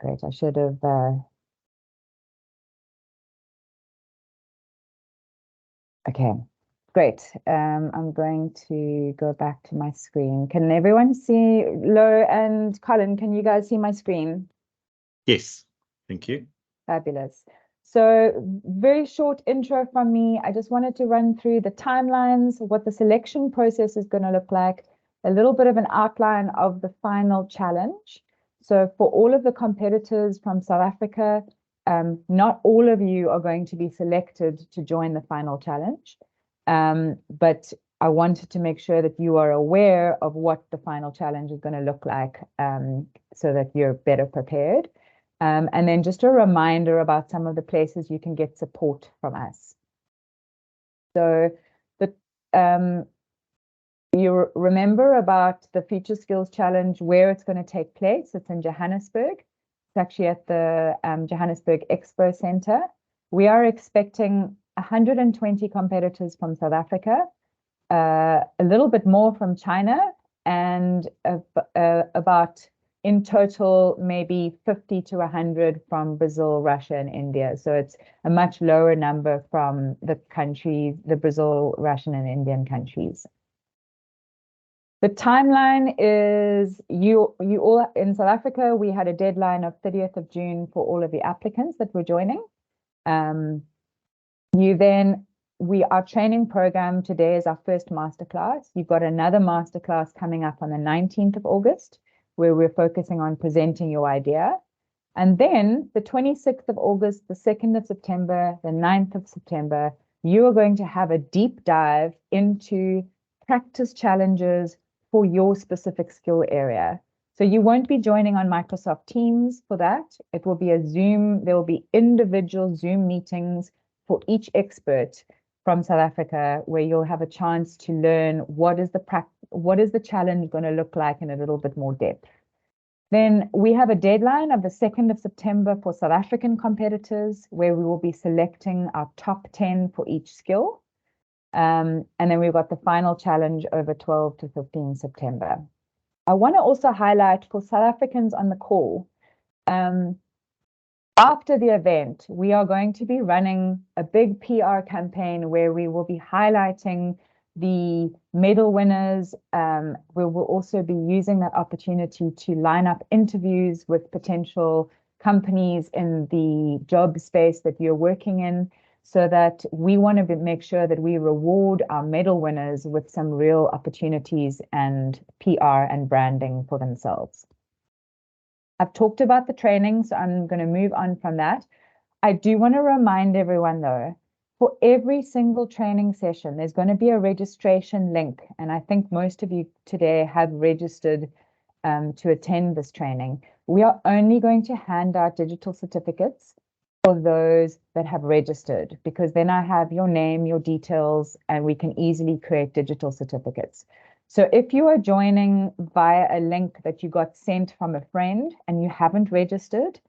Great. I should have. Okay, great. I'm going to go back to my screen. Can everyone see? Lo and Colin, can you guys see my screen? Yes, thank you. Fabulous. So very short intro from me. I just wanted to run through the timelines, what the selection process is going to look like, a little bit of an outline of the final challenge. So for all of the competitors from South Africa, not all of you are going to be selected to join the final challenge, but I wanted to make sure that you are aware of what the final challenge is going to look like, so that you're better prepared. And then just a reminder about some of the places you can get support from us. So you remember about the Future Skills Challenge, where it's going to take place. It's in Johannesburg. It's actually at the Johannesburg Expo Center. We are expecting 120 competitors from South Africa, a little bit more from China, and about in total, maybe 50 to 100 from Brazil, Russia, and India. So it's a much lower number from the countries, the Brazil, Russian, and Indian countries. The timeline is you all in South Africa, we had a deadline of 30th of June for all of the applicants that were joining. Our training program today is our first masterclass. You've got another masterclass coming up on the 19th of August, where we're focusing on presenting your idea. And then the 26th of August, the 2nd of September, the 9th of September, you are going to have a deep dive into practice challenges for your specific skill area. So you won't be joining on Microsoft Teams for that. It will be a Zoom. There will be individual Zoom meetings for each expert from South Africa, where you'll have a chance to learn what is the challenge going to look like in a little bit more depth. Then we have a deadline of the 2nd of September for South African competitors, where we will be selecting our top 10 for each skill. And then we've got the final challenge over 12 to 15 September. I want to also highlight for South Africans on the call, after the event, we are going to be running a big PR campaign where we will be highlighting the medal winners. We will also be using that opportunity to line up interviews with potential companies in the job space that you're working in, so that we want to make sure that we reward our medal winners with some real opportunities and PR and branding for themselves. I've talked about the training, so I'm going to move on from that. I do want to remind everyone, though, for every single training session, there's going to be a registration link. And I think most of you today have registered to attend this training. We are only going to hand out digital certificates for those that have registered, because then I have your name, your details, and we can easily create digital certificates. So if you are joining via a link that you got sent from a friend and you haven't registered,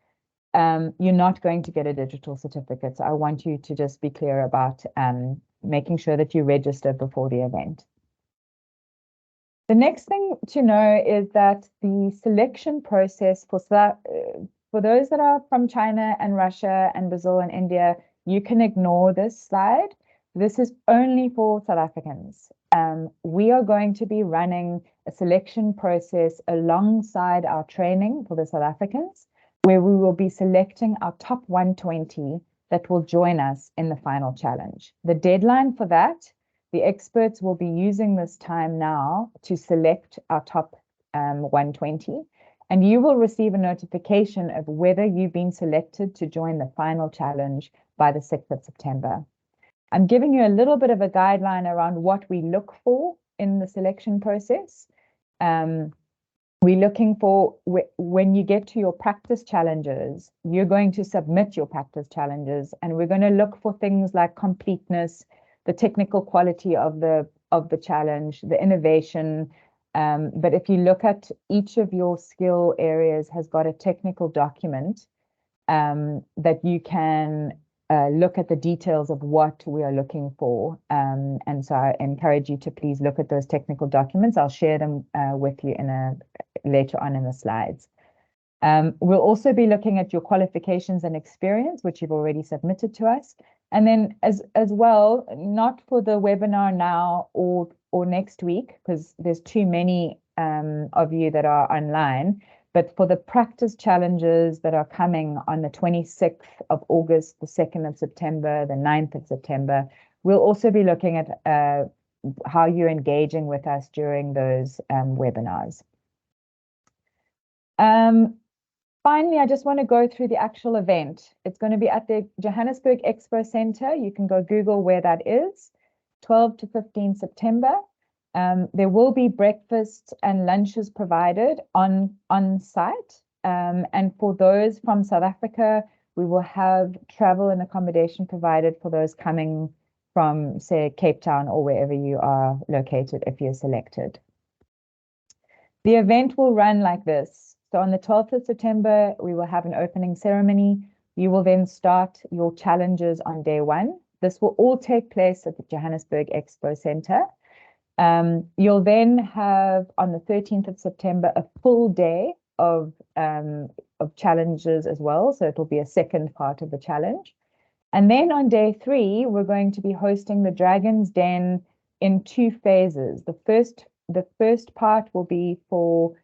you're not going to get a digital certificate. So I want you to just be clear about making sure that you register before the event. The next thing to know is that the selection process for those that are from China and Russia and Brazil and India, you can ignore this slide. This is only for South Africans. We are going to be running a selection process alongside our training for the South Africans, where we will be selecting our top 120 that will join us in the final challenge. The deadline for that, the experts will be using this time now to select our top 120, and you will receive a notification of whether you've been selected to join the final challenge by the 6th of September. I'm giving you a little bit of a guideline around what we look for in the selection process. We're looking for, when you get to your practice challenges, you're going to submit your practice challenges, and we're going to look for things like completeness, the technical quality of the challenge, the innovation. But if you look at each of your skill areas has got a technical document that you can look at the details of what we are looking for. And so I encourage you to please look at those technical documents. I'll share them with you later on in the slides. We'll also be looking at your qualifications and experience, which you've already submitted to us. And then as well, not for the webinar now or next week, because there's too many of you that are online, but for the practice challenges that are coming on the 26th of August, the 2nd of September, the 9th of September, we'll also be looking at how you're engaging with us during those webinars. Finally, I just want to go through the actual event. It's going to be at the Johannesburg Expo Center. You can go Google where that is, 12 to 15 September. There will be breakfasts and lunches provided on site. And for those from South Africa, we will have travel and accommodation provided for those coming from, say, Cape Town or wherever you are located if you're selected. The event will run like this. So on the 12th of September, we will have an opening ceremony. You will then start your challenges on day one. This will all take place at the Johannesburg Expo Center. You'll then have on the 13th of September a full day of challenges as well. So it'll be a second part of the challenge. And then on day 3, we're going to be hosting the Dragon's Den in 2 phases. The first part will be for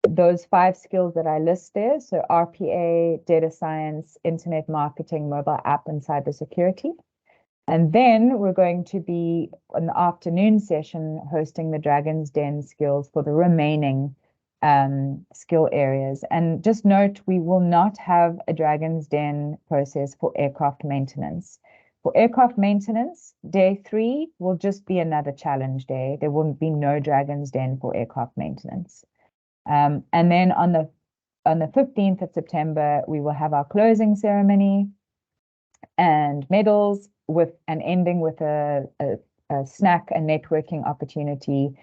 those 5 skills that I list there. So RPA, data science, internet marketing, mobile app, and cybersecurity. And then we're going to be on the afternoon session hosting the Dragon's Den skills for the remaining skill areas. And just note, we will not have a Dragon's Den process for aircraft maintenance. For aircraft maintenance, day 3 will just be another challenge day. There will be no Dragon's Den for aircraft maintenance. And then on the 15th of September, we will have our closing ceremony and medals and ending with a snack and networking opportunity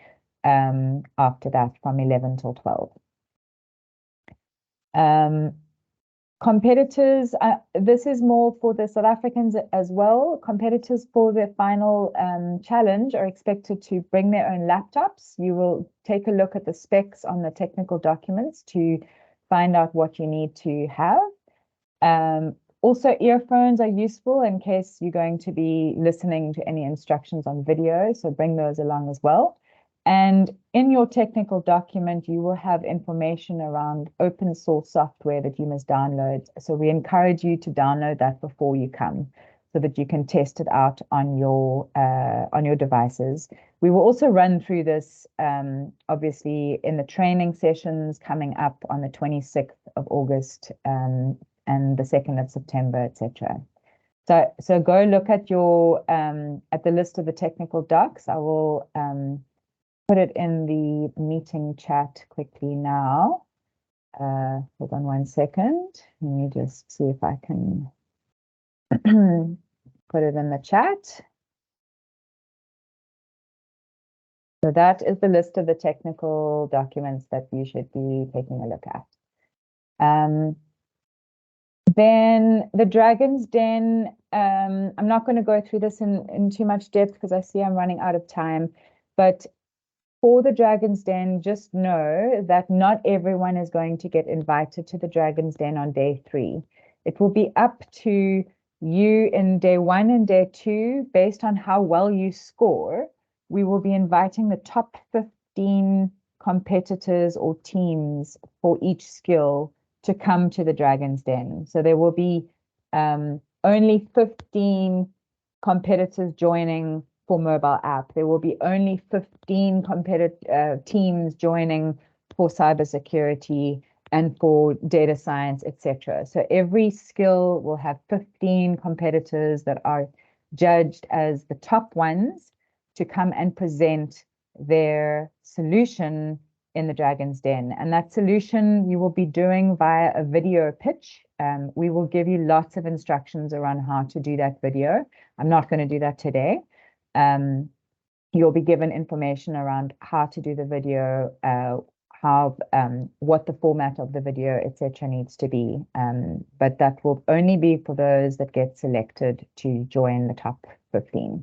after that from 11 till 12. Competitors, this is more for the South Africans as well. Competitors for the final challenge are expected to bring their own laptops. You will take a look at the specs on the technical documents to find out what you need to have. Also, earphones are useful in case you're going to be listening to any instructions on video, so bring those along as well. And in your technical document, you will have information around open source software that you must download. So we encourage you to download that before you come so that you can test it out on your devices. We will also run through this, obviously, in the training sessions coming up on the 26th of August and the 2nd of September, etc. So go look at your at the list of the technical docs. I will put it in the meeting chat quickly now. Hold on 1 second. Let me just see if I can put it in the chat. So that is the list of the technical documents that you should be taking a look at. Then the Dragon's Den, I'm not going to go through this in too much depth because I see I'm running out of time, but for the Dragon's Den, just know that not everyone is going to get invited to the Dragon's Den on day 3. It will be up to you in day 1 and day 2, based on how well you score. We will be inviting the top 15 competitors or teams for each skill to come to the Dragon's Den. So there will be only 15 competitors joining for mobile app. There will be only 15 teams joining for cybersecurity and for data science, etc. So every skill will have 15 competitors that are judged as the top ones to come and present their solution in the Dragon's Den. And that solution you will be doing via a video pitch. We will give you lots of instructions around how to do that video. I'm not going to do that today. You'll be given information around how to do the video, what the format of the video, etc. needs to be. But that will only be for those that get selected to join the top 15.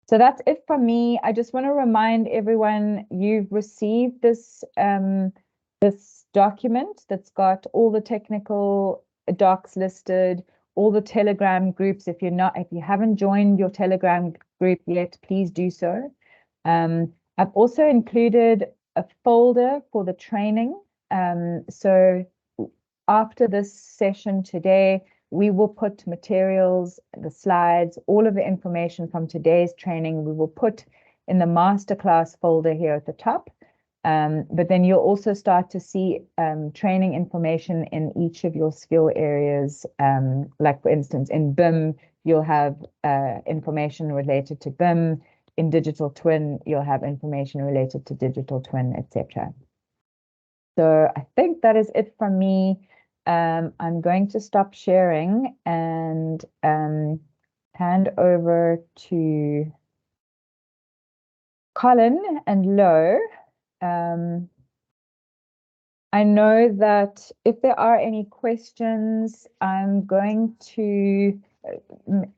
So that's it from me. I just want to remind everyone you've received this this document that's got all the technical docs listed, all the Telegram groups. If you haven't joined your Telegram group yet, please do so. I've also included a folder for the training. So after this session today, we will put materials, the slides, all of the information from today's training, we will put in the masterclass folder here at the top. But then you'll also start to see training information in each of your skill areas. Like for instance, in BIM, you'll have information related to BIM. In digital twin, you'll have information related to digital twin, etc. So I think that is it from me. I'm going to stop sharing and hand over to Colin and Lo. I know that if there are any questions, I'm going to,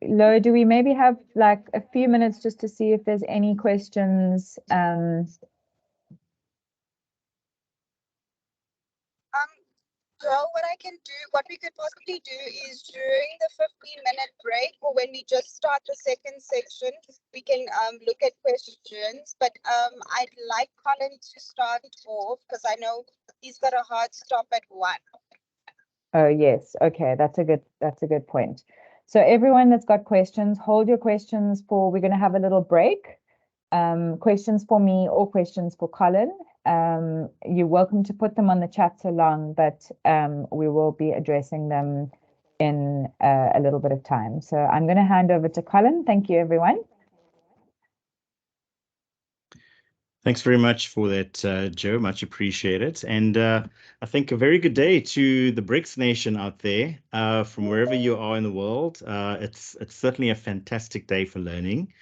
Lo, do we maybe have like a few minutes just to see if there's any questions? Well, what we could possibly do is during the 15-minute break, or when we just start the second section, we can look at questions. But I'd like Colin to start off because I know he's got a hard stop at 1. Oh, yes. Okay, that's a good point. So everyone that's got questions, hold your questions we're going to have a little break. Questions for me or questions for Colin. You're welcome to put them on the chat along, but we will be addressing them in a little bit of time. So I'm going to hand over to Colin. Thank you, everyone. Thanks very much for that, Joe. Much appreciated. And I think a very good day to the BRICS nation out there, from wherever you are in the world. It's certainly a fantastic day for learning.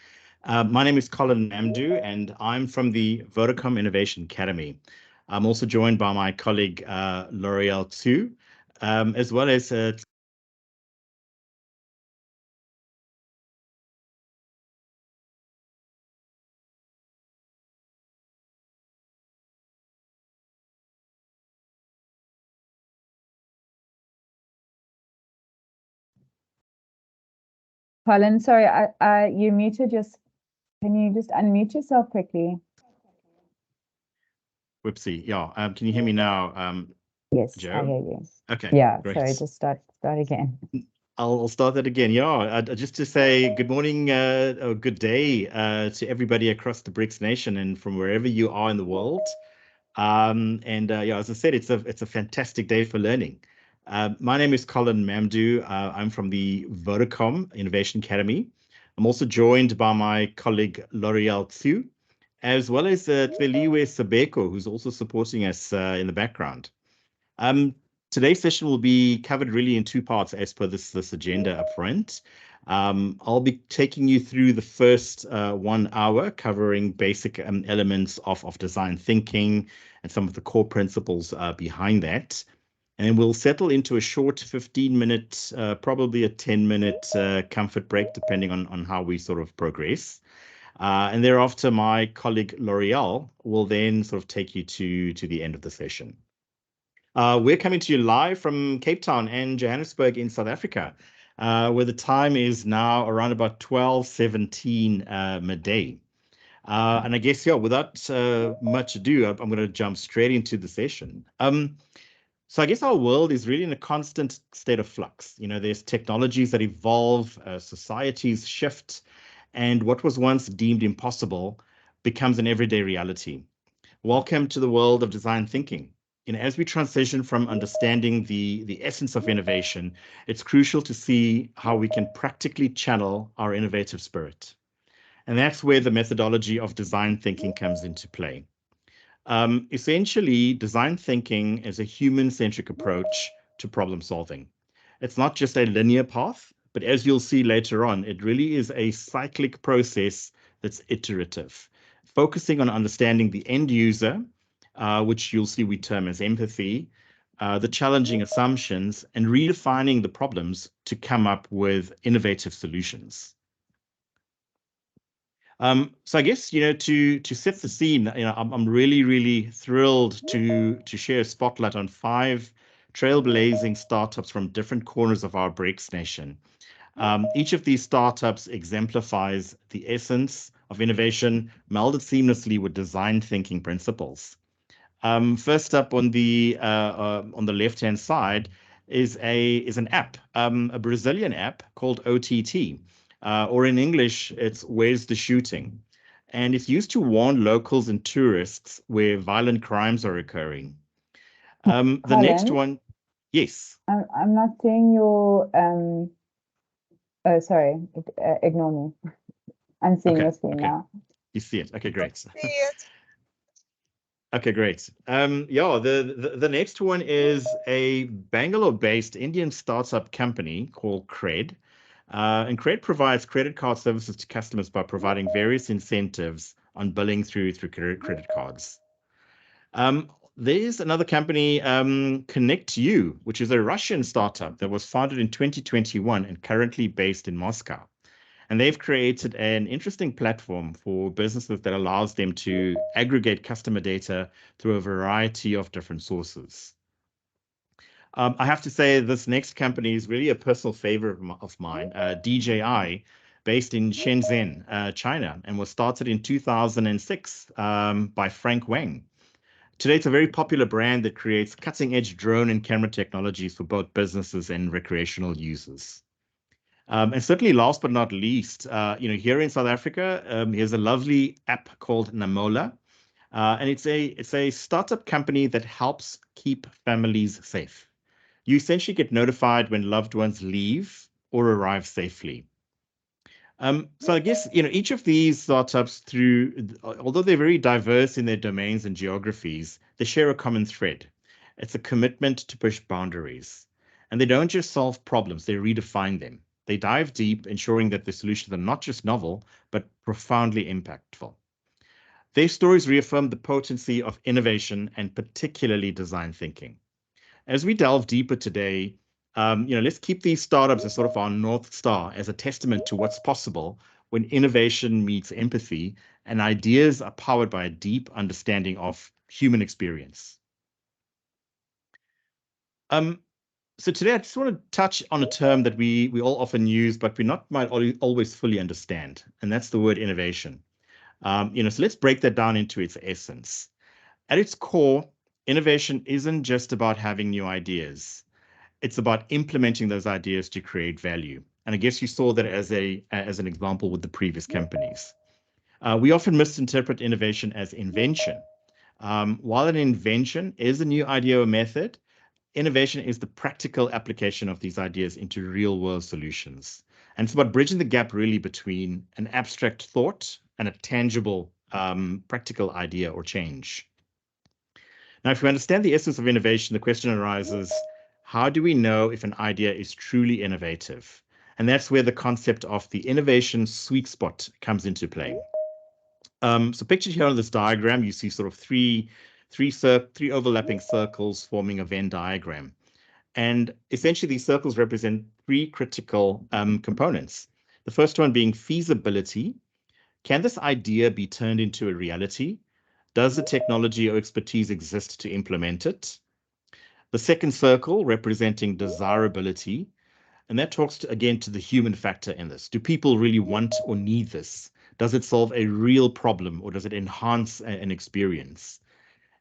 My name is Colin Namdu, and I'm from the Vodacom Innovation Academy. I'm also joined by my colleague, L'Oreal Tsu, as well as Colin, sorry, you muted can you just unmute yourself quickly? Whoopsie. Yeah. Can you hear me now, Yes, Joe? I hear you. Okay. Yeah, Great. sorry, just start again. I'll start that again. Yeah, just to say good morning or good day to everybody across the BRICS nation and from wherever you are in the world. Yeah, as I said, it's a fantastic day for learning. My name is Colin Mamdu. I'm from the Vodacom Innovation Academy. I'm also joined by my colleague L'Oreal Tsu, as well as Tleliwe Sabeko, who's also supporting us in the background. Today's session will be covered really in 2 parts as per this agenda up front. I'll be taking you through the first 1 hour, covering basic elements of design thinking and some of the core principles behind that. And then we'll settle into a short 15-minute, probably a 10-minute comfort break, depending on how we sort of progress. And thereafter, my colleague L'Oreal will then sort of take you to the end of the session. We're coming to you live from Cape Town and Johannesburg in South Africa, where the time is now around about 12:17 midday. And I guess, yeah, without much ado, I'm going to jump straight into the session. So I guess our world is really in a constant state of flux. You know, there's technologies that evolve, societies shift, and what was once deemed impossible becomes an everyday reality. Welcome to the world of design thinking. You know, as we transition from understanding the essence of innovation, it's crucial to see how we can practically channel our innovative spirit. And that's where the methodology of design thinking comes into play. Essentially, design thinking is a human-centric approach to problem solving. It's not just a linear path, but as you'll see later on, it really is a cyclic process that's iterative, focusing on understanding the end user, which you'll see we term as empathy, the challenging assumptions, and redefining the problems to come up with innovative solutions. So I guess, to set the scene, I'm really thrilled to share a spotlight on 5 trailblazing startups from different corners of our BRICS nation. Each of these startups exemplifies the essence of innovation melded seamlessly with design thinking principles. First up on the left-hand side is an app, a Brazilian app called OTT, or in English, it's Where's the Shooting? And it's used to warn locals and tourists where violent crimes are occurring. The next Colin, one, yes. I'm not seeing your oh, sorry, ignore me. I'm seeing your screen now. You see it. Okay, great. See it. Okay, great. Yeah, the next one is a Bangalore-based Indian startup company called Cred. And Cred provides credit card services to customers by providing various incentives on billing through credit cards. There's another company, Connect.You, which is a Russian startup that was founded in 2021 and currently based in Moscow. And they've created an interesting platform for businesses that allows them to aggregate customer data through a variety of different sources. I have to say this next company is really a personal favorite of mine, DJI, based in Shenzhen, China, and was started in 2006 by Frank Wang. Today, it's a very popular brand that creates cutting-edge drone and camera technologies for both businesses and recreational users. And certainly, last but not least, here in South Africa, here's a lovely app called Namola, and it's a startup company that helps keep families safe. You essentially get notified when loved ones leave or arrive safely. So I guess each of these startups, although they're very diverse in their domains and geographies, they share a common thread. It's a commitment to push boundaries, and they don't just solve problems; they redefine them. They dive deep, ensuring that the solutions are not just novel, but profoundly impactful. Their stories reaffirm the potency of innovation and particularly design thinking. As we delve deeper today, let's keep these startups as sort of our North Star, as a testament to what's possible when innovation meets empathy and ideas are powered by a deep understanding of human experience. So today, I just want to touch on a term that we all often use, but might always fully understand, and that's the word innovation. So let's break that down into its essence. At its core, innovation isn't just about having new ideas. It's about implementing those ideas to create value. And I guess you saw that as an example with the previous companies. We often misinterpret innovation as invention. While an invention is a new idea or method, innovation is the practical application of these ideas into real world solutions. And it's about bridging the gap really between an abstract thought and a tangible, practical idea or change. Now, if we understand the essence of innovation, the question arises, how do we know if an idea is truly innovative? And that's where the concept of the innovation sweet spot comes into play. So pictured here on this diagram, you see sort of three overlapping circles forming a Venn diagram. And essentially, these circles represent 3 critical components. The first one being feasibility. Can this idea be turned into a reality? Does the technology or expertise exist to implement it? The second circle representing desirability, and that talks again to the human factor in this. Do people really want or need this? Does it solve a real problem, or does it enhance an experience?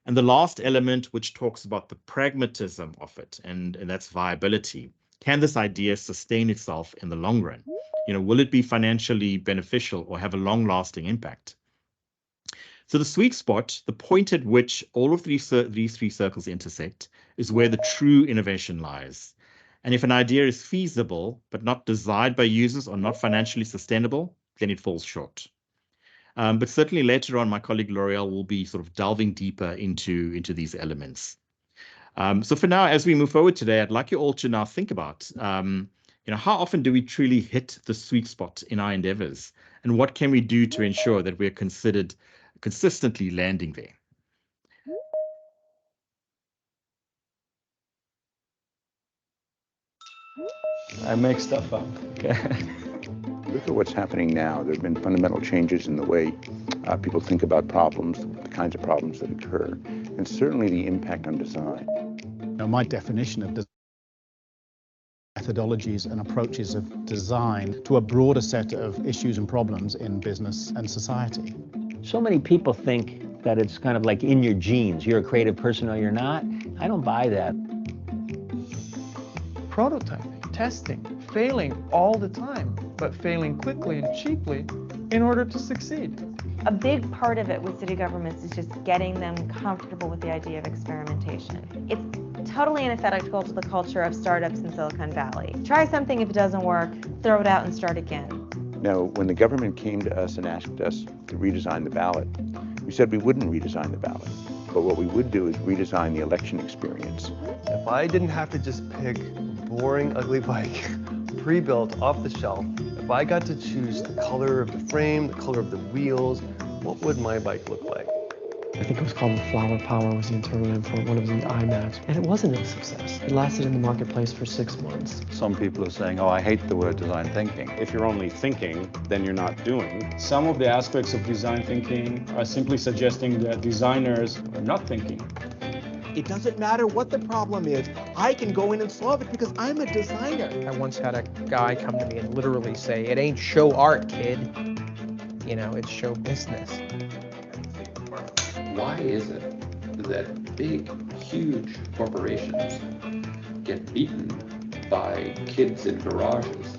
And the last element, which talks about the pragmatism of it, and that's viability. Can this idea sustain itself in the long run? Will it be financially beneficial or have a long-lasting impact? So the sweet spot, the point at which all of these 3 circles intersect, is where the true innovation lies. And if an idea is feasible, but not desired by users or not financially sustainable, then it falls short. But certainly later on, my colleague L'Oreal will be sort of delving deeper into these elements. So for now, as we move forward today, I'd like you all to now think about, how often do we truly hit the sweet spot in our endeavors? And what can we do to ensure that we're consistently landing there? I make stuff up. Okay. Look at what's happening now. There have been fundamental changes in the way people think about problems, the kinds of problems that occur, and certainly the impact on design. Now, my definition of methodologies and approaches of design to a broader set of issues and problems in business and society. So many people think that it's kind of like in your genes. You're a creative person or you're not. I don't buy that. Prototyping, testing, failing all the time, but failing quickly and cheaply in order to succeed. A big part of it with city governments is just getting them comfortable with the idea of experimentation. It's totally antithetical to the culture of startups in Silicon Valley. Try something, if it doesn't work, throw it out and start again. Now, when the government came to us and asked us to redesign the ballot, we said we wouldn't redesign the ballot, but what we would do is redesign the election experience. If I didn't have to just pick a boring, ugly bike, pre-built off the shelf, if I got to choose the color of the frame, the color of the wheels, what would my bike look like? I think it was called Flower Power was the internal name for one of the iMacs, and it wasn't a success. It lasted in the marketplace for 6 months. Some people are saying, oh, I hate the word design thinking. If you're only thinking, then you're not doing. Some of the aspects of design thinking are simply suggesting that designers are not thinking. It doesn't matter what the problem is. I can go in and solve it because I'm a designer. I once had a guy come to me and literally say, it ain't show art, kid. You know, it's show business. Why is it that big, huge corporations get beaten by kids in garages?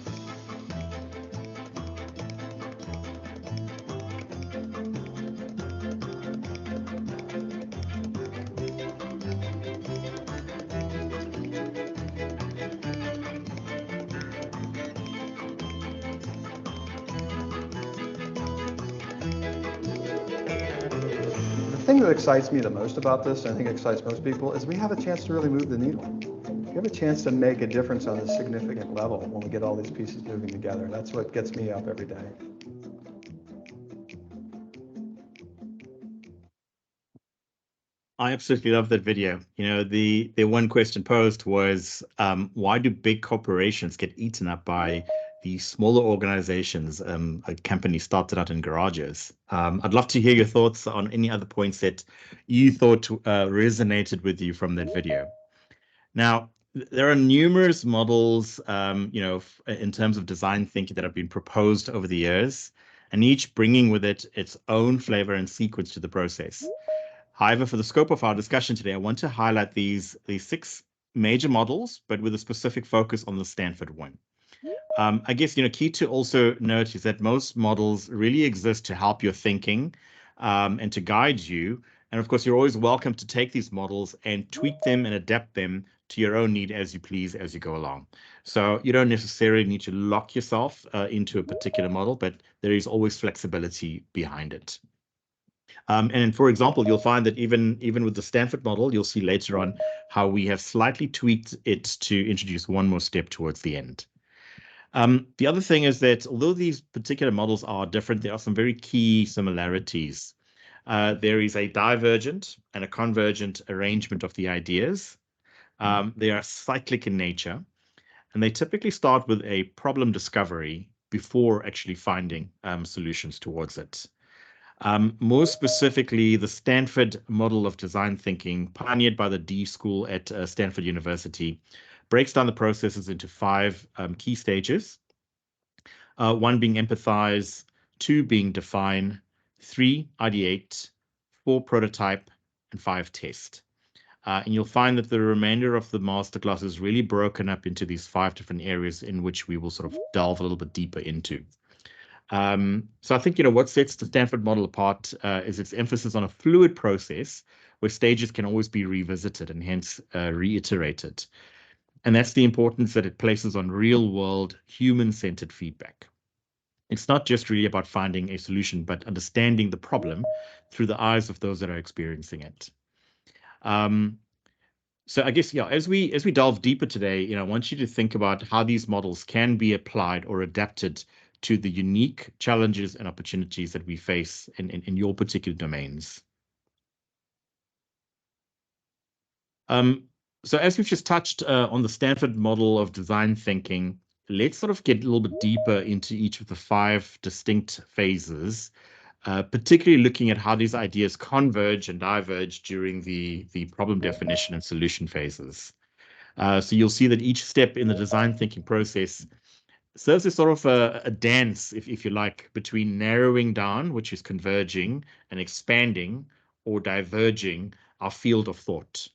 The thing that excites me the most about this, and I think excites most people, is we have a chance to really move the needle. We have a chance to make a difference on a significant level when we get all these pieces moving together. That's what gets me up every day. I absolutely love that video. You know, the one question posed was, why do big corporations get eaten up by the smaller organizations, a company started out in garages? I'd love to hear your thoughts on any other points that you thought resonated with you from that video. Now, there are numerous models, you know, in terms of design thinking that have been proposed over the years, and each bringing with it its own flavor and sequence to the process. However, for the scope of our discussion today, I want to highlight these 6 major models, but with a specific focus on the Stanford one. I guess, you know, key to also note is that most models really exist to help your thinking and to guide you. And of course, you're always welcome to take these models and tweak them and adapt them to your own need as you please as you go along. So you don't necessarily need to lock yourself into a particular model, but there is always flexibility behind it. And for example, you'll find that even with the Stanford model, you'll see later on how we have slightly tweaked it to introduce one more step towards the end. The other thing is that although these particular models are different, there are some very key similarities. There is a divergent and a convergent arrangement of the ideas. They are cyclic in nature, and they typically start with a problem discovery before actually finding solutions towards it. More specifically, the Stanford model of design thinking, pioneered by the D School at Stanford University, breaks down the processes into 5 key stages. 1 being empathize, 2 being define, 3 ideate, 4 prototype, and 5 test. And you'll find that the remainder of the masterclass is really broken up into these 5 different areas in which we will sort of delve a little bit deeper into. So I think, you know, what sets the Stanford model apart is its emphasis on a fluid process where stages can always be revisited and hence reiterated. And that's the importance that it places on real-world, human-centered feedback. It's not just really about finding a solution, but understanding the problem through the eyes of those that are experiencing it. So I guess, yeah, as we delve deeper today, you know, I want you to think about how these models can be applied or adapted to the unique challenges and opportunities that we face in your particular domains. So as we've just touched on the Stanford model of design thinking, let's sort of get a little bit deeper into each of the 5 distinct phases, particularly looking at how these ideas converge and diverge during the problem definition and solution phases. So you'll see that each step in the design thinking process serves as sort of a dance, if you like, between narrowing down, which is converging, and expanding or diverging our field of thought.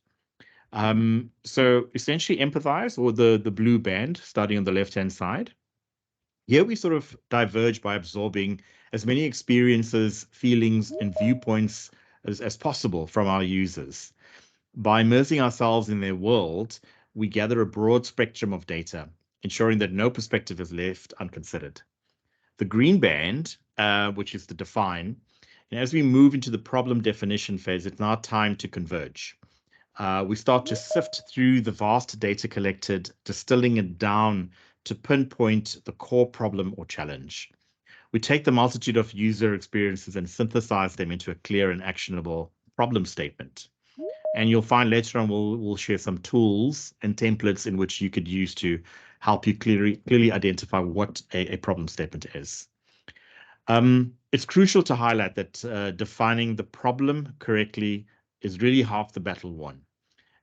So essentially empathize, or the blue band starting on the left-hand side. Here we sort of diverge by absorbing as many experiences, feelings, and viewpoints as possible from our users. By immersing ourselves in their world, we gather a broad spectrum of data, ensuring that no perspective is left unconsidered. The green band, which is the define, and as we move into the problem definition phase, it's now time to converge. We start to sift through the vast data collected, distilling it down to pinpoint the core problem or challenge. We take the multitude of user experiences and synthesize them into a clear and actionable problem statement. And you'll find later on we'll share some tools and templates in which you could use to help you clearly identify what a problem statement is. It's crucial to highlight that defining the problem correctly is really half the battle won.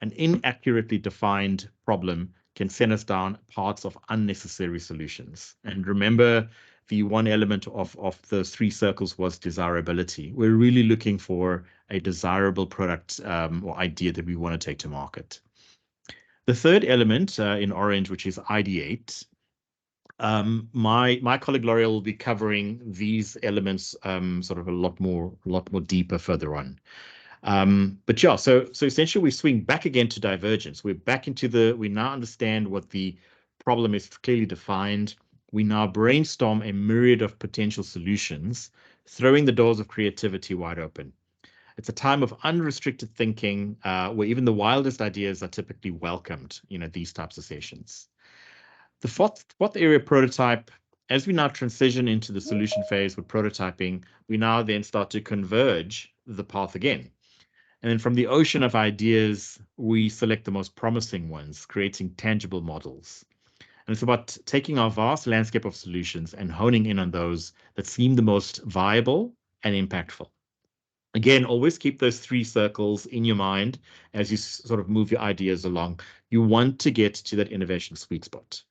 An inaccurately defined problem can send us down paths of unnecessary solutions. And remember, the one element of those 3 circles was desirability. We're really looking for a desirable product or idea that we want to take to market. The third element in orange, which is ideate, my colleague L'Oreal will be covering these elements sort of a lot more deeper further on. But yeah, so essentially we swing back again to divergence. We're back into we now understand what the problem is clearly defined. We now brainstorm a myriad of potential solutions, throwing the doors of creativity wide open. It's a time of unrestricted thinking, where even the wildest ideas are typically welcomed, these types of sessions. The fourth area, prototype. As we now transition into the solution phase with prototyping, we now then start to converge the path again. And then from the ocean of ideas, we select the most promising ones, creating tangible models. And it's about taking our vast landscape of solutions and honing in on those that seem the most viable and impactful. Again, always keep those 3 circles in your mind as you sort of move your ideas along. You want to get to that innovation sweet spot.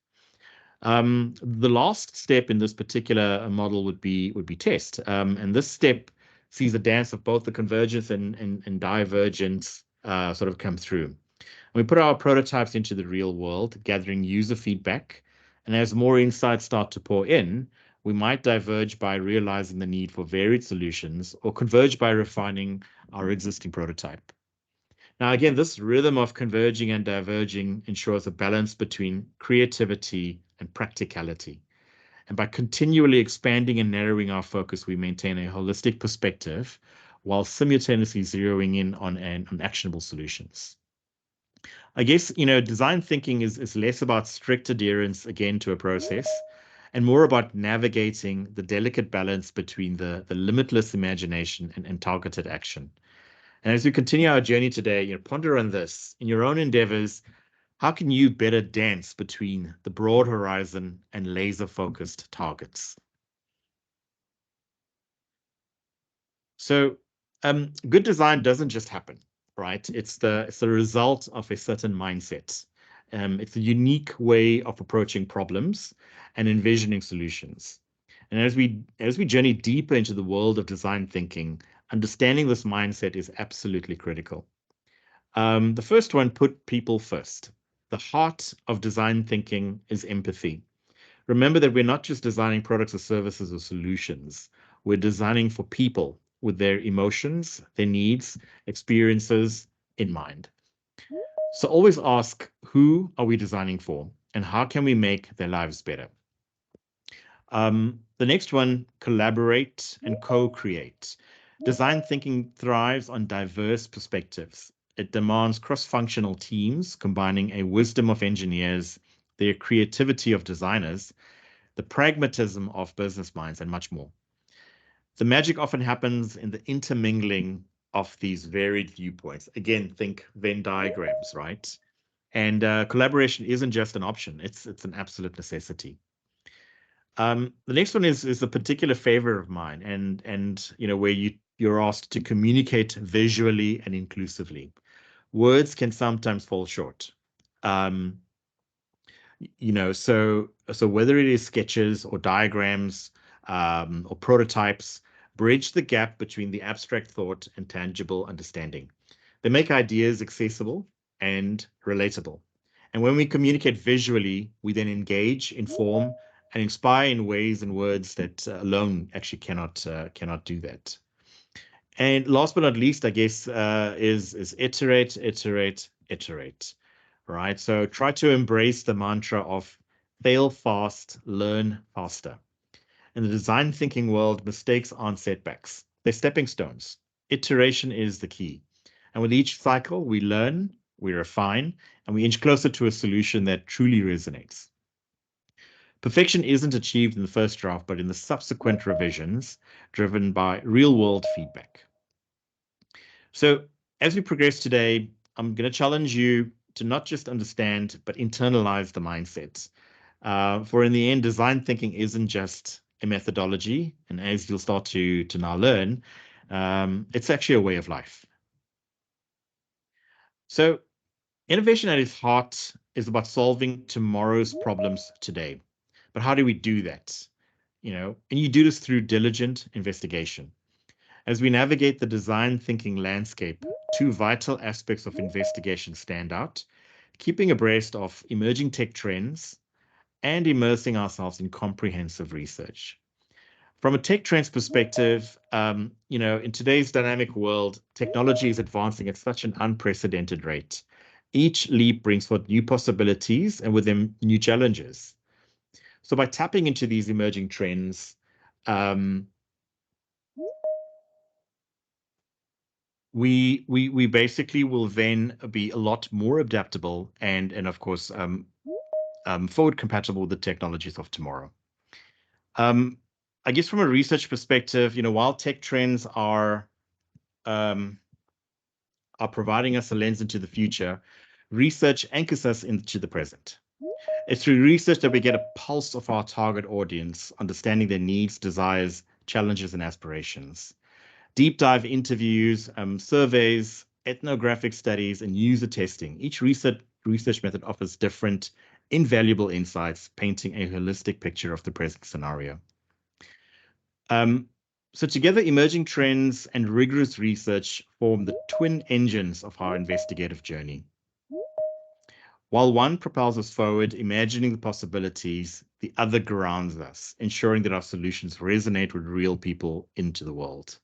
The last step in this particular model would be test. And this step sees a dance of both the convergence and divergence sort of come through. And we put our prototypes into the real world, gathering user feedback. And as more insights start to pour in, we might diverge by realizing the need for varied solutions, or converge by refining our existing prototype. Now, again, this rhythm of converging and diverging ensures a balance between creativity and practicality. And by continually expanding and narrowing our focus, we maintain a holistic perspective while simultaneously zeroing in on actionable solutions. I guess, design thinking is less about strict adherence, again, to a process, and more about navigating the delicate balance between the limitless imagination and targeted action. And as we continue our journey today, ponder on this. In your own endeavors, how can you better dance between the broad horizon and laser-focused targets? So good design doesn't just happen, right? It's the result of a certain mindset. It's a unique way of approaching problems and envisioning solutions. And as we journey deeper into the world of design thinking, understanding this mindset is absolutely critical. The first one, put people first. The heart of design thinking is empathy. Remember that we're not just designing products or services or solutions. We're designing for people with their emotions, their needs, experiences in mind. So always ask, who are we designing for, and how can we make their lives better? The next one, collaborate and co-create. Design thinking thrives on diverse perspectives. It demands cross-functional teams, combining a wisdom of engineers, their creativity of designers, the pragmatism of business minds, and much more. The magic often happens in the intermingling of these varied viewpoints. Again, think Venn diagrams, right? And collaboration isn't just an option, it's an absolute necessity. The next one is a particular favor of mine, and where you're asked to communicate visually and inclusively. Words can sometimes fall short. So whether it is sketches or diagrams or prototypes, bridge the gap between the abstract thought and tangible understanding. They make ideas accessible and relatable. And when we communicate visually, we then engage, inform, and inspire in ways and words that alone actually cannot do that. And last but not least, I guess, is iterate, iterate, iterate. Right? So try to embrace the mantra of fail fast, learn faster. In the design thinking world, mistakes aren't setbacks. They're stepping stones. Iteration is the key. And with each cycle, we learn, we refine, and we inch closer to a solution that truly resonates. Perfection isn't achieved in the first draft, but in the subsequent revisions, driven by real-world feedback. So as we progress today, I'm going to challenge you to not just understand, but internalize the mindset. For in the end, design thinking isn't just a methodology, and as you'll start to now learn, it's actually a way of life. So innovation at its heart is about solving tomorrow's problems today. But how do we do that? And you do this through diligent investigation. As we navigate the design thinking landscape, two vital aspects of investigation stand out: keeping abreast of emerging tech trends and immersing ourselves in comprehensive research. From a tech trends perspective, in today's dynamic world, technology is advancing at such an unprecedented rate. Each leap brings forth new possibilities and with them new challenges. So by tapping into these emerging trends, we basically will then be a lot more adaptable and of course forward compatible with the technologies of tomorrow. I guess from a research perspective, while tech trends are providing us a lens into the future, research anchors us into the present. It's through research that we get a pulse of our target audience, understanding their needs, desires, challenges, and aspirations. Deep dive interviews, surveys, ethnographic studies, and user testing. Each research method offers different, invaluable insights, painting a holistic picture of the present scenario. So together, emerging trends and rigorous research form the twin engines of our investigative journey. While one propels us forward, imagining the possibilities, the other grounds us, ensuring that our solutions resonate with real people into the world.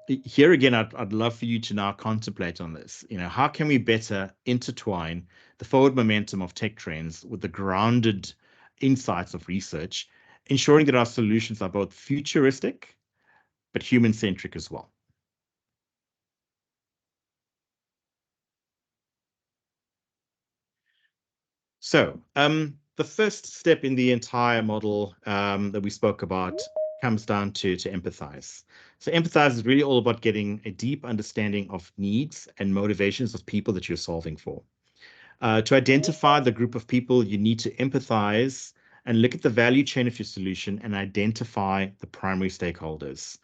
Here again, I'd love for you to now contemplate on this. How can we better intertwine the forward momentum of tech trends with the grounded insights of research, ensuring that our solutions are both futuristic but human-centric as well? So the first step in the entire model that we spoke about comes down to empathize. So empathize is really all about getting a deep understanding of needs and motivations of people that you're solving for. To identify the group of people, you need to empathize and look at the value chain of your solution and identify the primary stakeholders.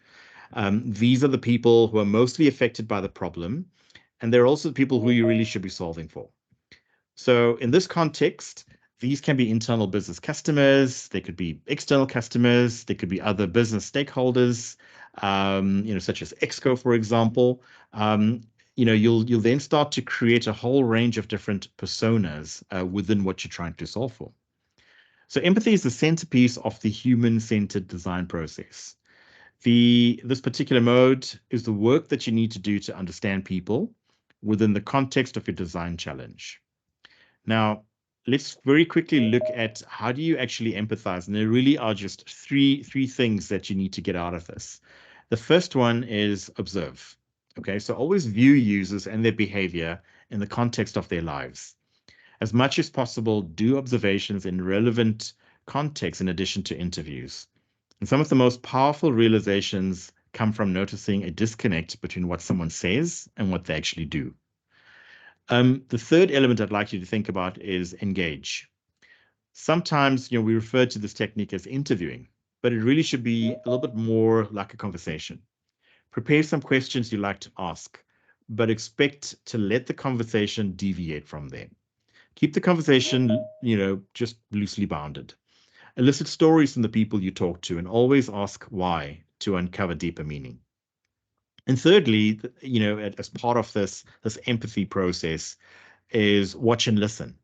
These are the people who are mostly affected by the problem, and they're also the people who you really should be solving for. So in this context, these can be internal business customers, they could be external customers, they could be other business stakeholders, such as Exco, for example. You'll then start to create a whole range of different personas within what you're trying to solve for. So empathy is the centerpiece of the human-centered design process. This particular mode is the work that you need to do to understand people within the context of your design challenge. Now, let's very quickly look at how do you actually empathize. And there really are just three things that you need to get out of this. The first one is observe. Okay, so always view users and their behavior in the context of their lives. As much as possible, do observations in relevant context in addition to interviews. And some of the most powerful realizations come from noticing a disconnect between what someone says and what they actually do. The third element I'd like you to think about is engage. Sometimes, we refer to this technique as interviewing, but it really should be a little bit more like a conversation. Prepare some questions you like to ask, but expect to let the conversation deviate from there. Keep the conversation, just loosely bounded. Elicit stories from the people you talk to and always ask why to uncover deeper meaning. And thirdly, as part of this empathy process is watch and listen.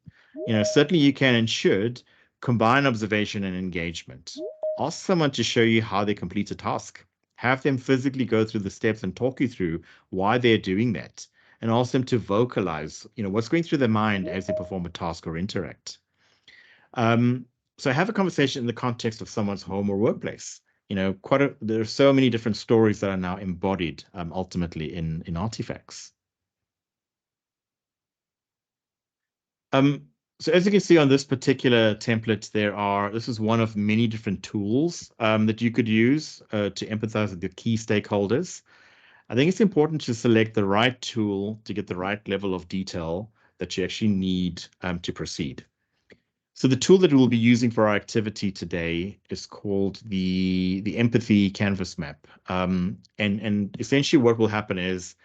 Certainly you can and should combine observation and engagement. Ask someone to show you how they complete a task. Have them physically go through the steps and talk you through why they're doing that. And ask them to vocalize, what's going through their mind as they perform a task or interact. So have a conversation in the context of someone's home or workplace. There are so many different stories that are now embodied ultimately in artifacts. So as you can see on this particular template, this is one of many different tools that you could use to empathize with your key stakeholders. I think it's important to select the right tool to get the right level of detail that you actually need to proceed. So the tool that we'll be using for our activity today is called the Empathy Canvas Map. And essentially what will happen is,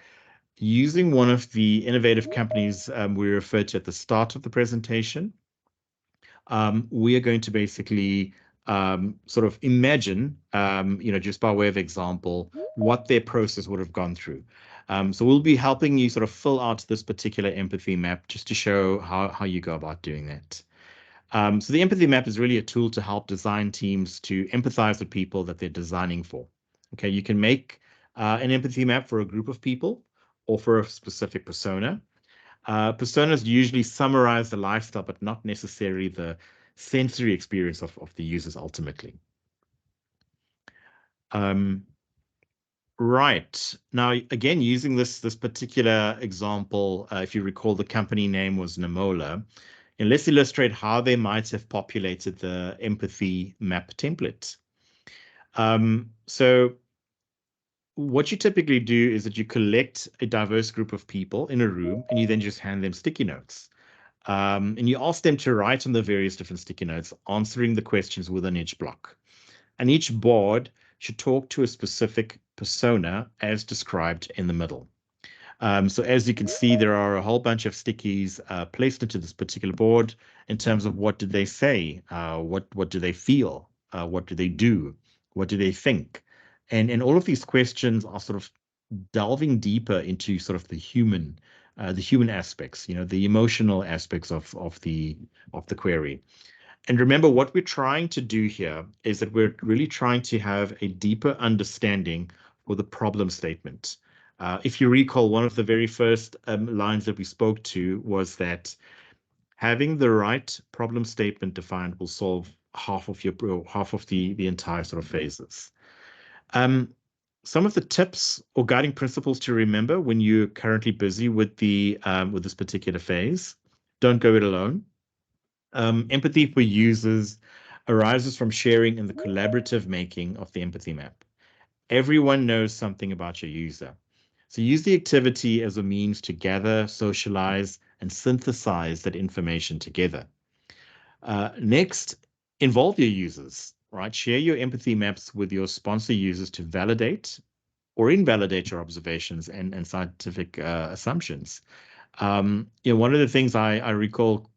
using one of the innovative companies we referred to at the start of the presentation, we are going to basically sort of imagine, just by way of example, what their process would have gone through. So we'll be helping you sort of fill out this particular empathy map just to show how you go about doing that. So the empathy map is really a tool to help design teams to empathize with people that they're designing for. Okay, you can make an empathy map for a group of people or for a specific persona. Personas usually summarize the lifestyle, but not necessarily the sensory experience of the users ultimately. Right. Now, again, using this particular example, if you recall, the company name was Namola. And let's illustrate how they might have populated the empathy map template. So what you typically do is that you collect a diverse group of people in a room and you then just hand them sticky notes. And you ask them to write on the various different sticky notes, answering the questions within each block. And each board should talk to a specific persona as described in the middle. So as you can see, there are a whole bunch of stickies placed into this particular board in terms of what did they say, what do they feel, what do they do, what do they think, and all of these questions are sort of delving deeper into sort of the human aspects, the emotional aspects of the query. And remember, what we're trying to do here is that we're really trying to have a deeper understanding for the problem statement. If you recall, one of the very first lines that we spoke to was that having the right problem statement defined will solve half of the entire sort of phases. Some of the tips or guiding principles to remember when you're currently busy with this particular phase: don't go it alone. Empathy for users arises from sharing in the collaborative making of the empathy map. Everyone knows something about your user. So use the activity as a means to gather, socialize, and synthesize that information together. Next, involve your users, right? Share your empathy maps with your sponsor users to validate or invalidate your observations and scientific assumptions. One of the things I recall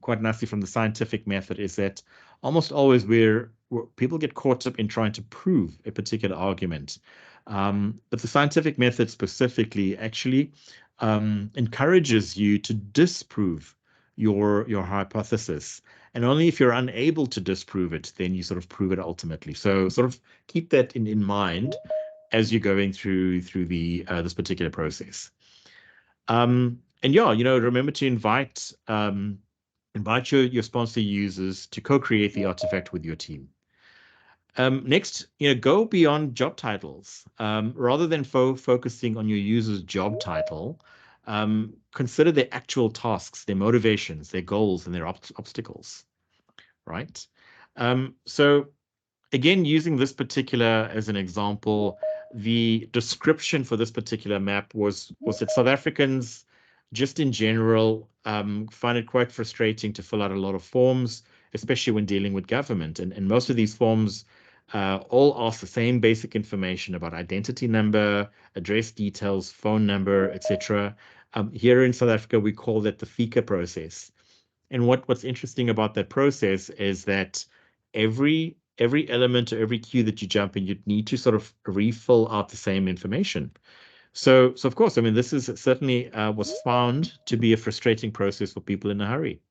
quite nicely from the scientific method is that almost always where people get caught up in trying to prove a particular argument. But the scientific method specifically actually encourages you to disprove your hypothesis. And only if you're unable to disprove it, then you sort of prove it ultimately. So sort of keep that in mind as you're going through this particular process. And yeah, remember to invite your sponsor users to co-create the artifact with your team. Next, go beyond job titles. Rather than focusing on your user's job title, consider their actual tasks, their motivations, their goals, and their obstacles, right? So again, using this particular as an example, the description for this particular map was that South Africans just in general, find it quite frustrating to fill out a lot of forms, especially when dealing with government. And most of these forms all ask the same basic information about identity number, address details, phone number, etc. Here in South Africa, we call that the FICA process. And what's interesting about that process is that every element or every queue that you jump in, you'd need to sort of refill out the same information. So of course, I mean, this is certainly was found to be a frustrating process for people in a hurry.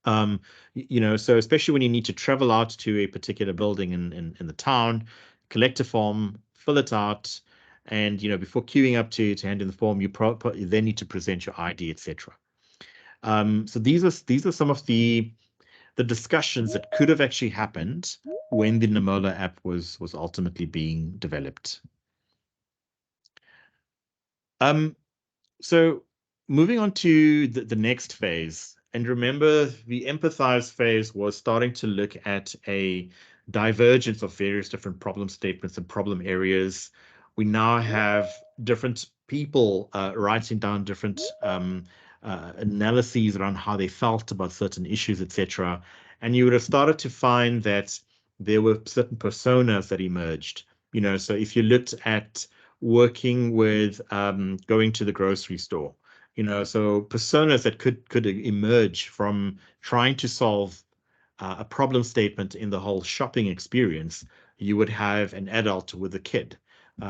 So especially when you need to travel out to a particular building in the town, collect a form, fill it out, and before queuing up to hand in the form, you then need to present your ID, etc. So these are some of the discussions that could have actually happened when the Namola app was ultimately being developed. So moving on to the next phase, and remember the empathize phase was starting to look at a divergence of various different problem statements and problem areas. We now have different people writing down different analyses around how they felt about certain issues, etc. And you would have started to find that there were certain personas that emerged. So if you looked at working with going to the grocery store, so personas that could emerge from trying to solve a problem statement in the whole shopping experience. You would have an adult with a kid.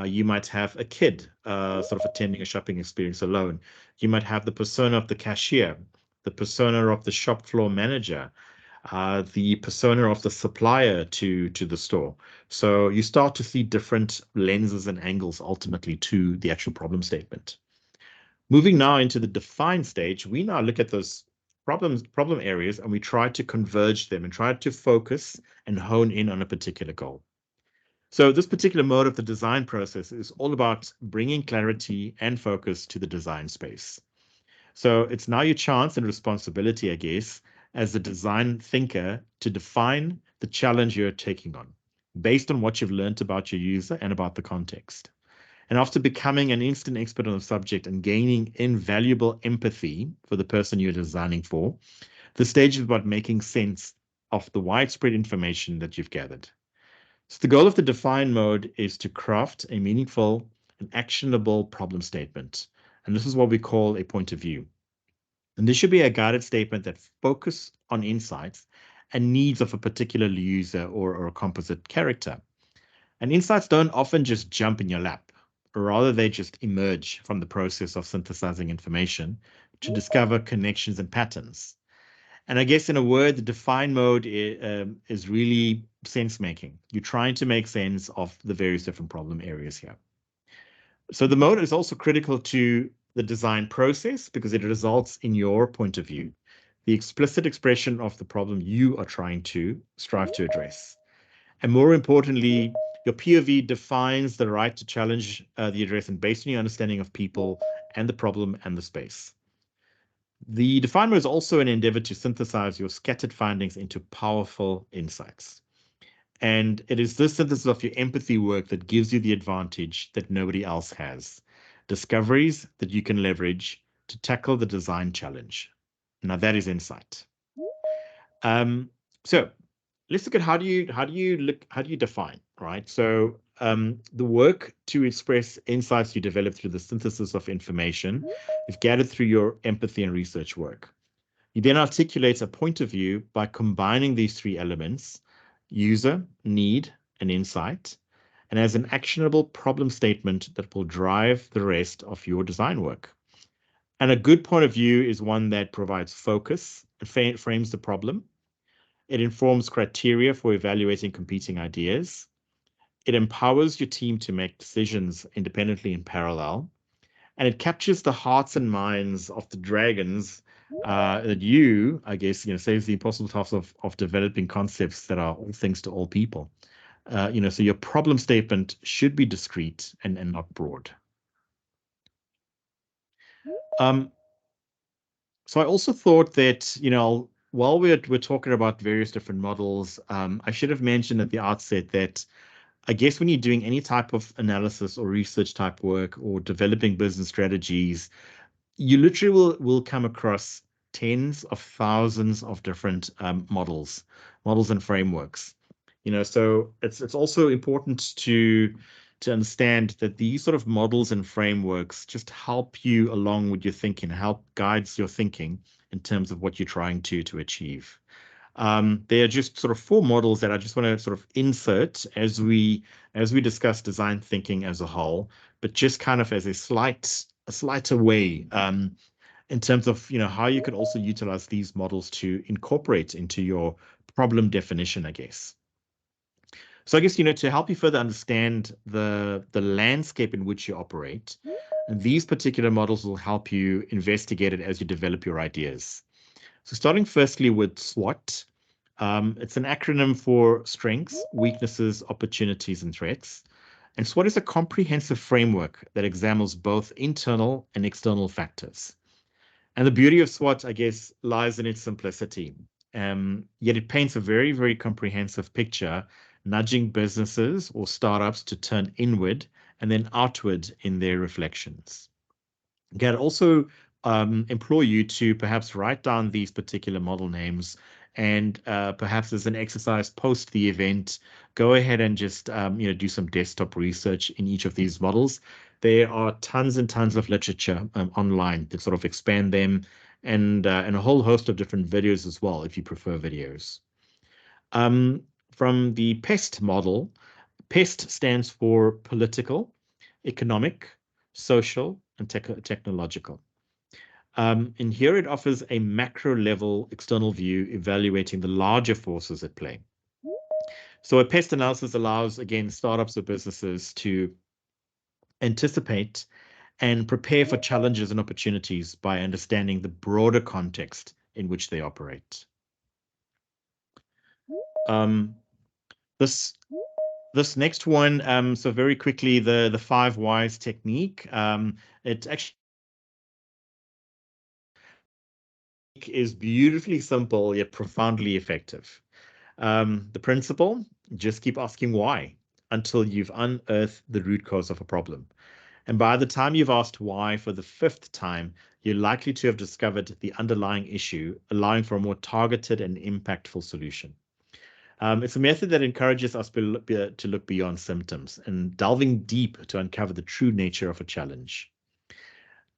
You might have a kid sort of attending a shopping experience alone. You might have the persona of the cashier, the persona of the shop floor manager, the persona of the supplier to the store. So you start to see different lenses and angles ultimately to the actual problem statement. Moving now into the define stage, we now look at those problem areas and we try to converge them and try to focus and hone in on a particular goal. So this particular mode of the design process is all about bringing clarity and focus to the design space. So it's now your chance and responsibility, I guess, as a design thinker to define the challenge you're taking on based on what you've learned about your user and about the context. And after becoming an instant expert on the subject and gaining invaluable empathy for the person you're designing for, the stage is about making sense of the widespread information that you've gathered. So the goal of the define mode is to craft a meaningful and actionable problem statement. And this is what we call a point of view. And this should be a guided statement that focuses on insights and needs of a particular user or a composite character. And insights don't often just jump in your lap, or rather they just emerge from the process of synthesizing information to discover connections and patterns. And I guess in a word, the define mode is really sense making. You're trying to make sense of the various different problem areas here. So the mode is also critical to the design process because it results in your point of view, the explicit expression of the problem you are trying to strive to address. And more importantly, your POV defines the right to challenge the address and based on your understanding of people and the problem and the space. The define mode is also an endeavor to synthesize your scattered findings into powerful insights. And it is this synthesis of your empathy work that gives you the advantage that nobody else has. Discoveries that you can leverage to tackle the design challenge. Now that is insight. So let's look at how do you define, right? So the work to express insights you develop through the synthesis of information is gathered through your empathy and research work. You then articulate a point of view by combining these three elements: user, need, and insight, and as an actionable problem statement that will drive the rest of your design work. And a good point of view is one that provides focus and frames the problem. It informs criteria for evaluating competing ideas. It empowers your team to make decisions independently in parallel. And it captures the hearts and minds of the dragons that you, I guess, saves the impossible task of developing concepts that are all things to all people. So your problem statement should be discrete and not broad. So I also thought that, while we're talking about various different models, I should have mentioned at the outset that I guess when you're doing any type of analysis or research type work or developing business strategies, you literally will come across tens of thousands of different models and frameworks. So it's also important to understand that these sort of models and frameworks just help you along with your thinking, help guides your thinking in terms of what you're trying to achieve. They are just sort of 4 models that I just want to sort of insert as we discuss design thinking as a whole, but just kind of as a slighter way in terms of how you can also utilize these models to incorporate into your problem definition, I guess. So I guess to help you further understand the landscape in which you operate, these particular models will help you investigate it as you develop your ideas. So starting firstly with SWOT, it's an acronym for strengths, weaknesses, opportunities, and threats. And SWOT is a comprehensive framework that examines both internal and external factors. And the beauty of SWOT, I guess, lies in its simplicity. Yet it paints a very, very comprehensive picture, nudging businesses or startups to turn inward and then outward in their reflections. Again, also implore you to perhaps write down these particular model names, and perhaps as an exercise post the event, go ahead and just do some desktop research in each of these models. There are tons and tons of literature online to sort of expand them, and a whole host of different videos as well, if you prefer videos. From the PEST model, PEST stands for political, economic, social, and technological. And here it offers a macro level external view evaluating the larger forces at play. So a PEST analysis allows, again, startups or businesses to anticipate and prepare for challenges and opportunities by understanding the broader context in which they operate. This next one, so very quickly, the 5 whys technique. It actually is beautifully simple yet profoundly effective. The principle: just keep asking why until you've unearthed the root cause of a problem. And by the time you've asked why for the 5th time, you're likely to have discovered the underlying issue, allowing for a more targeted and impactful solution. It's a method that encourages us to look beyond symptoms and delving deep to uncover the true nature of a challenge.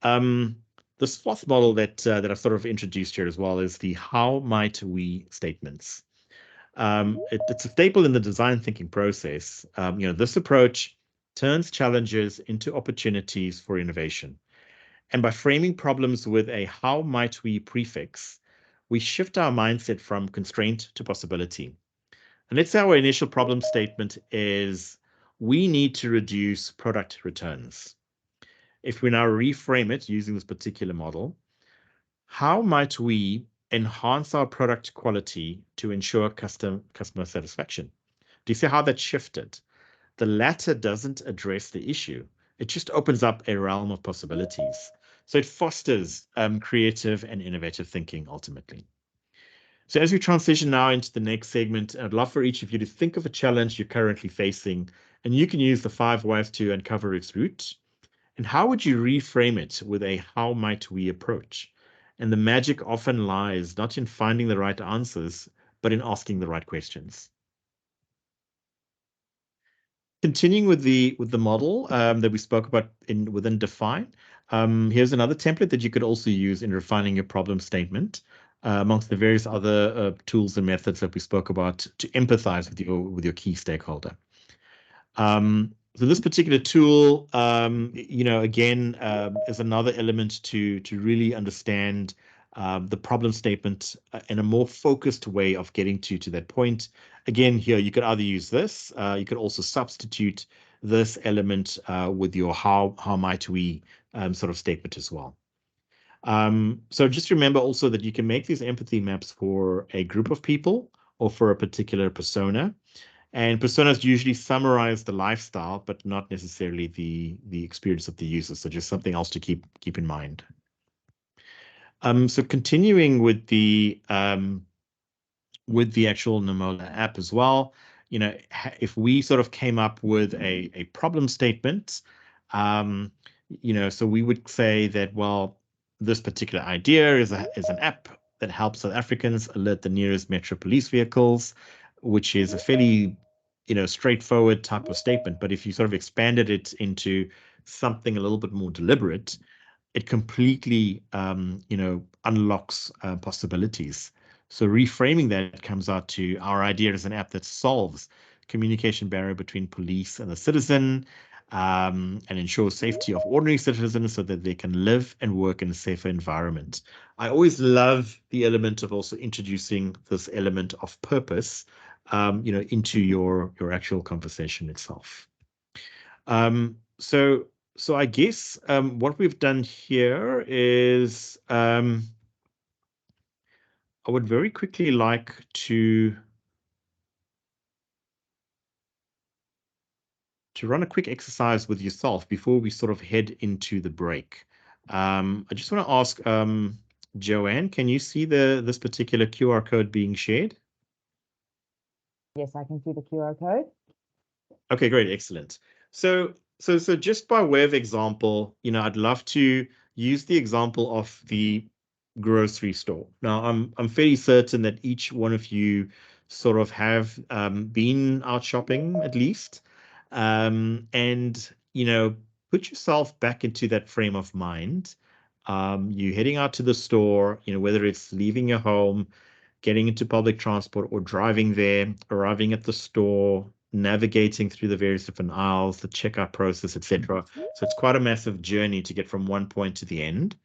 The 4th model that I've sort of introduced here as well is the how might we statements. It's a staple in the design thinking process. This approach turns challenges into opportunities for innovation. And by framing problems with a how might we prefix, we shift our mindset from constraint to possibility. And let's say our initial problem statement is, we need to reduce product returns. If we now reframe it using this particular model, how might we enhance our product quality to ensure customer satisfaction? Do you see how that shifted? The latter doesn't address the issue. It just opens up a realm of possibilities. So it fosters creative and innovative thinking ultimately. So as we transition now into the next segment, I'd love for each of you to think of a challenge you're currently facing, and you can use the 5 whys to uncover its root. And how would you reframe it with a how might we approach? And the magic often lies not in finding the right answers, but in asking the right questions. Continuing with the model that we spoke about within Define, here's another template that you could also use in refining your problem statement, amongst the various other tools and methods that we spoke about to empathize with your key stakeholder. So this particular tool, again, is another element to really understand the problem statement in a more focused way of getting to that point. Again, here you could either use this, you could also substitute this element with your how might we sort of statement as well. So just remember also that you can make these empathy maps for a group of people or for a particular persona. And personas usually summarize the lifestyle, but not necessarily the experience of the user. So just something else to keep in mind. So continuing with the actual Namola app as well, if we sort of came up with a problem statement, so we would say that, well, this particular idea is an app that helps South Africans alert the nearest Metro police vehicles, which is a fairly, straightforward type of statement. But if you sort of expanded it into something a little bit more deliberate, it completely, unlocks possibilities. So reframing that comes out to our idea as an app that solves communication barrier between police and the citizen, and ensures safety of ordinary citizens so that they can live and work in a safer environment. I always love the element of also introducing this element of purpose, into your actual conversation itself. So I guess what we've done here is I would very quickly like to run a quick exercise with yourself before we sort of head into the break. I just want to ask Joanne, can you see this particular QR code being shared? Yes, I can see the QR code. Okay, great, excellent. So just by way of example, I'd love to use the example of the grocery store. Now, I'm fairly certain that each one of you sort of have been out shopping at least, and put yourself back into that frame of mind. You're heading out to the store, whether it's leaving your home, getting into public transport, or driving there, arriving at the store, navigating through the various different aisles, the checkout process, etc. So it's quite a massive journey to get from one point to the end.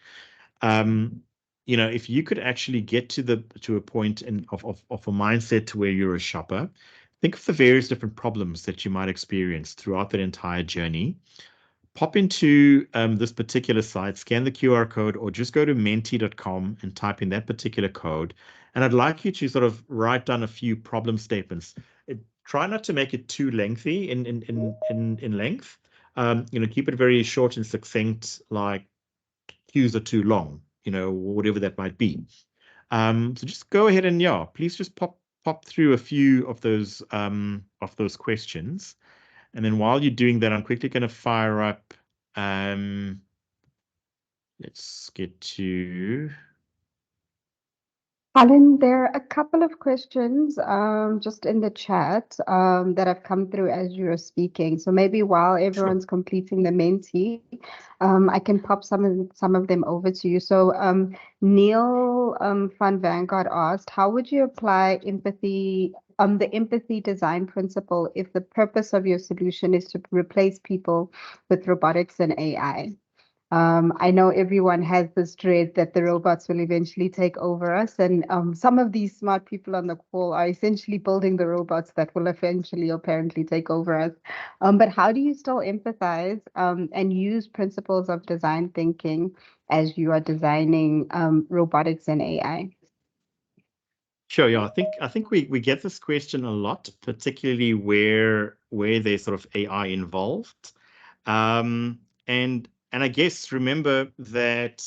If you could actually get to a point of a mindset where you're a shopper, think of the various different problems that you might experience throughout that entire journey. Pop into this particular site, scan the QR code, or just go to menti.com and type in that particular code. And I'd like you to sort of write down a few problem statements. Try not to make it too lengthy in length. Keep it very short and succinct, like queues are too long, whatever that might be. So just go ahead and please just pop through a few of those questions. And then while you're doing that, I'm quickly going to fire up. Let's get to. Alan, there are a couple of questions just in the chat that have come through as you were speaking. So maybe while everyone's completing the Menti, I can pop some of them over to you. So Neil van Vanguard asked, how would you apply empathy, the empathy design principle if the purpose of your solution is to replace people with robotics and AI? I know everyone has this dread that the robots will eventually take over us, and some of these smart people on the call are essentially building the robots that will eventually apparently take over us. But how do you still empathize and use principles of design thinking as you are designing robotics and AI? Sure, yeah, I think we get this question a lot, particularly where there's sort of AI involved, and I guess remember that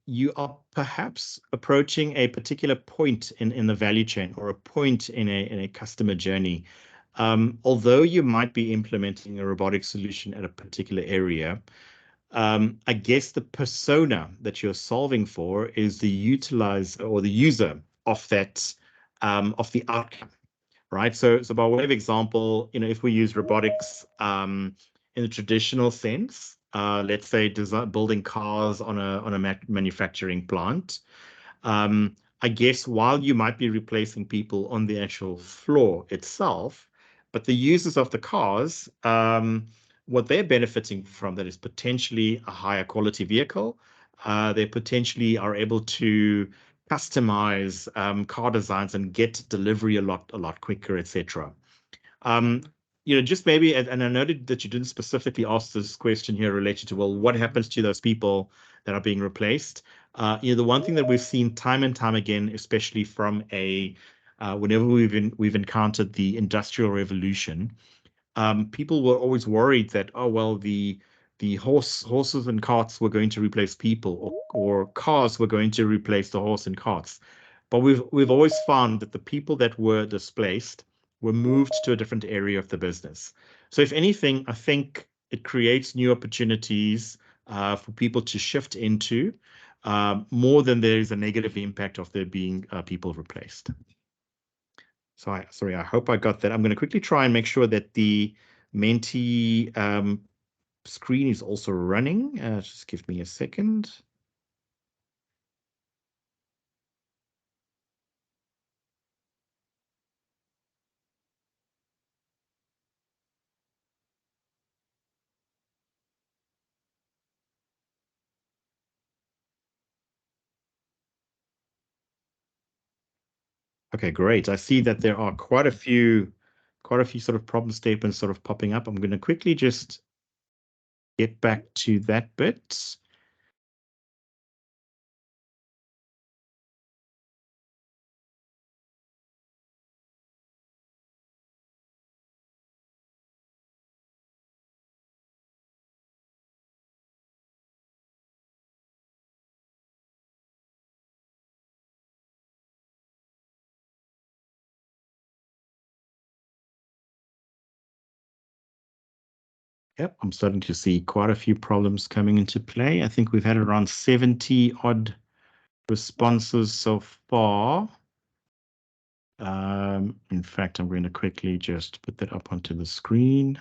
you are perhaps approaching a particular point in the value chain or a point in a customer journey. Although you might be implementing a robotic solution at a particular area, I guess the persona that you're solving for is the utilizer or the user of that of the outcome, right? So by way of example, if we use robotics in the traditional sense, let's say building cars on a manufacturing plant, I guess while you might be replacing people on the actual floor itself, but the users of the cars, what they're benefiting from that is potentially a higher quality vehicle. They potentially are able to customize car designs and get delivery a lot quicker, etc. Just maybe, and I noted that you didn't specifically ask this question here related to, well, what happens to those people that are being replaced? The one thing that we've seen time and time again, especially from whenever we've encountered the Industrial Revolution, people were always worried that, oh well, the horses and carts were going to replace people, or cars were going to replace the horse and carts. But we've always found that the people that were displaced were moved to a different area of the business. So if anything, I think it creates new opportunities for people to shift into, more than there is a negative impact of there being people replaced. So sorry, I hope I got that. I'm going to quickly try and make sure that the Menti screen is also running. Just give me a second. Okay, great. I see that there are quite a few sort of problem statements sort of popping up. I'm going to quickly just get back to that bit. Yep, I'm starting to see quite a few problems coming into play. I think we've had around 70 odd responses so far. In fact, I'm going to quickly just put that up onto the screen.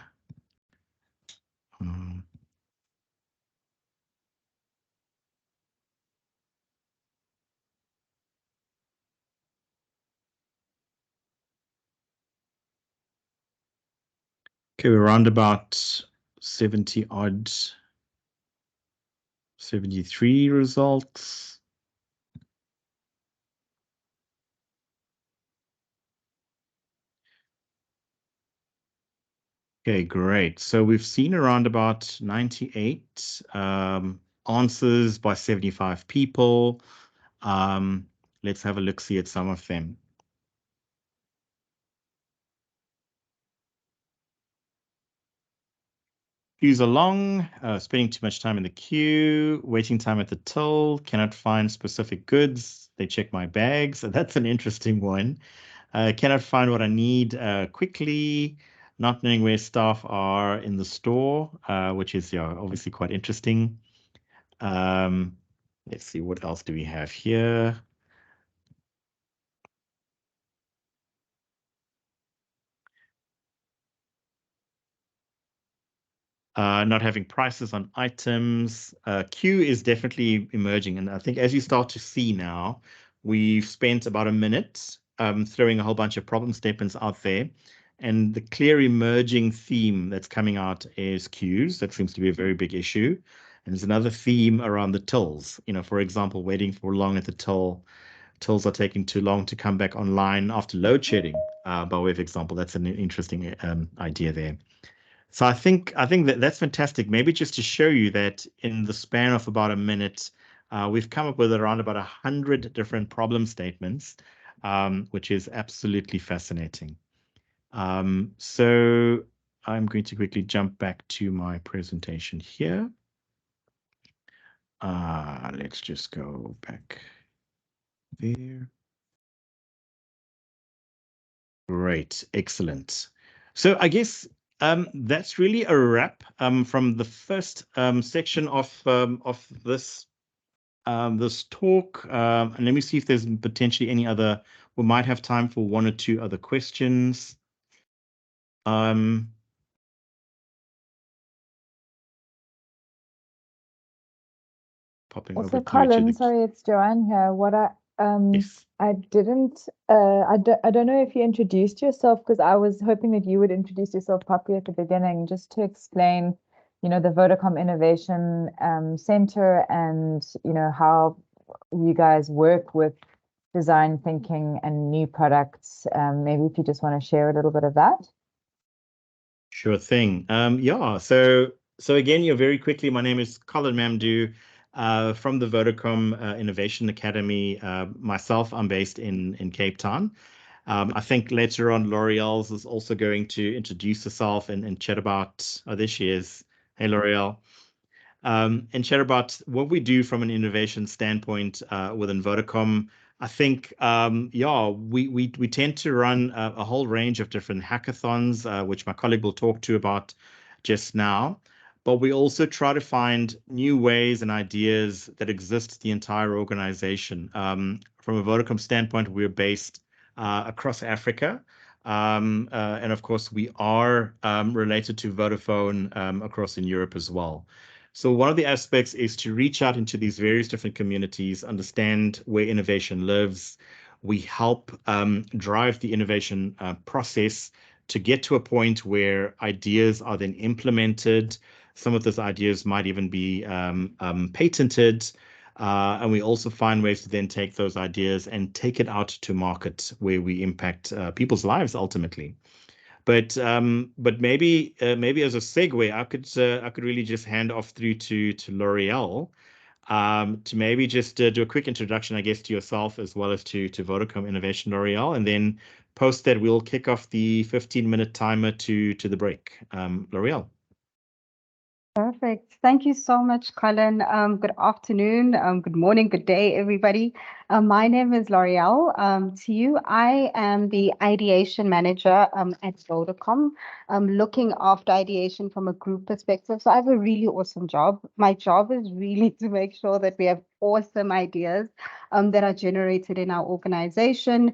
Okay, we're around about 70 odd, 73 results. Okay, great. So we've seen around about 98 answers by 75 people. Let's have a look-see at some of them. Queues are long, spending too much time in the queue, waiting time at the till, cannot find specific goods. They check my bags. So that's an interesting one. Cannot find what I need quickly, not knowing where staff are in the store, which is obviously quite interesting. Let's see, what else do we have here? Not having prices on items. Queue is definitely emerging. And I think as you start to see now, we've spent about a minute throwing a whole bunch of problem statements out there. And the clear emerging theme that's coming out is queues. That seems to be a very big issue. And there's another theme around the tills. For example, waiting for long at the till. Tills are taking too long to come back online after load shedding, by way of example. That's an interesting idea there. So I think that's fantastic. Maybe just to show you that in the span of about a minute, we've come up with around about 100 different problem statements, which is absolutely fascinating. So I'm going to quickly jump back to my presentation here. Let's just go back there. Great, excellent. So I guess that's really a wrap from the first section of this this talk. And let me see if there's potentially any other. We might have time for one or two other questions. Popping Also, over to Colin, the sorry, it's Joanne here. What I didn't, I don't know if you introduced yourself, because I was hoping that you would introduce yourself properly at the beginning, just to explain, the Vodacom Innovation Center and, how you guys work with design thinking and new products. Maybe if you just want to share a little bit of that. Sure thing. Yeah, so again, very quickly, my name is Colin Mamdou from the Vodacom Innovation Academy. Myself, I'm based in Cape Town. I think later on, L'Oreal's is also going to introduce herself and chat about, oh, there she is. Hey, L'Oreal. And chat about what we do from an innovation standpoint within Vodacom. I think, we tend to run a whole range of different hackathons, which my colleague will talk to about just now. but we also try to find new ways and ideas that exist the entire organization. From a Vodacom standpoint, we're based across Africa. And of course, we are related to Vodafone across in Europe as well. So one of the aspects is to reach out into these various different communities, understand where innovation lives. We help drive the innovation process to get to a point where ideas are then implemented. Some of those ideas might even be patented. And we also find ways to then take those ideas and take it out to market where we impact people's lives ultimately. But maybe as a segue, I could really just hand off through to L'Oreal to maybe just do a quick introduction, I guess, to yourself as well as to Vodacom Innovation L'Oreal, and then post that we'll kick off the 15-minute timer to the break. L'Oreal. Perfect. Thank you so much, Colin. Good afternoon, good morning, good day, everybody. My name is L'Oreal. To you, I am the ideation manager at Vodacom, looking after ideation from a group perspective. So I have a really awesome job. My job is really to make sure that we have awesome ideas that are generated in our organization.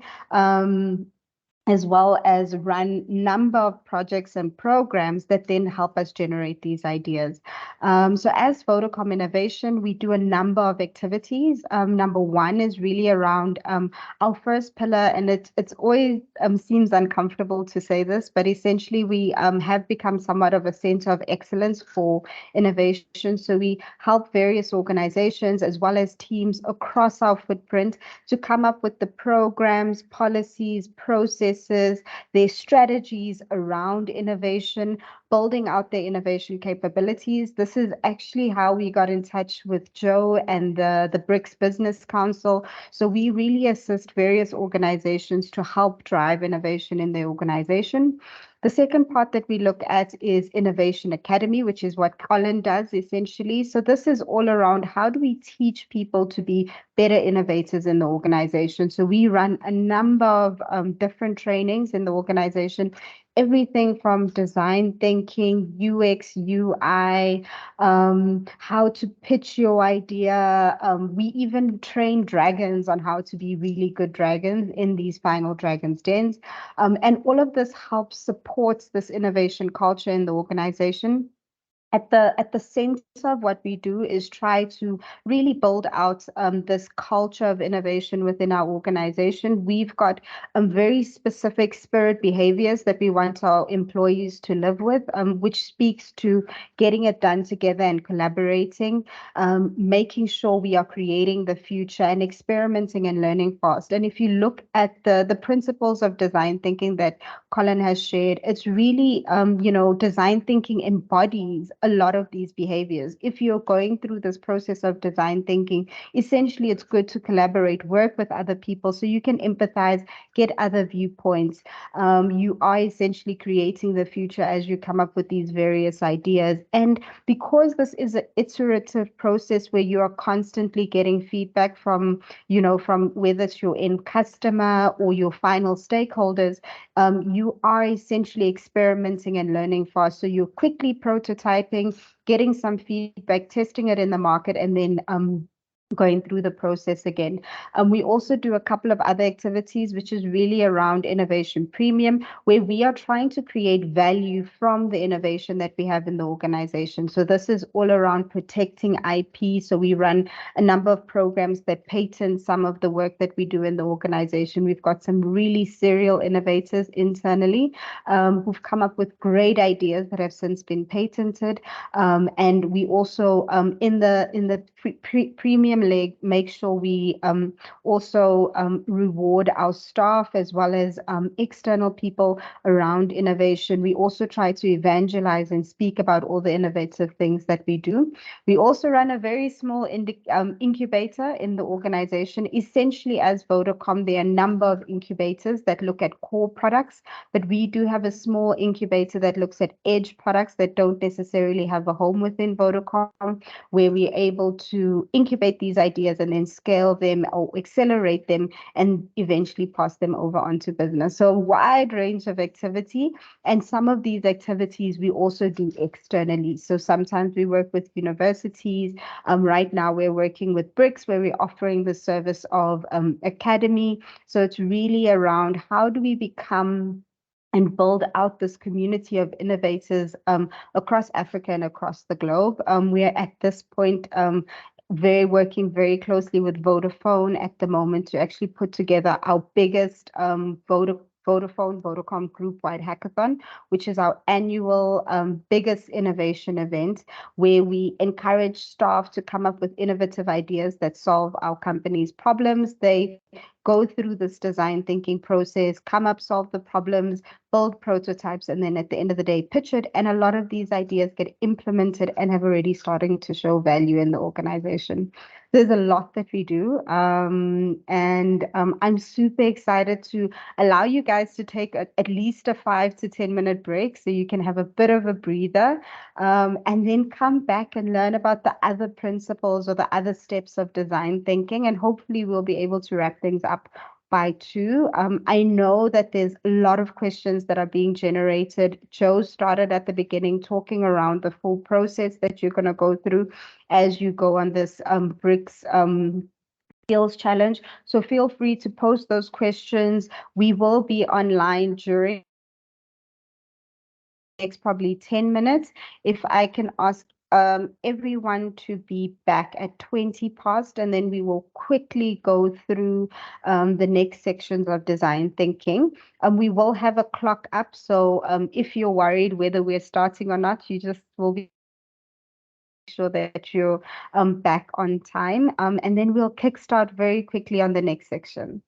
As well as run number of projects and programs that then help us generate these ideas. So as Vodacom Innovation, we do a number of activities. Number one is really around our first pillar, and it's always seems uncomfortable to say this, but essentially we have become somewhat of a center of excellence for innovation. So we help various organizations as well as teams across our footprint to come up with the programs, policies, processes, their strategies around innovation, building out their innovation capabilities. This is actually how we got in touch with Joe and the BRICS Business Council. So we really assist various organizations to help drive innovation in their organization. The second part that we look at is Innovation Academy, which is what Colin does essentially. So this is all around how do we teach people to be better innovators in the organization. So we run a number of different trainings in the organization, everything from design thinking, UX, UI, how to pitch your idea. We even train dragons on how to be really good dragons in these final dragons dens. And all of this helps support this innovation culture in the organization. At the center of what we do is try to really build out this culture of innovation within our organization. We've got very specific spirit behaviors that we want our employees to live with, which speaks to getting it done together and collaborating, making sure we are creating the future and experimenting and learning fast. And if you look at the principles of design thinking that Colin has shared, it's really, design thinking embodies a lot of these behaviors. If you're going through this process of design thinking, essentially it's good to collaborate, work with other people so you can empathize, get other viewpoints. You are essentially creating the future as you come up with these various ideas. And because this is an iterative process where you are constantly getting feedback from whether it's your end customer or your final stakeholders, you are essentially experimenting and learning fast. So you're quickly prototyping, getting some feedback, testing it in the market, and then going through the process again. We also do a couple of other activities, which is really around innovation premium, where we are trying to create value from the innovation that we have in the organization. So this is all around protecting IP. So we run a number of programs that patent some of the work that we do in the organization. We've got some really serial innovators internally who've come up with great ideas that have since been patented. And we also in the premium leg, make sure we also reward our staff as well as external people around innovation. We also try to evangelize and speak about all the innovative things that we do. We also run a very small incubator in the organization. Essentially, as Vodacom, there are a number of incubators that look at core products, but we do have a small incubator that looks at edge products that don't necessarily have a home within Vodacom, where we're able to incubate these ideas and then scale them or accelerate them and eventually pass them over onto business. So a wide range of activity, and some of these activities we also do externally. So sometimes we work with universities. Right now we're working with BRICS, where we're offering the service of academy. So it's really around how do we become and build out this community of innovators across Africa and across the globe. We are at this point working very closely with Vodafone at the moment to actually put together our biggest Vodacom group-wide hackathon, which is our annual biggest innovation event, where we encourage staff to come up with innovative ideas that solve our company's problems. They go through this design thinking process, come up, solve the problems, build prototypes, and then at the end of the day, pitch it. And a lot of these ideas get implemented and have already starting to show value in the organization. There's a lot that we do. And I'm super excited to allow you guys to take at least a 5 to 10 minute break so you can have a bit of a breather, and then come back and learn about the other principles or the other steps of design thinking. And hopefully we'll be able to wrap things up by 2. I know that there's a lot of questions that are being generated. Joe started at the beginning talking around the full process that you're going to go through as you go on this BRICS skills challenge. So feel free to post those questions. We will be online during next probably 10 minutes. If I can ask everyone to be back at 20 past, and then we will quickly go through the next sections of design thinking. We will have a clock up, so if you're worried whether we're starting or not, you just will be sure that you're back on time, and then we'll kickstart very quickly on the next section.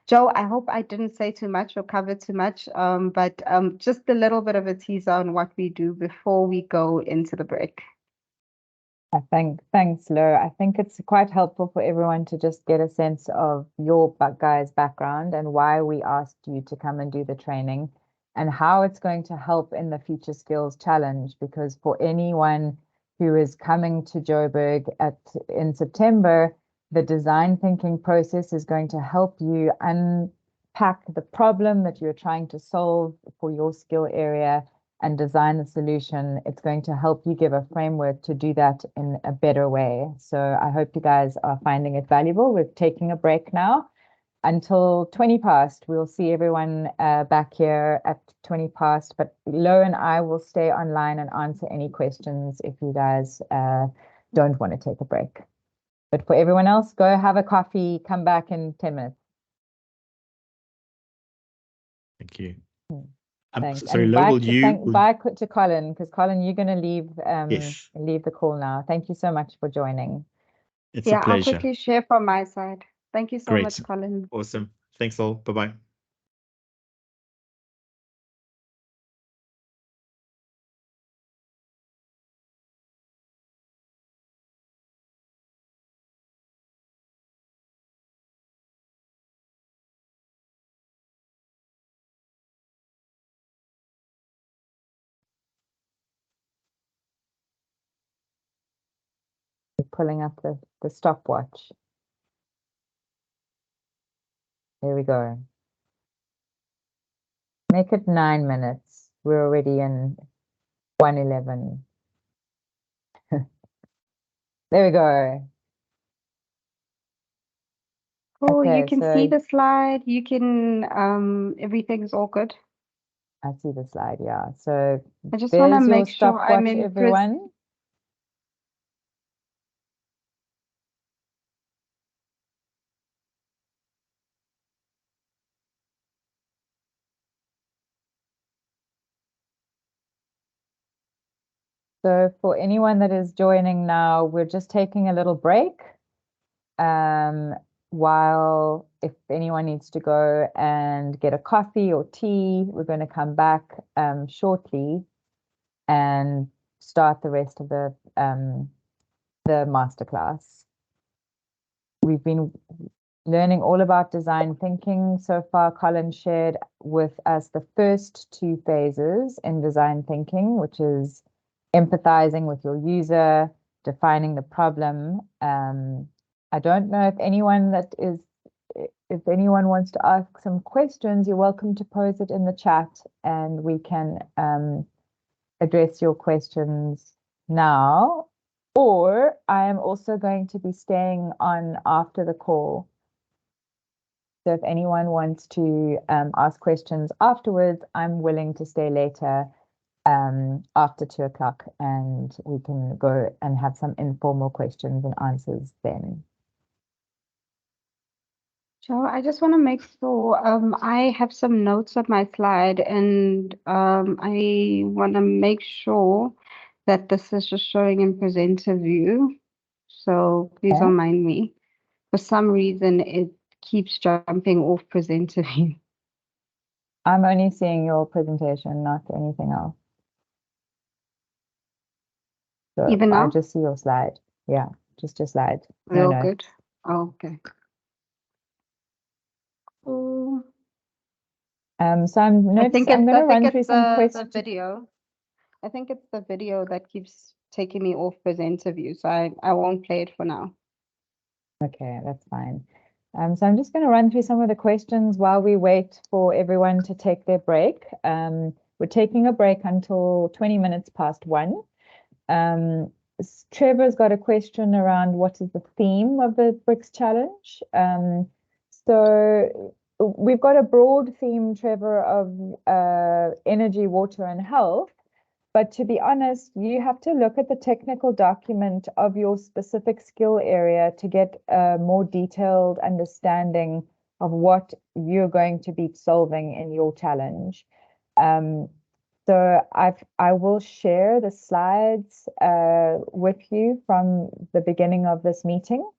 Joe, I hope I didn't say too much or cover too much, but just a little bit of a teaser on what we do before we go into the break. Thanks, Lo. I think it's quite helpful for everyone to just get a sense of your guys' background and why we asked you to come and do the training and how it's going to help in the Future Skills Challenge, because for anyone who is coming to Joburg in September, the design thinking process is going to help you unpack the problem that you're trying to solve for your skill area and design the solution. It's going to help you give a framework to do that in a better way. So I hope you guys are finding it valuable. We're taking a break now until 20 past. We'll see everyone back here at 20 past, but Lo and I will stay online and answer any questions if you guys don't want to take a break. But for everyone else, go have a coffee, come back in 10 minutes. Thank you. Thanks. Sorry, and Lo, bye to Colin, because Colin, you're going to leave Yes. leave the call now. Thank you so much for joining. It's a pleasure. I'll quickly share from my side. Thank you so Great. much, Colin. Awesome. Thanks all. Bye-bye. Pulling up the stopwatch. There we go. Make it 9 minutes. We're already in 1:11. There we go. Oh, Okay, you can so see the slide. You can, everything's all good. I see the slide, yeah. So I just want to there's your make sure I'm stopwatch, in everyone. So for anyone that is joining now, we're just taking a little break. While if anyone needs to go and get a coffee or tea, we're going to come back shortly and start the rest of the masterclass. We've been learning all about design thinking. So far, Colin shared with us the first 2 phases in design thinking, which is empathizing with your user, defining the problem, I don't know if anyone if anyone wants to ask some questions, you're welcome to pose it in the chat and we can address your questions now. Or I am also going to be staying on after the call. So if anyone wants to ask questions afterwards, I'm willing to stay later after 2 o'clock, and we can go and have some informal questions and answers then. Joe, I just want to make sure I have some notes on my slide, and I want to make sure that this is just showing in presenter view. So please don't mind me. For some reason, it keeps jumping off presenter view. I'm only seeing your presentation, not anything else. So Even I now? just see your slide. Yeah, just your slide. Real No good. notes. Oh, okay. Cool. So I'm going to run through some the questions. video. I think it's the video that keeps taking me off presenter view, so I won't play it for now. Okay, that's fine. So I'm just going to run through some of the questions while we wait for everyone to take their break. We're taking a break until 20 minutes past 1. Trevor's got a question around what is the theme of the BRICS challenge. So we've got a broad theme, Trevor, of energy, water, and health. But to be honest, you have to look at the technical document of your specific skill area to get a more detailed understanding of what you're going to be solving in your challenge. So I will share the slides with you from the beginning of this meeting.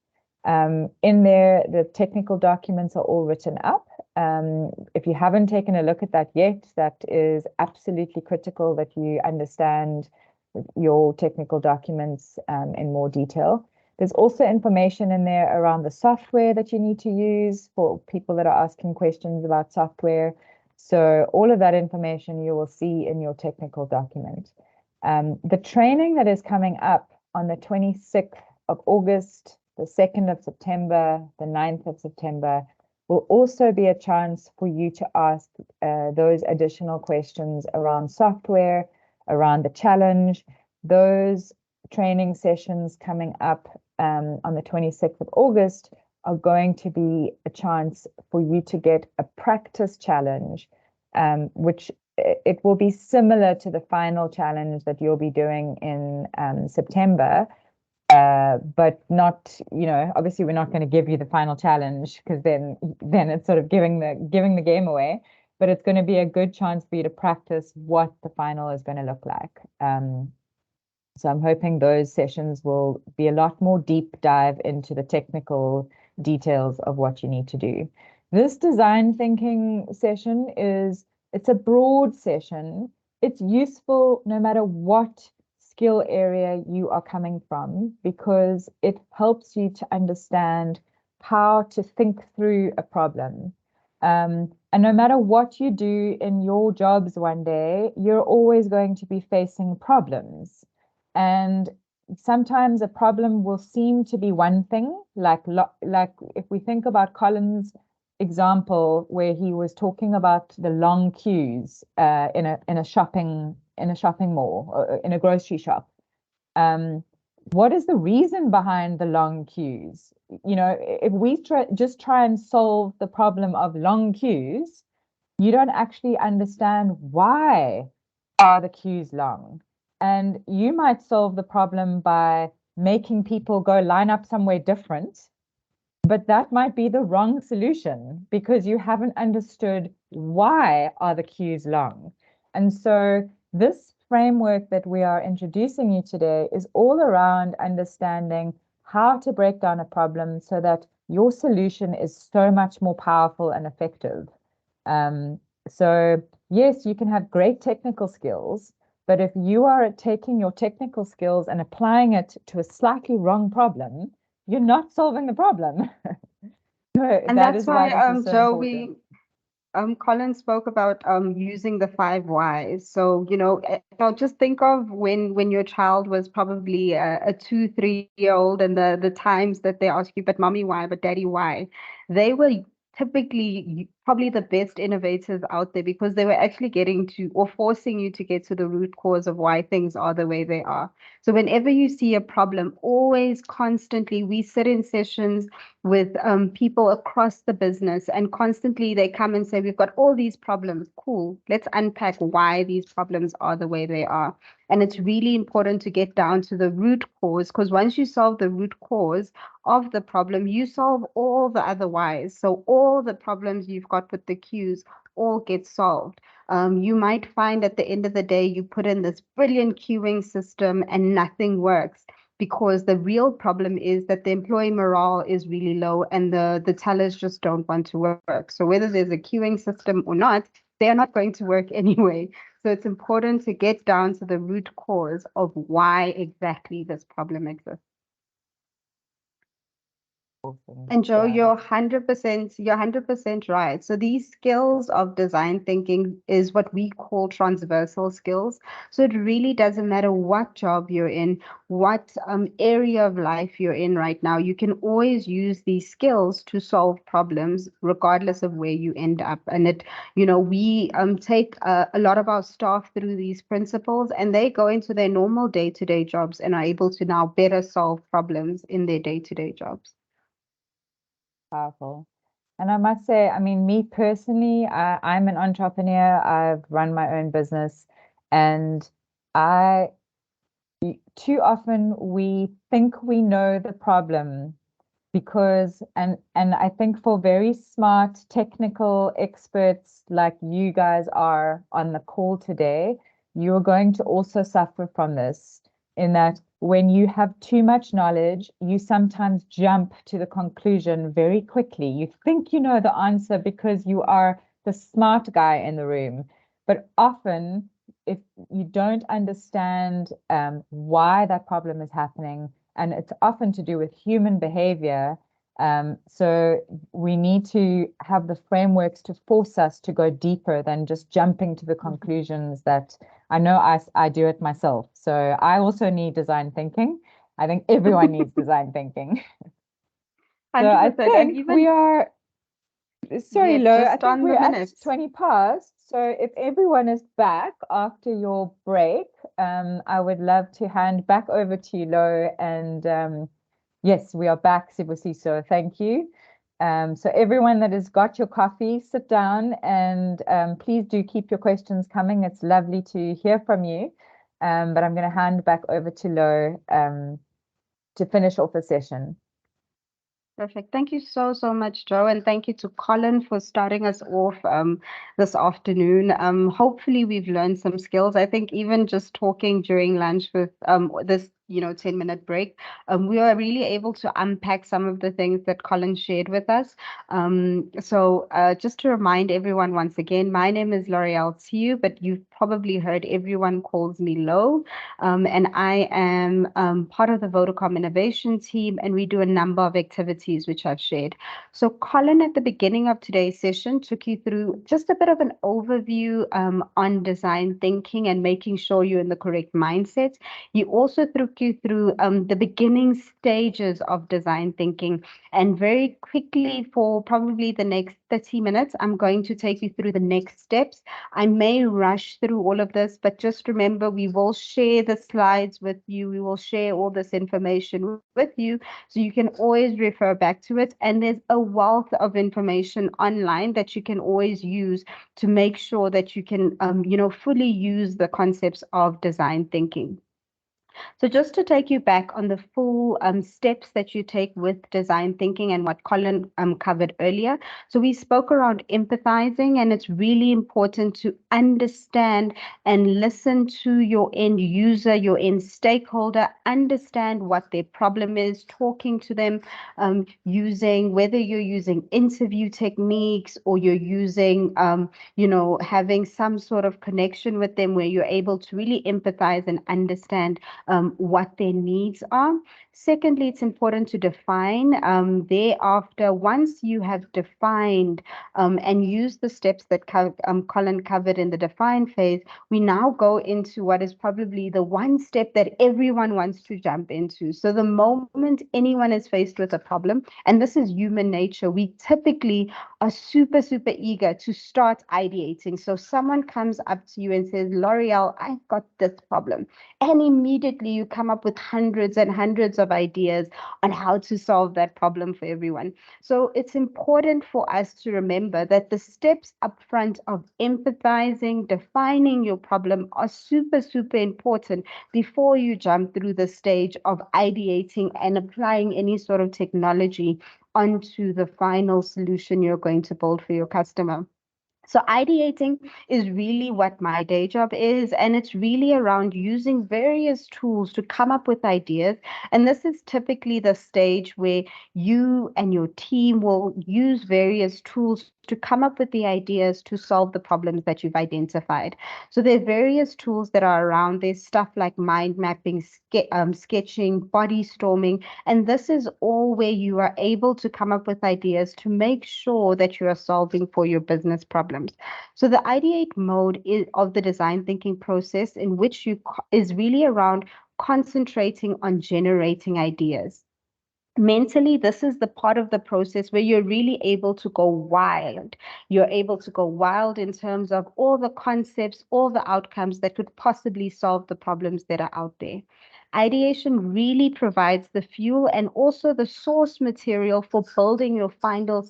In there, the technical documents are all written up. If you haven't taken a look at that yet, that is absolutely critical that you understand your technical documents in more detail. There's also information in there around the software that you need to use for people that are asking questions about software. So all of that information you will see in your technical document. The training that is coming up on the 26th of August, the 2nd of September, the 9th of September, will also be a chance for you to ask those additional questions around software, around the challenge. Those training sessions coming up on the 26th of August are going to be a chance for you to get a practice challenge, which it will be similar to the final challenge that you'll be doing in September. But not, obviously we're not going to give you the final challenge because then it's sort of giving the game away. But it's going to be a good chance for you to practice what the final is going to look like. So I'm hoping those sessions will be a lot more deep dive into the technical details of what you need to do. This design thinking session it's a broad session. It's useful no matter what skill area you are coming from, because it helps you to understand how to think through a problem. And no matter what you do in your jobs one day, you're always going to be facing problems. And sometimes a problem will seem to be one thing, like if we think about Colin's example where he was talking about the long queues in a shopping mall or in a grocery shop. What is the reason behind the long queues? If we just try and solve the problem of long queues, you don't actually understand why are the queues long. And you might solve the problem by making people go line up somewhere different, but that might be the wrong solution because you haven't understood why are the queues long. And so this framework that we are introducing you today is all around understanding how to break down a problem so that your solution is so much more powerful and effective. So yes, you can have great technical skills, but if you are taking your technical skills and applying it to a slightly wrong problem, you're not solving the problem. So And that that's is why why, this is so Joe, important. Colin spoke about using the 5 whys. So, just think of when your child was probably a 2, 3 year old, and the times that they ask you, but mommy, why? But daddy, why? They were typically probably the best innovators out there because they were actually getting to or forcing you to get to the root cause of why things are the way they are. So whenever you see a problem, always constantly, we sit in sessions with people across the business, and constantly they come and say, we've got all these problems. Cool. Let's unpack why these problems are the way they are. And it's really important to get down to the root cause, because once you solve the root cause of the problem, you solve all the other whys. So all the problems you've got with the cues all get solved. You might find at the end of the day, you put in this brilliant queuing system and nothing works, because the real problem is that the employee morale is really low and the tellers just don't want to work. So whether there's a queuing system or not, they're not going to work anyway. So it's important to get down to the root cause of why exactly this problem exists. And Joe, you're 100% right. So these skills of design thinking is what we call transversal skills. So it really doesn't matter what job you're in, what area of life you're in right now. You can always use these skills to solve problems, regardless of where you end up. And we take a lot of our staff through these principles, and they go into their normal day-to-day jobs and are able to now better solve problems in their day-to-day jobs. Powerful. And I must say, I mean, me personally, I'm an entrepreneur. I've run my own business, and too often we think we know the problem because, and I think for very smart technical experts like you guys are on the call today, you're going to also suffer from this, in that when you have too much knowledge, you sometimes jump to the conclusion very quickly. You think you know the answer because you are the smart guy in the room. But often, if you don't understand why that problem is happening, and it's often to do with human behavior, so we need to have the frameworks to force us to go deeper than just jumping to the conclusions that I know I do it myself. So I also need design thinking. I think everyone needs design thinking. So I think we are, sorry, Yes, Lo, I just think on the we're at minutes. 20 past. So if everyone is back after your break, I would love to hand back over to you, Lo. And yes, we are back, Sibusiso. Thank you. So everyone that has got your coffee, sit down, and please do keep your questions coming. It's lovely to hear from you. But I'm going to hand back over to Lo to finish off the session. Perfect. Thank you so much, Joe. And thank you to Colin for starting us off this afternoon. Hopefully we've learned some skills. I think even just talking during lunch with this 10-minute break, we are really able to unpack some of the things that Colin shared with us. So just to remind everyone once again, my name is L'Oreal Tiu, but you've probably heard everyone calls me Lo. And I am part of the Vodacom innovation team, and we do a number of activities which I've shared. So Colin, at the beginning of today's session, took you through just a bit of an overview on design thinking and making sure you're in the correct mindset. He also took you through the beginning stages of design thinking. And very quickly, for probably the next 30 minutes, I'm going to take you through the next steps. I may rush through all of this, but just remember, we will share the slides with you. We will share all this information with you, so you can always refer back to it. And there's a wealth of information online that you can always use to make sure that you can, fully use the concepts of design thinking. So just to take you back on the full steps that you take with design thinking and what Colin covered earlier. So we spoke around empathizing, and it's really important to understand and listen to your end user, your end stakeholder, understand what their problem is, talking to them, whether you're using interview techniques or you're using, having some sort of connection with them where you're able to really empathize and understand what their needs are. Secondly, it's important to define. Thereafter, once you have defined and used the steps that Colin covered in the define phase, we now go into what is probably the one step that everyone wants to jump into. So the moment anyone is faced with a problem, and this is human nature, we typically are super, super eager to start ideating. So someone comes up to you and says, L'Oreal, I've got this problem. And immediately you come up with hundreds and hundreds of ideas on how to solve that problem for everyone. So it's important for us to remember that the steps up front of empathizing, defining your problem are super, super important before you jump through the stage of ideating and applying any sort of technology onto the final solution you're going to build for your customer. So ideating is really what my day job is, and it's really around using various tools to come up with ideas. And this is typically the stage where you and your team will use various tools to come up with the ideas to solve the problems that you've identified. So there are various tools that are around. There's stuff like mind mapping, sketching, body storming, and this is all where you are able to come up with ideas to make sure that you are solving for your business problems. So the ideate mode of the design thinking process in which is really around concentrating on generating ideas. Mentally, this is the part of the process where you're really able to go wild. You're able to go wild in terms of all the concepts, all the outcomes that could possibly solve the problems that are out there. Ideation really provides the fuel and also the source material for building your final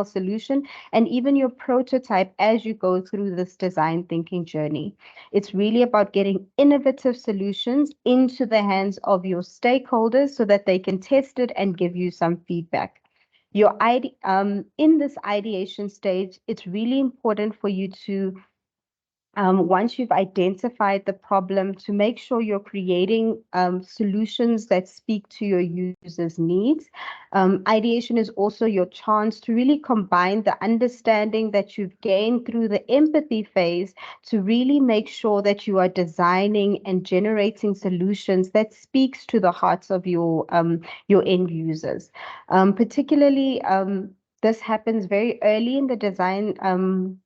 solution and even your prototype as you go through this design thinking journey. It's really about getting innovative solutions into the hands of your stakeholders so that they can test it and give you some feedback. In this ideation stage, it's really important for you to once you've identified the problem, to make sure you're creating solutions that speak to your users' needs. Ideation is also your chance to really combine the understanding that you've gained through the empathy phase to really make sure that you are designing and generating solutions that speaks to the hearts of your end users. Particularly, this happens very early in the design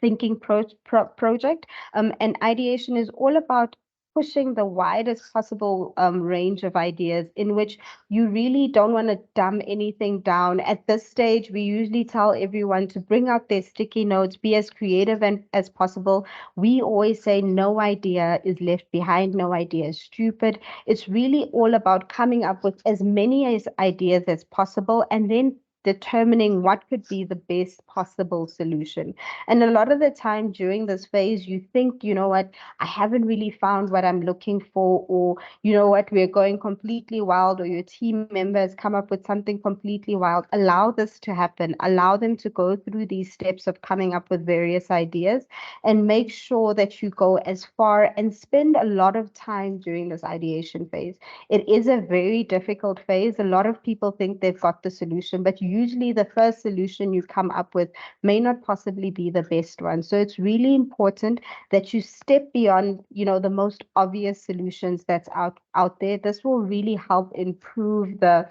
thinking project. And ideation is all about pushing the widest possible range of ideas in which you really don't want to dumb anything down. At this stage, we usually tell everyone to bring out their sticky notes, be as creative as possible. We always say no idea is left behind, no idea is stupid. It's really all about coming up with as many ideas as possible and then determining what could be the best possible solution. And a lot of the time during this phase, you think, you know what, I haven't really found what I'm looking for, or you know what, we're going completely wild, or your team members come up with something completely wild. Allow this to happen. Allow them to go through these steps of coming up with various ideas and make sure that you go as far and spend a lot of time during this ideation phase. It is a very difficult phase. A lot of people think they've got the solution, but usually the first solution you come up with may not possibly be the best one. So it's really important that you step beyond, the most obvious solutions that's out there. This will really help improve the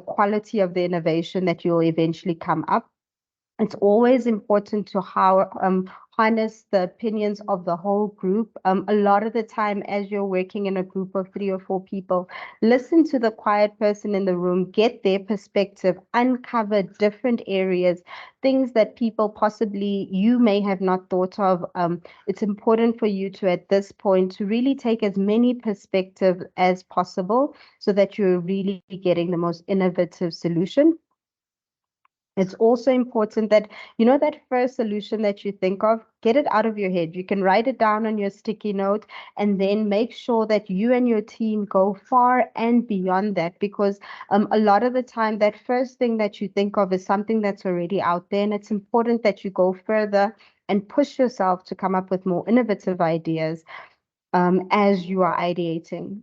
quality of the innovation that you'll eventually come up. It's always important to harness the opinions of the whole group. A lot of the time, as you're working in a group of 3 or 4 people, listen to the quiet person in the room, get their perspective, uncover different areas, things that people possibly you may have not thought of. It's important for you to, at this point, to really take as many perspectives as possible so that you're really getting the most innovative solution. It's also important that, that first solution that you think of, get it out of your head. You can write it down on your sticky note and then make sure that you and your team go far and beyond that, because a lot of the time that first thing that you think of is something that's already out there. And it's important that you go further and push yourself to come up with more innovative ideas as you are ideating.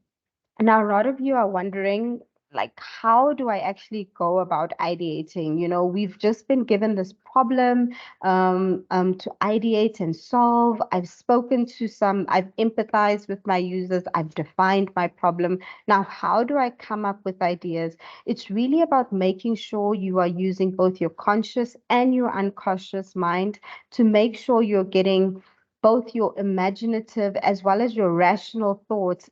Now, a lot of you are wondering, like, how do I actually go about ideating? You know, we've just been given this problem to ideate and solve. I've spoken to some, I've empathized with my users, I've defined my problem. Now, how do I come up with ideas? It's really about making sure you are using both your conscious and your unconscious mind to make sure you're getting both your imaginative as well as your rational thoughts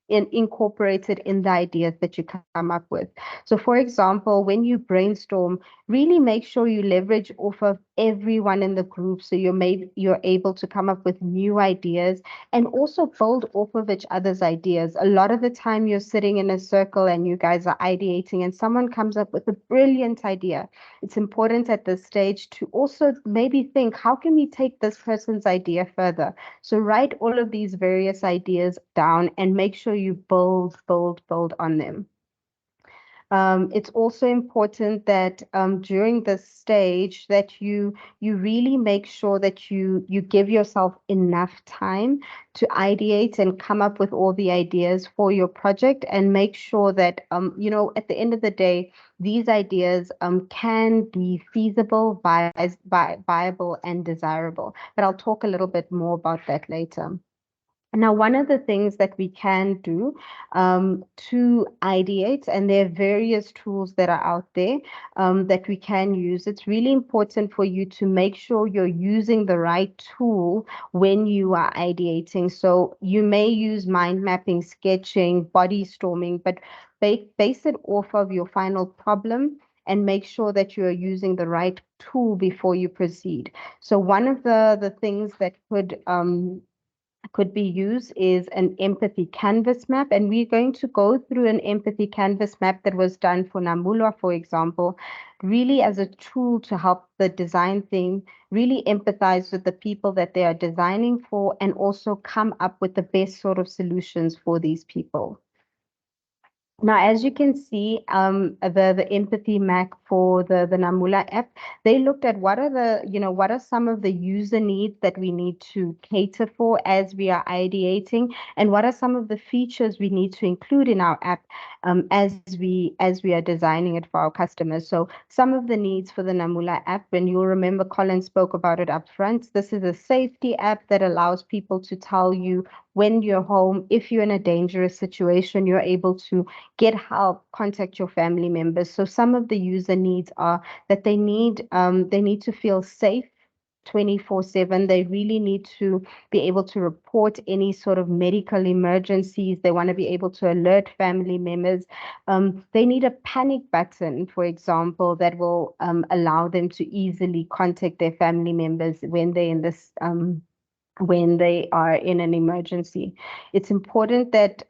incorporated in the ideas that you come up with. So for example, when you brainstorm, really make sure you leverage off of everyone in the group so you're able to come up with new ideas and also build off of each other's ideas. A lot of the time you're sitting in a circle and you guys are ideating and someone comes up with a brilliant idea. It's important at this stage to also maybe think, how can we take this person's idea further? So write all of these various ideas down and make sure you build on them. It's also important that during this stage that you really make sure that you give yourself enough time to ideate and come up with all the ideas for your project, and make sure that you know, at the end of the day, these ideas can be feasible, viable, and desirable. But I'll talk a little bit more about that later. Now, one of the things that we can do to ideate, and there are various tools that are out there that we can use, it's really important for you to make sure you're using the right tool when you are ideating. So you may use mind mapping, sketching, body storming, but base it off of your final problem and make sure that you are using the right tool before you proceed. So one of the things that could be used is an empathy canvas map. And we're going to go through an empathy canvas map that was done for Namula, for example, really as a tool to help the design team really empathize with the people that they are designing for and also come up with the best sort of solutions for these people. Now, as you can see, the empathy map for the Namula app, they looked at what are some of the user needs that we need to cater for as we are ideating, and what are some of the features we need to include in our app as we are designing it for our customers. So some of the needs for the Namula app, when you'll remember Colin spoke about it up front, this is a safety app that allows people to tell you when you're home, if you're in a dangerous situation, you're able to get help, contact your family members. So some of the user needs are that they need to feel safe 24/7. They really need to be able to report any sort of medical emergencies. They want to be able to alert family members. They need a panic button, for example, that will allow them to easily contact their family members when they're in this when they are in an emergency. It's important that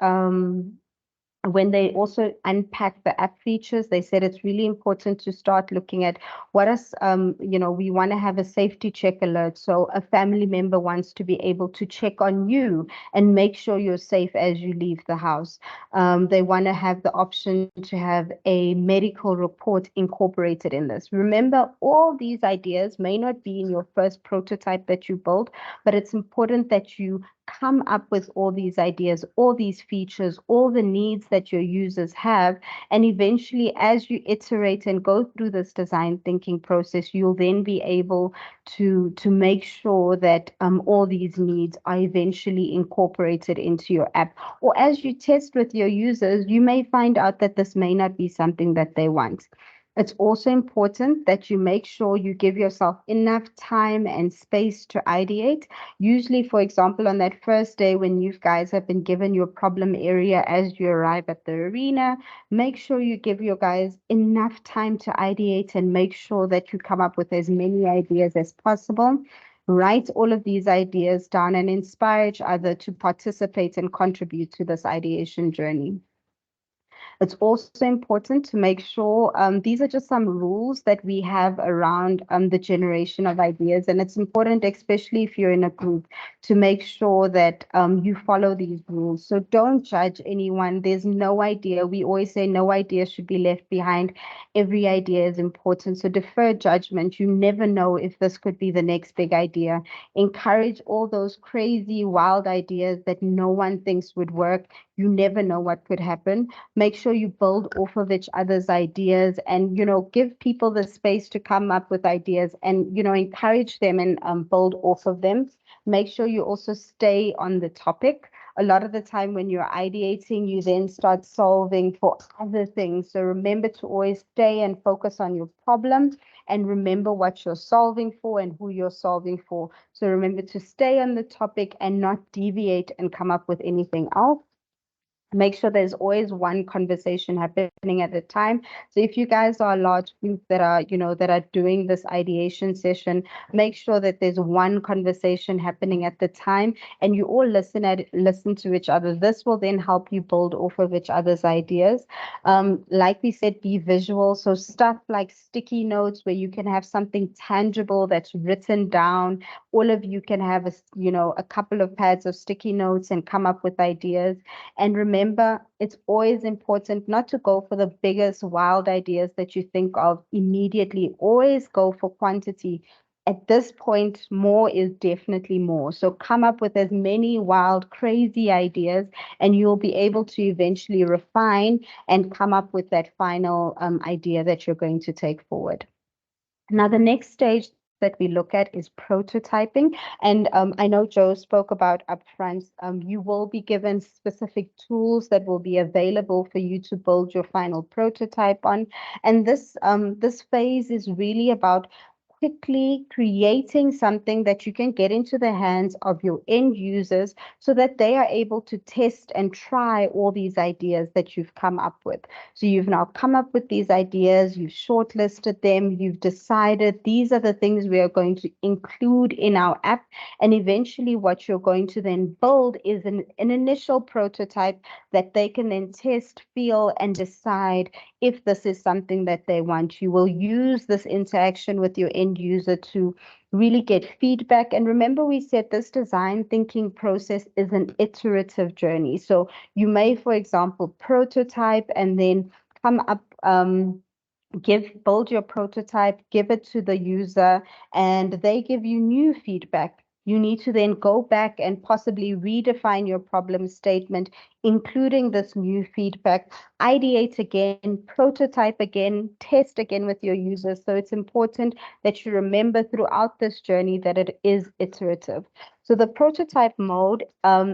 when they also unpack the app features, they said it's really important to start looking at what is, we want to have a safety check alert. So a family member wants to be able to check on you and make sure you're safe as you leave the house. They want to have the option to have a medical report incorporated in this. Remember, all these ideas may not be in your first prototype that you build, but it's important that you come up with all these ideas, all these features, all the needs that your users have. And eventually, as you iterate and go through this design thinking process, you'll then be able to make sure that all these needs are eventually incorporated into your app. Or as you test with your users, you may find out that this may not be something that they want. It's also important that you make sure you give yourself enough time and space to ideate. Usually, for example, on that first day when you guys have been given your problem area as you arrive at the arena, make sure you give your guys enough time to ideate and make sure that you come up with as many ideas as possible. Write all of these ideas down and inspire each other to participate and contribute to this ideation journey. It's also important to make sure, these are just some rules that we have around the generation of ideas. And it's important, especially if you're in a group, to make sure that you follow these rules. So don't judge anyone. There's no idea. We always say no idea should be left behind. Every idea is important. So defer judgment. You never know if this could be the next big idea. Encourage all those crazy, wild ideas that no one thinks would work. You never know what could happen. Make sure you build off of each other's ideas and, give people the space to come up with ideas and, encourage them and build off of them. Make sure you also stay on the topic. A lot of the time when you're ideating, you then start solving for other things. So remember to always stay and focus on your problem and remember what you're solving for and who you're solving for. So remember to stay on the topic and not deviate and come up with anything else. Make sure there's always one conversation happening at a time. So if you guys are a large group that are, that are doing this ideation session, make sure that there's one conversation happening at the time and you all listen to each other. This will then help you build off of each other's ideas. Like we said, be visual. So stuff like sticky notes where you can have something tangible that's written down. All of you can have a couple of pads of sticky notes and come up with ideas. And remember, it's always important not to go for the biggest wild ideas that you think of immediately. Always go for quantity. At this point, more is definitely more. So come up with as many wild, crazy ideas, and you'll be able to eventually refine and come up with that final idea that you're going to take forward. Now, the next stage that we look at is prototyping. And I know Joe spoke about upfront. You will be given specific tools that will be available for you to build your final prototype on. And this phase is really about quickly creating something that you can get into the hands of your end users so that they are able to test and try all these ideas that you've come up with. So you've now come up with these ideas, you've shortlisted them, you've decided these are the things we are going to include in our app. And eventually what you're going to then build is an initial prototype that they can then test, feel, and decide if this is something that they want. You will use this interaction with your end user to really get feedback. And remember, we said this design thinking process is an iterative journey. So you may, for example, prototype and then come up, build your prototype, give it to the user, and they give you new feedback. You need to then go back and possibly redefine your problem statement, including this new feedback, ideate again, prototype again, test again with your users. So it's important that you remember throughout this journey that it is iterative. So the prototype mode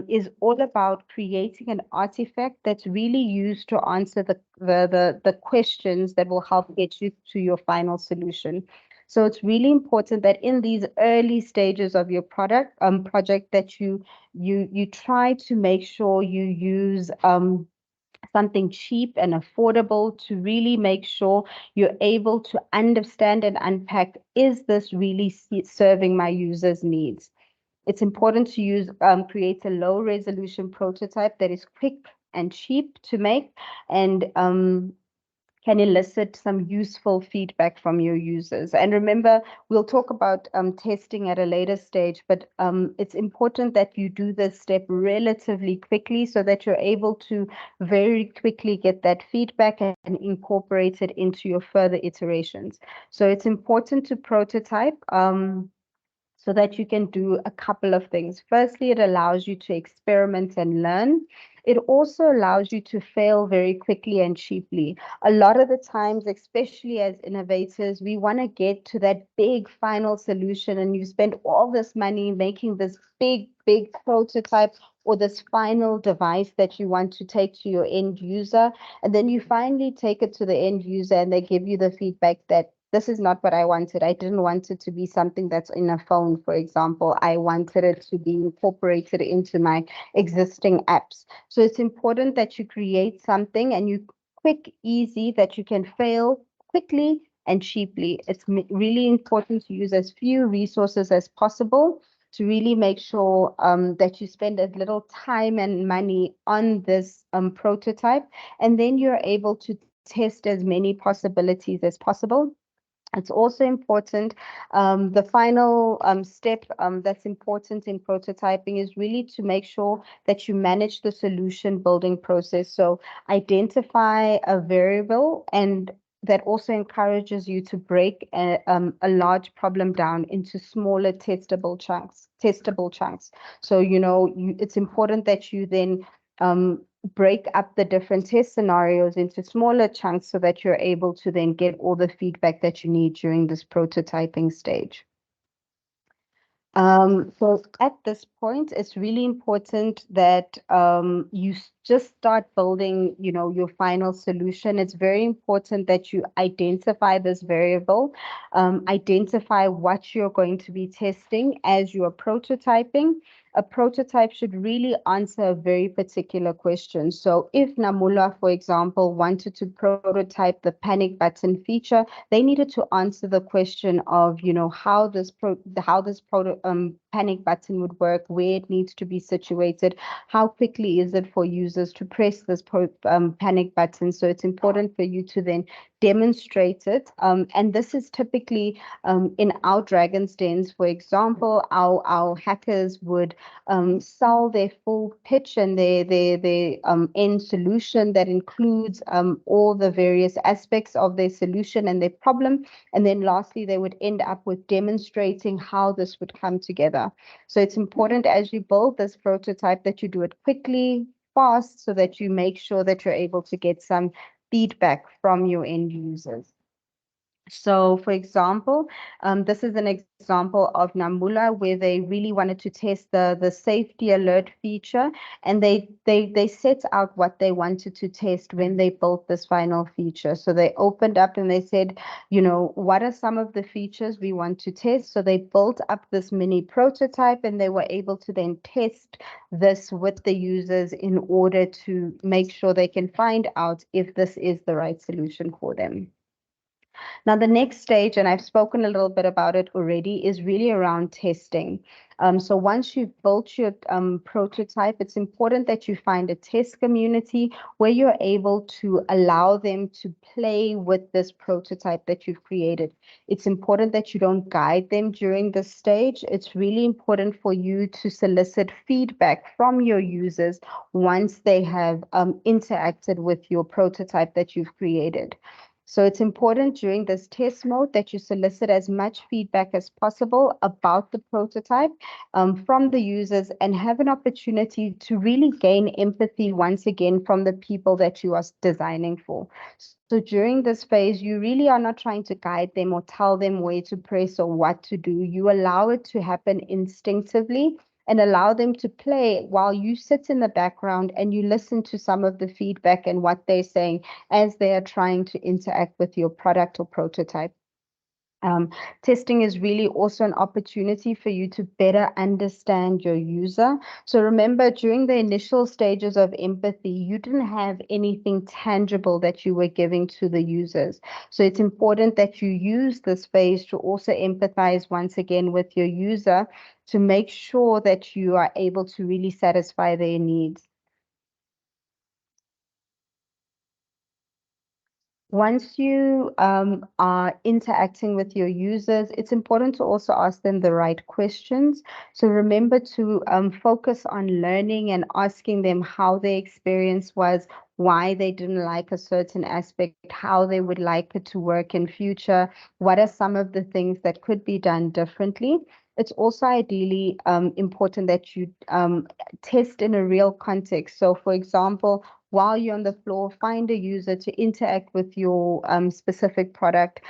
is all about creating an artifact that's really used to answer the questions that will help get you to your final solution. So it's really important that in these early stages of your project that you try to make sure you use something cheap and affordable to really make sure you're able to understand and unpack, is this really serving my users' needs? It's important to create a low resolution prototype that is quick and cheap to make and can elicit some useful feedback from your users. And remember, we'll talk about testing at a later stage, but it's important that you do this step relatively quickly so that you're able to very quickly get that feedback and incorporate it into your further iterations. So it's important to prototype so that you can do a couple of things. Firstly, it allows you to experiment and learn. It also allows you to fail very quickly and cheaply. A lot of the times, especially as innovators, we want to get to that big final solution, and you spend all this money making this big prototype or this final device that you want to take to your end user. And then you finally take it to the end user and they give you the feedback that this is not what I wanted. I didn't want it to be something that's in a phone, for example. I wanted it to be incorporated into my existing apps. So it's important that you create something and you quick, easy, that you can fail quickly and cheaply. It's really important to use as few resources as possible to really make sure that you spend as little time and money on this prototype, and then you're able to test as many possibilities as possible. It's also important, the final step that's important in prototyping is really to make sure that you manage the solution building process. So identify a variable, and that also encourages you to break a large problem down into smaller testable chunks. So, it's important that you then break up the different test scenarios into smaller chunks so that you're able to then get all the feedback that you need during this prototyping stage. So at this point, it's really important that you just start building, your final solution. It's very important that you identify this variable, identify what you're going to be testing as you are prototyping. A prototype should really answer a very particular question. So if Namula, for example, wanted to prototype the panic button feature, they needed to answer the question of, how this panic button would work, where it needs to be situated, how quickly is it for users to press this panic button. So it's important for you to then demonstrate it. And this is typically in our Dragon's Dens, for example, our hackers would sell their full pitch and their end solution that includes all the various aspects of their solution and their problem. And then lastly, they would end up with demonstrating how this would come together. So it's important as you build this prototype that you do it quickly, fast, so that you make sure that you're able to get some feedback from your end users. So, for example, this is an example of Namula where they really wanted to test the safety alert feature, and they set out what they wanted to test when they built this final feature. So they opened up and they said, what are some of the features we want to test? So they built up this mini prototype, and they were able to then test this with the users in order to make sure they can find out if this is the right solution for them. Now, the next stage, and I've spoken a little bit about it already, is really around testing. So once you've built your prototype, it's important that you find a test community where you're able to allow them to play with this prototype that you've created. It's important that you don't guide them during this stage. It's really important for you to solicit feedback from your users once they have interacted with your prototype that you've created. So it's important during this test mode that you solicit as much feedback as possible about the prototype from the users, and have an opportunity to really gain empathy once again from the people that you are designing for. So during this phase, you really are not trying to guide them or tell them where to press or what to do. You allow it to happen instinctively and allow them to play while you sit in the background and you listen to some of the feedback and what they're saying as they are trying to interact with your product or prototype. Testing is really also an opportunity for you to better understand your user. So remember, during the initial stages of empathy, you didn't have anything tangible that you were giving to the users. So it's important that you use this phase to also empathize once again with your user to make sure that you are able to really satisfy their needs. Once you are interacting with your users, it's important to also ask them the right questions. So remember to focus on learning and asking them how their experience was, why they didn't like a certain aspect, how they would like it to work in future, what are some of the things that could be done differently. It's also ideally important that you test in a real context. So for example, while you're on the floor, find a user to interact with your specific product,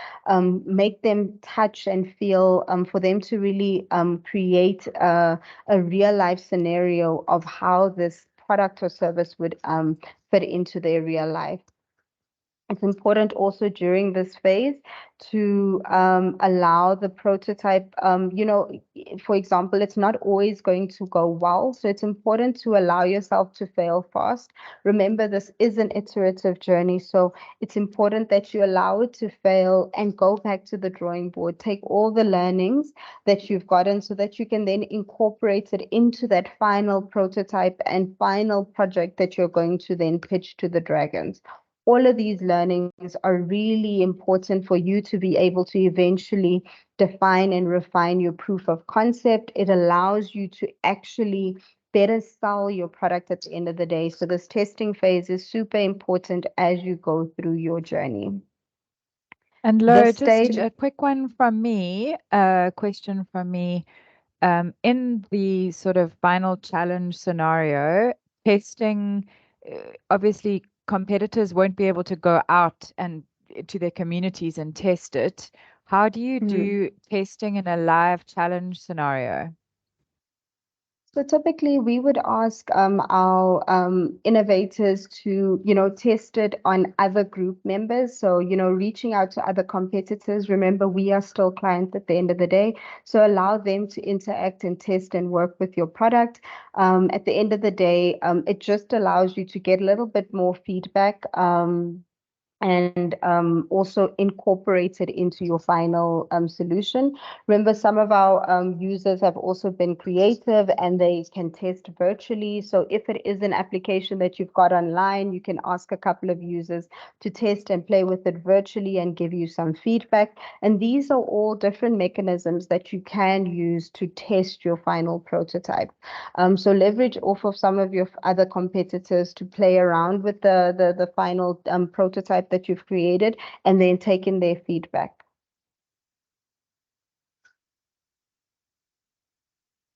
make them touch and feel, for them to really create a real life scenario of how this product or service would fit into their real life. It's important also during this phase to allow the prototype, for example, it's not always going to go well. So it's important to allow yourself to fail fast. Remember, this is an iterative journey. So it's important that you allow it to fail and go back to the drawing board. Take all the learnings that you've gotten so that you can then incorporate it into that final prototype and final project that you're going to then pitch to the Dragons. All of these learnings are really important for you to be able to eventually define and refine your proof of concept. It allows you to actually better sell your product at the end of the day. So this testing phase is super important as you go through your journey. And Lo, just a quick one from me, a question from me. In the sort of final challenge scenario, testing, obviously competitors won't be able to go out and to their communities and test it. How do you do testing in a live challenge scenario? So typically we would ask our innovators to, test it on other group members. So, reaching out to other competitors. Remember, we are still clients at the end of the day. So allow them to interact and test and work with your product. At the end of the day, it just allows you to get a little bit more feedback. And also incorporate it into your final solution. Remember, some of our users have also been creative and they can test virtually. So if it is an application that you've got online, you can ask a couple of users to test and play with it virtually and give you some feedback. And these are all different mechanisms that you can use to test your final prototype. So leverage off of some of your other competitors to play around with the final prototype that you've created, and then take in their feedback.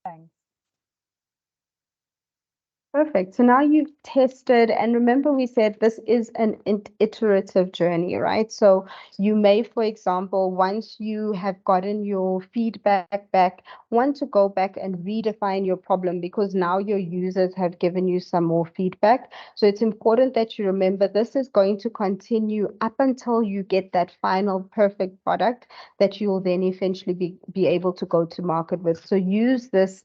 Thanks. Perfect. So now you've tested, and remember we said this is an iterative journey, right? So you may, for example, once you have gotten your feedback back, want to go back and redefine your problem because now your users have given you some more feedback. So it's important that you remember this is going to continue up until you get that final perfect product that you will then eventually be able to go to market with. So use this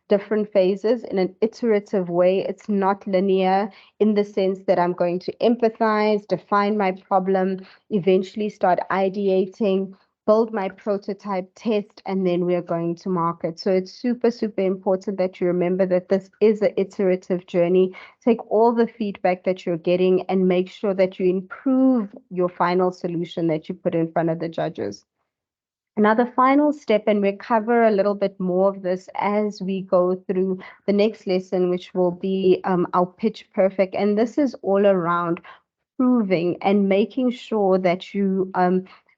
different phases in an iterative way. It's not linear in the sense that I'm going to empathize, define my problem, eventually start ideating, build my prototype, test, and then we're going to market. So it's super, super important that you remember that this is an iterative journey. Take all the feedback that you're getting and make sure that you improve your final solution that you put in front of the judges. Now, the final step, and we'll cover a little bit more of this as we go through the next lesson, which will be our pitch perfect. And this is all around proving and making sure that you,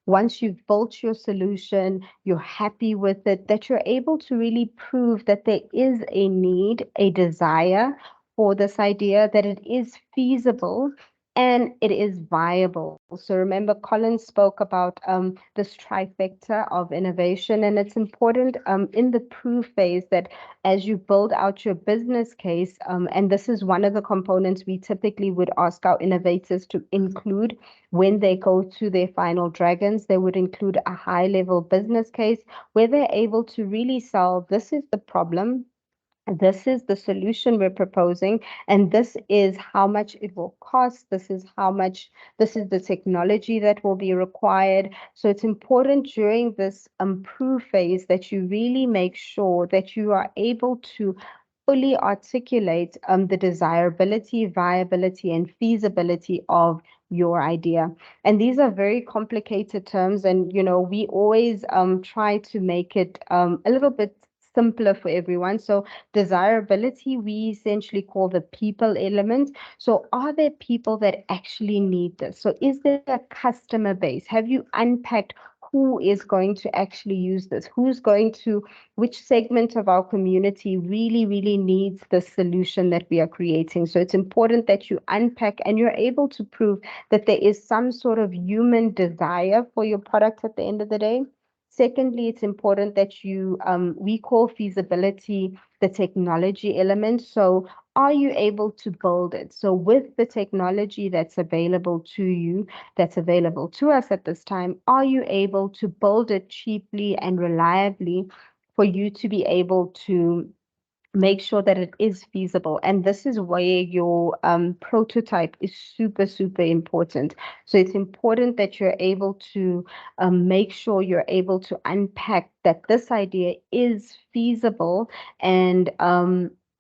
once you've built your solution, you're happy with it, that you're able to really prove that there is a need, a desire for this idea, that it is feasible and it is viable. So remember, Colin spoke about this trifecta of innovation, and it's important in the proof phase that as you build out your business case, and this is one of the components we typically would ask our innovators to include when they go to their final dragons, they would include a high-level business case where they're able to really sell, this is the problem, this is the solution we're proposing, and this is how much it will cost. This is the technology that will be required. So it's important during this proof phase that you really make sure that you are able to fully articulate the desirability, viability, and feasibility of your idea. And these are very complicated terms, and we always try to make it a little bit simpler for everyone. So desirability, we essentially call the people element. So are there people that actually need this? So is there a customer base? Have you unpacked who is going to actually use this? Which segment of our community really, really needs the solution that we are creating? So it's important that you unpack and you're able to prove that there is some sort of human desire for your product at the end of the day. Secondly, it's important that we call feasibility the technology element. So are you able to build it? So with the technology that's available to you, that's available to us at this time, are you able to build it cheaply and reliably for you to be able to make sure that it is feasible? And this is where your prototype is super, super important. So it's important that you're able to make sure you're able to unpack that this idea is feasible and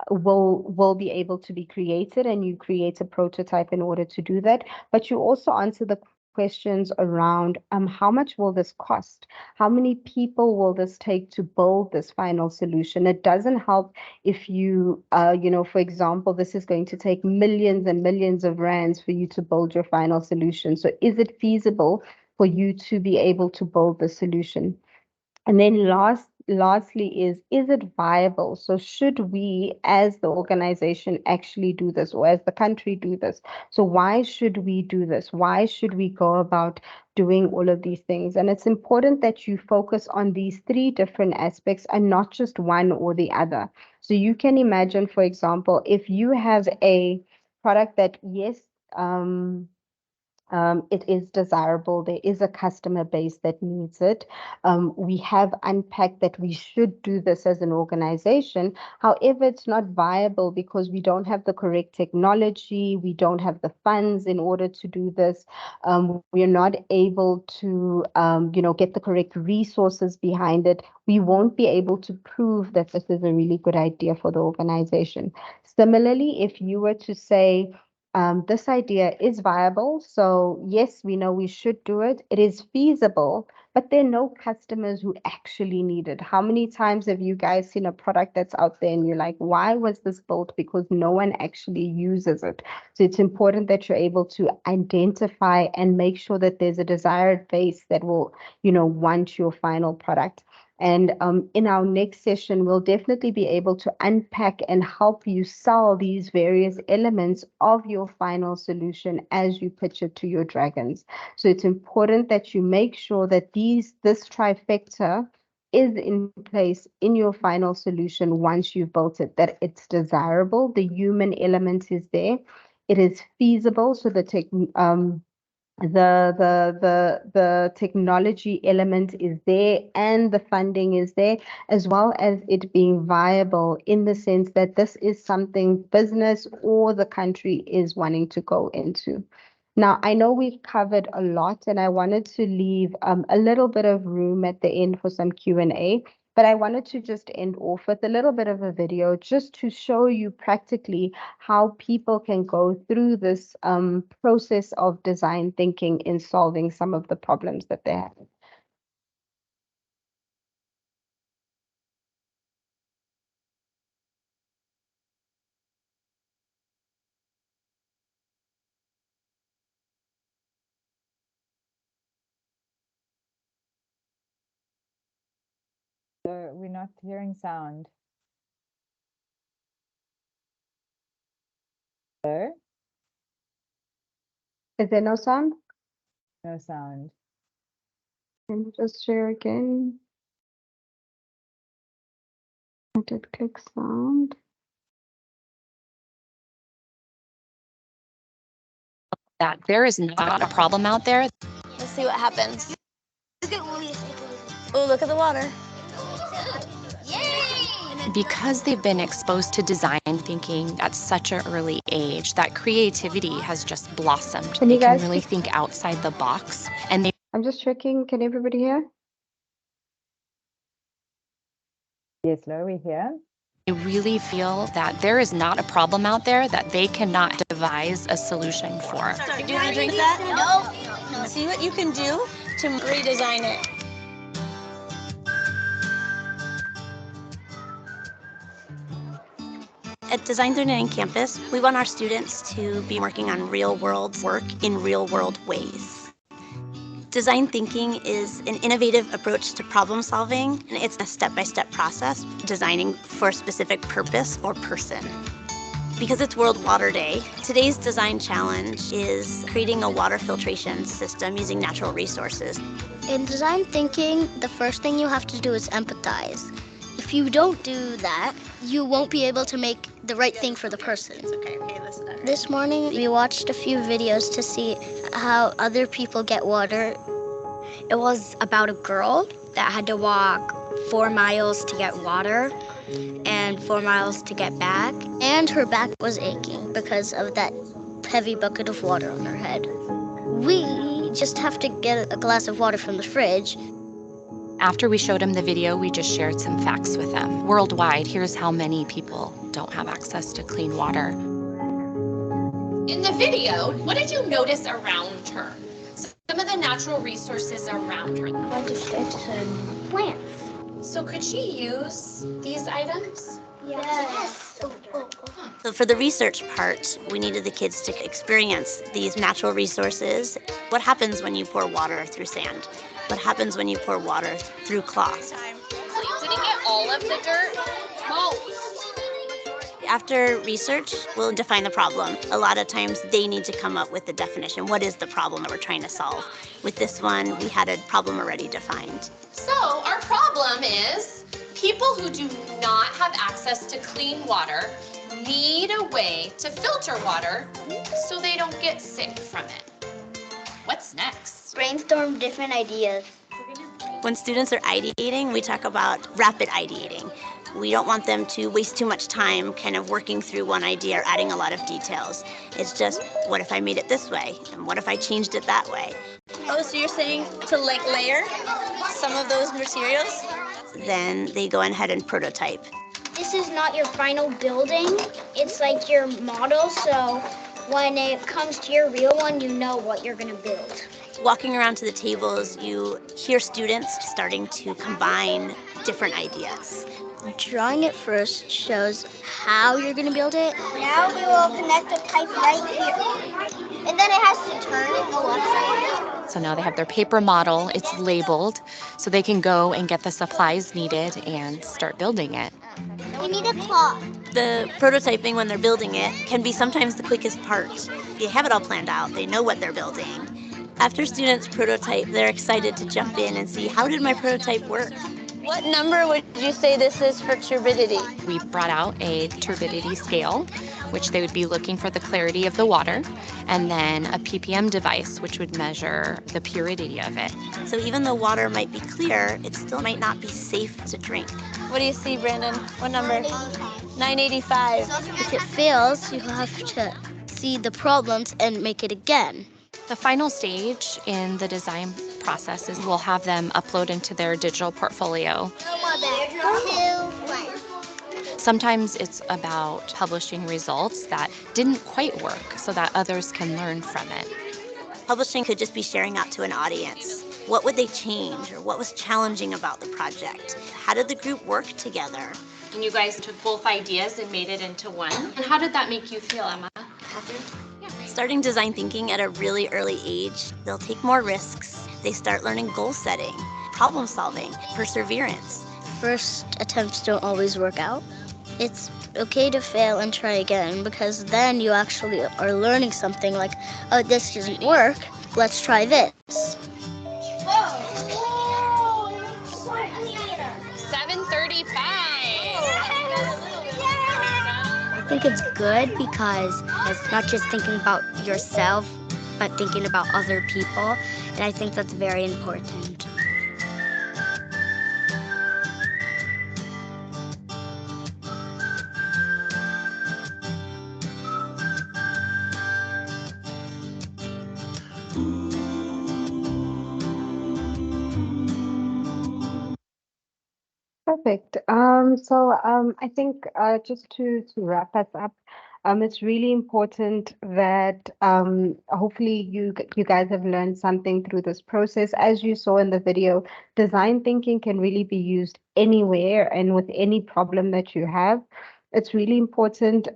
will be able to be created, and you create a prototype in order to do that. But you also answer the questions around how much will this cost? How many people will this take to build this final solution? It doesn't help if for example, this is going to take millions and millions of rands for you to build your final solution. So is it feasible for you to be able to build the solution? And then lastly is it viable? So should we as the organization actually do this, or as the country do this? So why should we do this? Why should we go about doing all of these things? And it's important that you focus on these three different aspects and not just one or the other. So you can imagine, for example, if you have a product that, yes, it is desirable. There is a customer base that needs it. We have unpacked that we should do this as an organization. However, it's not viable because we don't have the correct technology. We don't have the funds in order to do this. We are not able to, get the correct resources behind it. We won't be able to prove that this is a really good idea for the organization. Similarly, if you were to say, this idea is viable. So yes, we know we should do it. It is feasible, but there are no customers who actually need it. How many times have you guys seen a product that's out there and you're like, why was this built? Because no one actually uses it. So it's important that you're able to identify and make sure that there's a desired base that will, want your final product. And in our next session, we'll definitely be able to unpack and help you sell these various elements of your final solution as you pitch it to your dragons. So it's important that you make sure that this trifecta is in place in your final solution once you've built it, that it's desirable, the human element is there, it is feasible, so the technology element is there and the funding is there, as well as it being viable in the sense that this is something business or the country is wanting to go into. Now, I know we've covered a lot and I wanted to leave a little bit of room at the end for some Q&A. But I wanted to just end off with a little bit of a video just to show you practically how people can go through this process of design thinking in solving some of the problems that they have. So we're not hearing sound. Hello? Is there no sound? No sound. Can you just share again? I did click sound. That there is not a problem out there. Let's see what happens. Oh, look at the water. Because they've been exposed to design thinking at such an early age, that creativity has just blossomed. They can really think outside the box, and I'm just checking. Can everybody hear? Yes, Lo, we hear. they really feel that there is not a problem out there that they cannot devise a solution for. Do you want to drink that? No. See what you can do to redesign it. At Design 39 campus, we want our students to be working on real-world work in real-world ways. Design thinking is an innovative approach to problem solving, and it's a step-by-step process, designing for a specific purpose or person. Because it's World Water Day, today's design challenge is creating a water filtration system using natural resources. In design thinking, the first thing you have to do is empathize. If you don't do that, you won't be able to make the right thing for the person. It's okay, listen. This morning, we watched a few videos to see how other people get water. It was about a girl that had to walk 4 miles to get water and 4 miles to get back. And her back was aching because of that heavy bucket of water on her head. We just have to get a glass of water from the fridge. After we showed him the video, we just shared some facts with him. Worldwide, here's how many people don't have access to clean water. In the video, what did you notice around her? Some of the natural resources around her. A bunch of sticks and plants. So could she use these items? Yes. So for the research part, we needed the kids to experience these natural resources. What happens when you pour water through sand? What happens when you pour water through cloth? So you're putting all of the dirt? Most. After research, we'll define the problem. A lot of times they need to come up with the definition. What is the problem that we're trying to solve? With this one, we had a problem already defined. So our problem is people who do not have access to clean water need a way to filter water so they don't get sick from it. What's next? Brainstorm different ideas. When students are ideating, we talk about rapid ideating. We don't want them to waste too much time kind of working through one idea or adding a lot of details. It's just, what if I made it this way? And what if I changed it that way? Oh, so you're saying to like layer some of those materials? Then they go ahead and prototype. This is not your final building. It's like your model, so when it comes to your real one, you know what you're gonna build. Walking around to the tables, you hear students starting to combine different ideas. Drawing it first shows how you're gonna build it. Now we will connect the pipe right here. And then it has to turn and go upside down. So now they have their paper model, it's labeled, so they can go and get the supplies needed and start building it. We need a clock. The prototyping when they're building it can be sometimes the quickest part. They have it all planned out, they know what they're building. After students prototype, they're excited to jump in and see, how did my prototype work? What number would you say this is for turbidity? We brought out a turbidity scale, which they would be looking for the clarity of the water, and then a ppm device, which would measure the purity of it. So even though water might be clear, it still might not be safe to drink. What do you see, Brandon? What number? 985. If it fails, you have to see the problems and make it again. The final stage in the design process is we'll have them upload into their digital portfolio. Sometimes it's about publishing results that didn't quite work so that others can learn from it. Publishing could just be sharing out to an audience. What would they change, or what was challenging about the project? How did the group work together? And you guys took both ideas and made it into one. And how did that make you feel, Emma? Happy? Starting design thinking at a really early age, they'll take more risks. They start learning goal setting, problem solving, perseverance. First attempts don't always work out. It's okay to fail and try again, because then you actually are learning something like, oh, this doesn't work, let's try this. 7:35. I think it's good because it's not just thinking about yourself, but thinking about other people, and I think that's very important. Perfect. I think just to wrap us up, it's really important that hopefully you guys have learned something through this process. As you saw in the video, design thinking can really be used anywhere and with any problem that you have. It's really important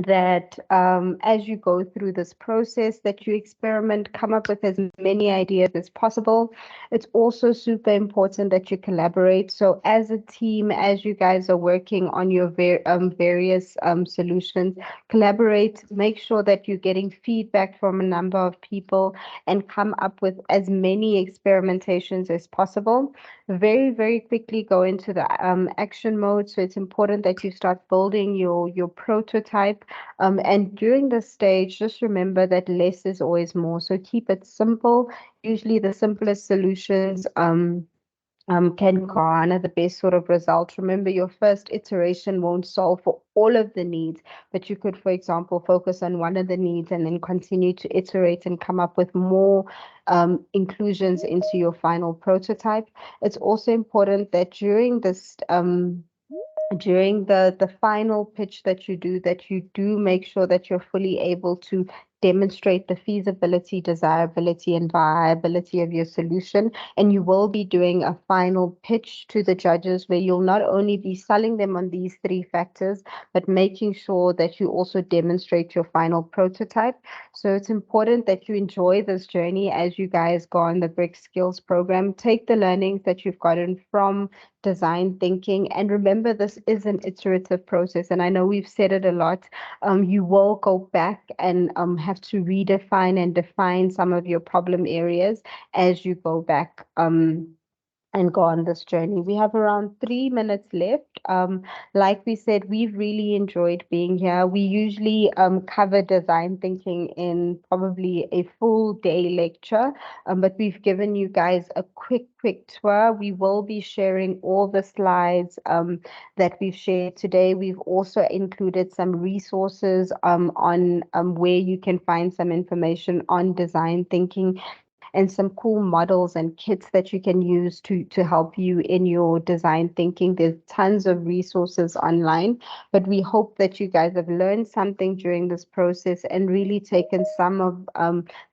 that as you go through this process, that you experiment, come up with as many ideas as possible. It's also super important that you collaborate. So as a team, as you guys are working on your various solutions, collaborate, make sure that you're getting feedback from a number of people and come up with as many experimentations as possible. Very, very quickly go into the action mode. So it's important that you start building your prototype. And during this stage, just remember that less is always more. So keep it simple. Usually the simplest solutions can garner the best sort of results. Remember, your first iteration won't solve for all of the needs, but you could, for example, focus on one of the needs and then continue to iterate and come up with more inclusions into your final prototype. It's also important that during this during the final pitch that you do make sure that you're fully able to demonstrate the feasibility, desirability, and viability of your solution. And you will be doing a final pitch to the judges where you'll not only be selling them on these 3 factors, but making sure that you also demonstrate your final prototype. So it's important that you enjoy this journey as you guys go on the BRICS Skills program. Take the learnings that you've gotten from design thinking, and remember, this is an iterative process. And I know we've said it a lot. You will go back and have to redefine and define some of your problem areas as you go back and go on this journey. We have around 3 minutes left. Like we said, we've really enjoyed being here. We usually cover design thinking in probably a full day lecture, but we've given you guys a quick tour. We will be sharing all the slides that we've shared today. We've also included some resources on where you can find some information on design thinking, and some cool models and kits that you can use to help you in your design thinking. There's tons of resources online, but we hope that you guys have learned something during this process and really taken some of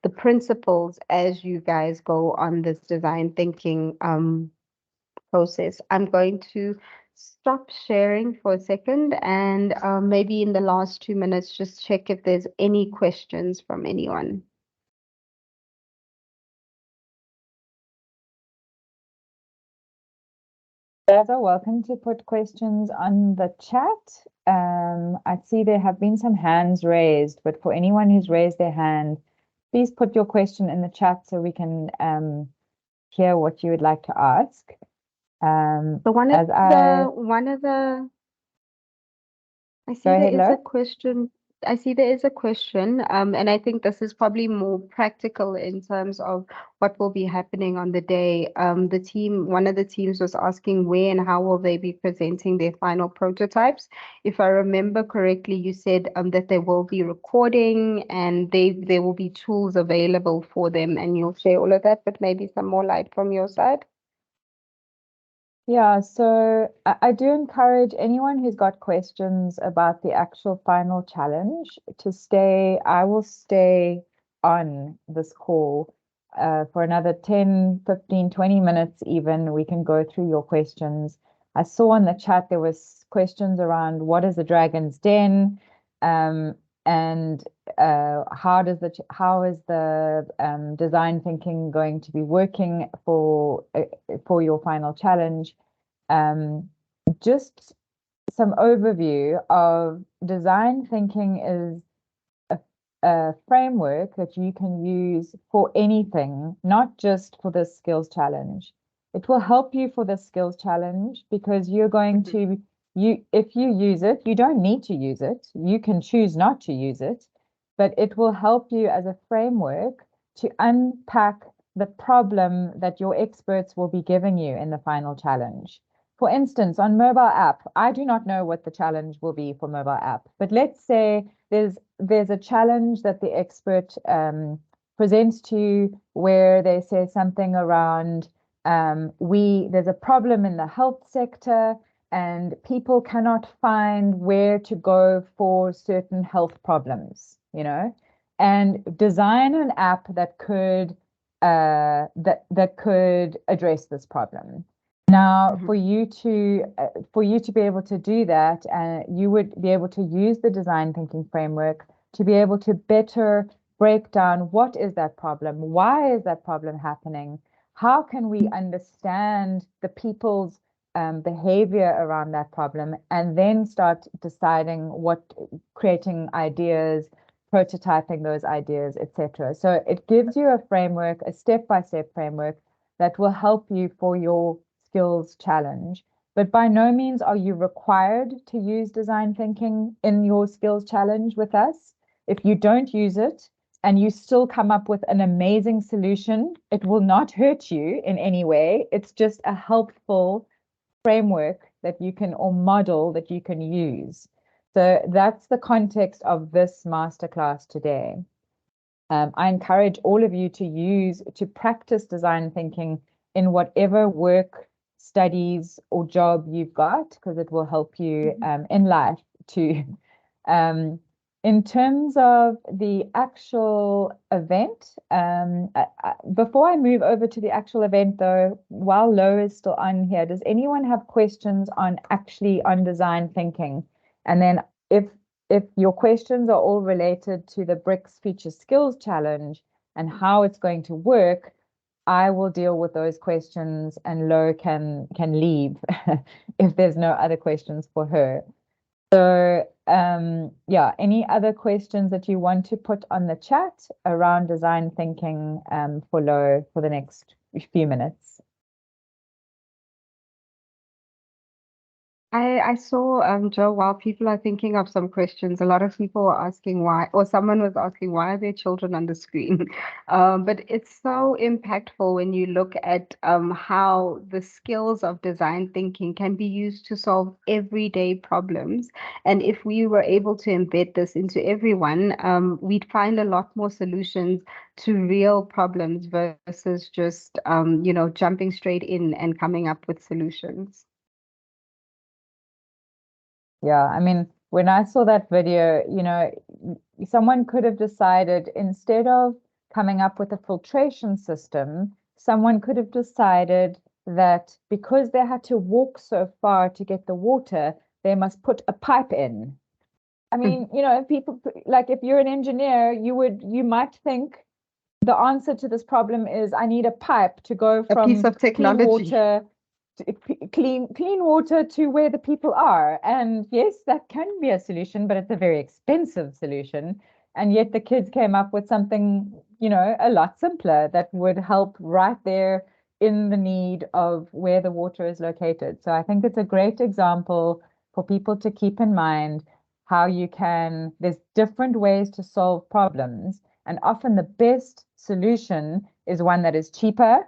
the principles as you guys go on this design thinking process. I'm going to stop sharing for a second, and maybe in the last 2 minutes, just check if there's any questions from anyone. You guys are welcome to put questions on the chat. I see there have been some hands raised, but for anyone who's raised their hand, please put your question in the chat so we can hear what you would like to ask. So I see there is a question. I see there is a question, and I think this is probably more practical in terms of what will be happening on the day. One of the teams was asking where and how will they be presenting their final prototypes. If I remember correctly, you said that they will be recording and there will be tools available for them, and you'll share all of that, but maybe some more light from your side. Yeah, so I do encourage anyone who's got questions about the actual final challenge to stay. I will stay on this call for another 10, 15, 20 minutes even. We can go through your questions. I saw in the chat there was questions around what is the Dragon's Den, and how is the design thinking going to be working for your final challenge. Just some overview of design thinking is a framework that you can use for anything, not just for the skills challenge. It will help you for the skills challenge because you're going to, if you use it, you don't need to use it. You can choose not to use it, but it will help you as a framework to unpack the problem that your experts will be giving you in the final challenge. For instance, on mobile app, I do not know what the challenge will be for mobile app, but let's say there's a challenge that the expert presents to you where they say something around there's a problem in the health sector and people cannot find where to go for certain health problems, and design an app that could that could address this problem. Now, for you to be able to do that, you would be able to use the design thinking framework to be able to better break down what is that problem, why is that problem happening, how can we understand the people's behavior around that problem, and then start deciding creating ideas, prototyping those ideas, etc. So it gives you a framework, a step-by-step framework that will help you for your skills challenge. But by no means are you required to use design thinking in your skills challenge with us. If you don't use it and you still come up with an amazing solution, it will not hurt you in any way. It's just a helpful framework that you can, or model that you can use. So that's the context of this masterclass today. I encourage all of you to practice design thinking in whatever work, studies, or job you've got, because it will help you in life too. In terms of the actual event, before I move over to the actual event though, while Lo is still on here, does anyone have questions on design thinking? And then if your questions are all related to the BRICS Future Skills Challenge and how it's going to work, I will deal with those questions, and Lo can leave if there's no other questions for her. So yeah, any other questions that you want to put on the chat around design thinking for Lo for the next few minutes? I saw, Joe, while people are thinking of some questions, a lot of people were asking why, or someone was asking, why are there children on the screen? But it's so impactful when you look at how the skills of design thinking can be used to solve everyday problems. And if we were able to embed this into everyone, we'd find a lot more solutions to real problems versus just, jumping straight in and coming up with solutions. Yeah, I mean, when I saw that video, someone could have decided, instead of coming up with a filtration system, someone could have decided that because they had to walk so far to get the water, they must put a pipe in. I mean, people, like, if you're an engineer, you might think the answer to this problem is I need a pipe to go A from piece of technology. clean water to where the people are. And yes, that can be a solution, but it's a very expensive solution. And yet the kids came up with something, a lot simpler that would help right there in the need of where the water is located. So I think it's a great example for people to keep in mind how there's different ways to solve problems. And often the best solution is one that is cheaper,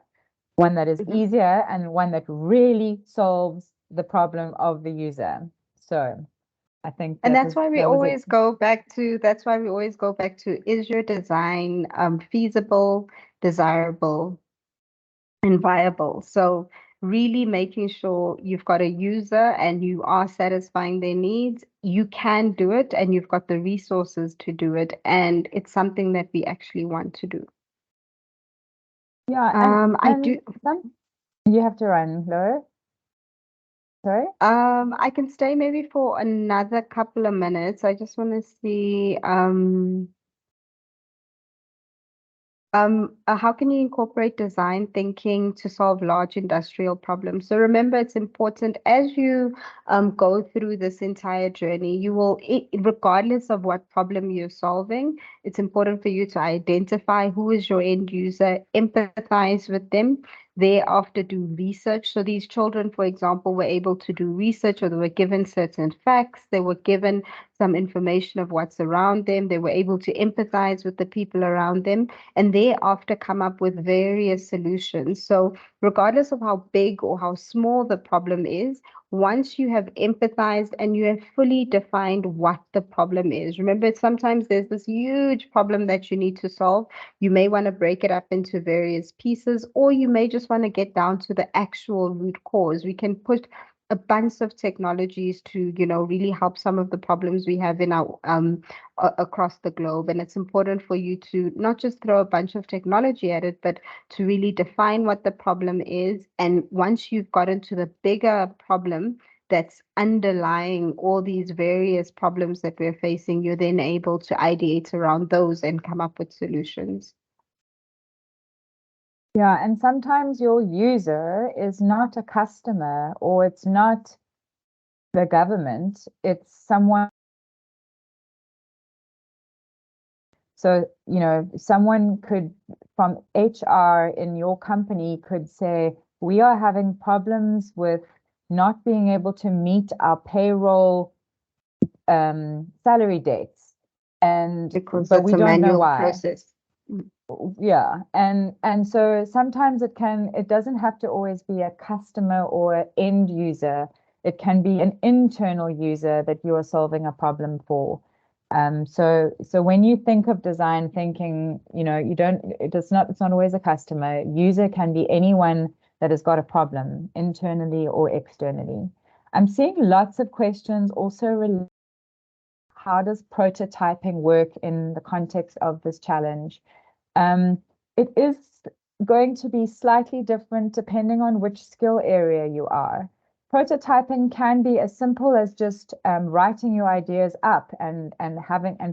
one that is easier, and one that really solves the problem of the user. So I think And that's why we always go back to, is your design feasible, desirable, and viable? So really making sure you've got a user and you are satisfying their needs. You can do it and you've got the resources to do it. And it's something that we actually want to do. Yeah, I do. You have to run, Laura. Sorry? I can stay maybe for another couple of minutes. I just want to see how can you incorporate design thinking to solve large industrial problems? So remember, it's important as you go through this entire journey, you will, regardless of what problem you're solving, it's important for you to identify who is your end user, empathize with them, thereafter do research. So these children, for example, were able to do research, or they were given certain facts, they were given some information of what's around them, they were able to empathize with the people around them, and thereafter come up with various solutions. So regardless of how big or how small the problem is, once you have empathized and you have fully defined what the problem is, remember, sometimes there's this huge problem that you need to solve. You may want to break it up into various pieces, or you may just want to get down to the actual root cause. We can put a bunch of technologies to, really help some of the problems we have in our across the globe. And it's important for you to not just throw a bunch of technology at it, but to really define what the problem is. And once you've gotten to the bigger problem that's underlying all these various problems that we're facing, you're then able to ideate around those and come up with solutions. Yeah, and sometimes your user is not a customer, or it's not the government, it's someone. So, someone could, from HR in your company, could say, we are having problems with not being able to meet our payroll salary dates. But we don't know why. Process. Yeah, and so sometimes it doesn't have to always be a customer or an end user. It can be an internal user that you are solving a problem for. So when you think of design thinking, it's not always a customer. User can be anyone that has got a problem, internally or externally. I'm seeing lots of questions also related. How does prototyping work in the context of this challenge? It is going to be slightly different depending on which skill area you are. prototyping can be as simple as just writing your ideas up and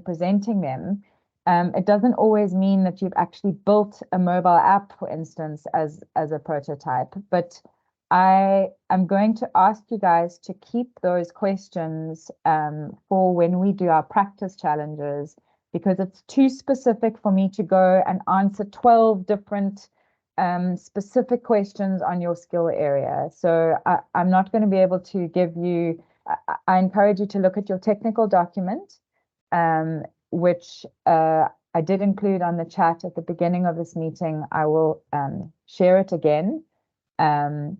presenting them. It doesn't always mean that you've actually built a mobile app, for instance, as a prototype. But I am going to ask you guys to keep those questions for when we do our practice challenges, because it's too specific for me to go and answer 12 different specific questions on your skill area. So I'm not going to be able to give you, I encourage you to look at your technical document, which I did include on the chat at the beginning of this meeting. I will share it again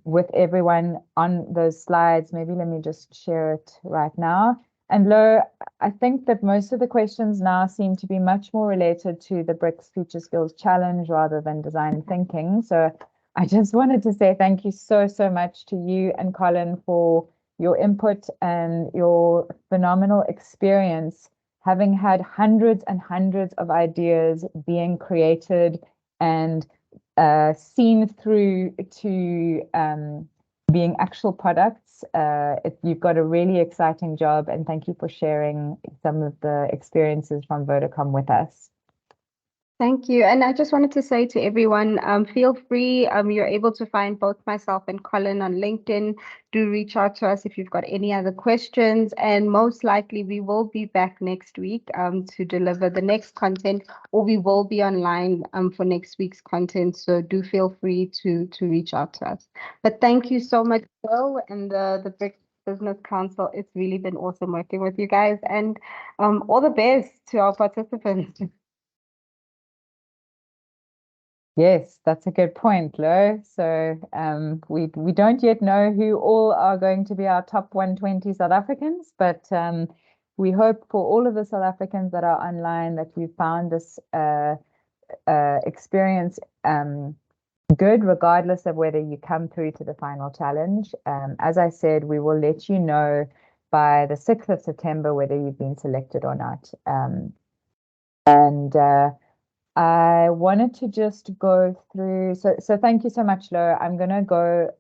with everyone on those slides. Maybe let me just share it right now. And Lo, I think that most of the questions now seem to be much more related to the BRICS Future Skills Challenge rather than design thinking. So I just wanted to say thank you so much to you and Colin for your input and your phenomenal experience, having had hundreds and hundreds of ideas being created and seen through to being actual products. You've got a really exciting job, and thank you for sharing some of the experiences from Vodacom with us. Thank you. And I just wanted to say to everyone, feel free. You're able to find both myself and Colin on LinkedIn. Do reach out to us if you've got any other questions. And most likely we will be back next week to deliver the next content, or we will be online for next week's content. So do feel free to reach out to us. But thank you so much, Bill, and the BRICS Business Council. It's really been awesome working with you guys, and all the best to our participants. Yes, that's a good point, Lo. So we don't yet know who all are going to be our top 120 South Africans, but we hope for all of the South Africans that are online that you found this experience good, regardless of whether you come through to the final challenge. As I said, we will let you know by the 6th of September whether you've been selected or not. I wanted to just go through, so thank you so much, Lo. I'm going to go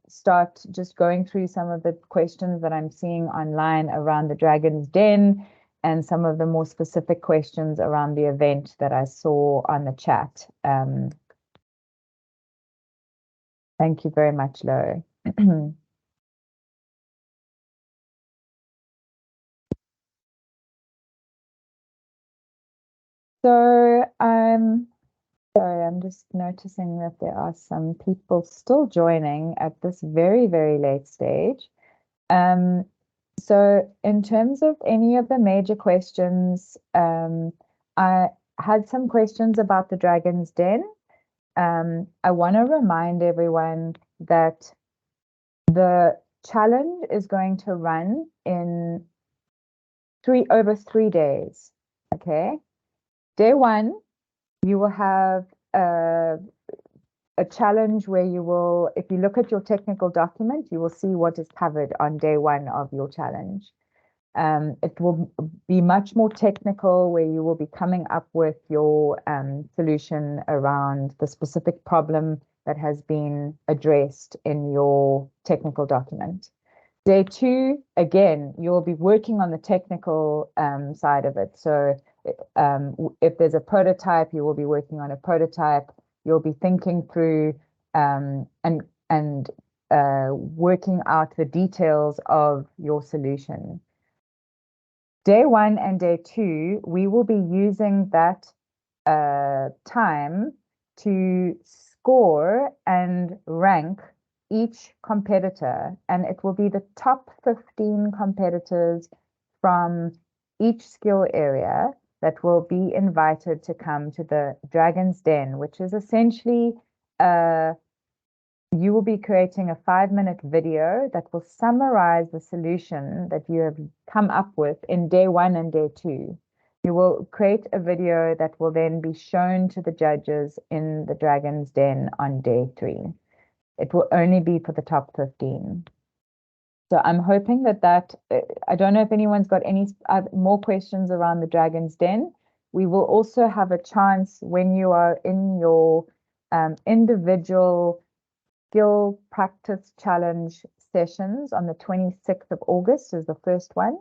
start just going through some of the questions that I'm seeing online around the Dragon's Den and some of the more specific questions around the event that I saw on the chat. Thank you very much, Lo. So sorry, I'm just noticing that there are some people still joining at this very, very late stage. So in terms of any of the major questions, I had some questions about the Dragon's Den. I want to remind everyone that the challenge is going to run in over 3 days. Okay. Day 1, you will have a challenge where you will, if you look at your technical document, you will see what is covered on day 1 of your challenge. It will be much more technical, where you will be coming up with your solution around the specific problem that has been addressed in your technical document. Day 2, again, you'll be working on the technical side of it. So if there's a prototype, you will be working on a prototype. You'll be thinking through and working out the details of your solution. Day 1 and day 2, we will be using that time to score and rank each competitor, and it will be the top 15 competitors from each skill area that will be invited to come to the Dragon's Den, which is essentially you will be creating a 5-minute video that will summarize the solution that you have come up with in day 1 and day 2. You will create a video that will then be shown to the judges in the Dragon's Den on day 3. It will only be for the top 15. So I'm hoping that I don't know if anyone's got any more questions around the Dragon's Den. We will also have a chance when you are in your individual skill practice challenge sessions on the 26th of August is the first one.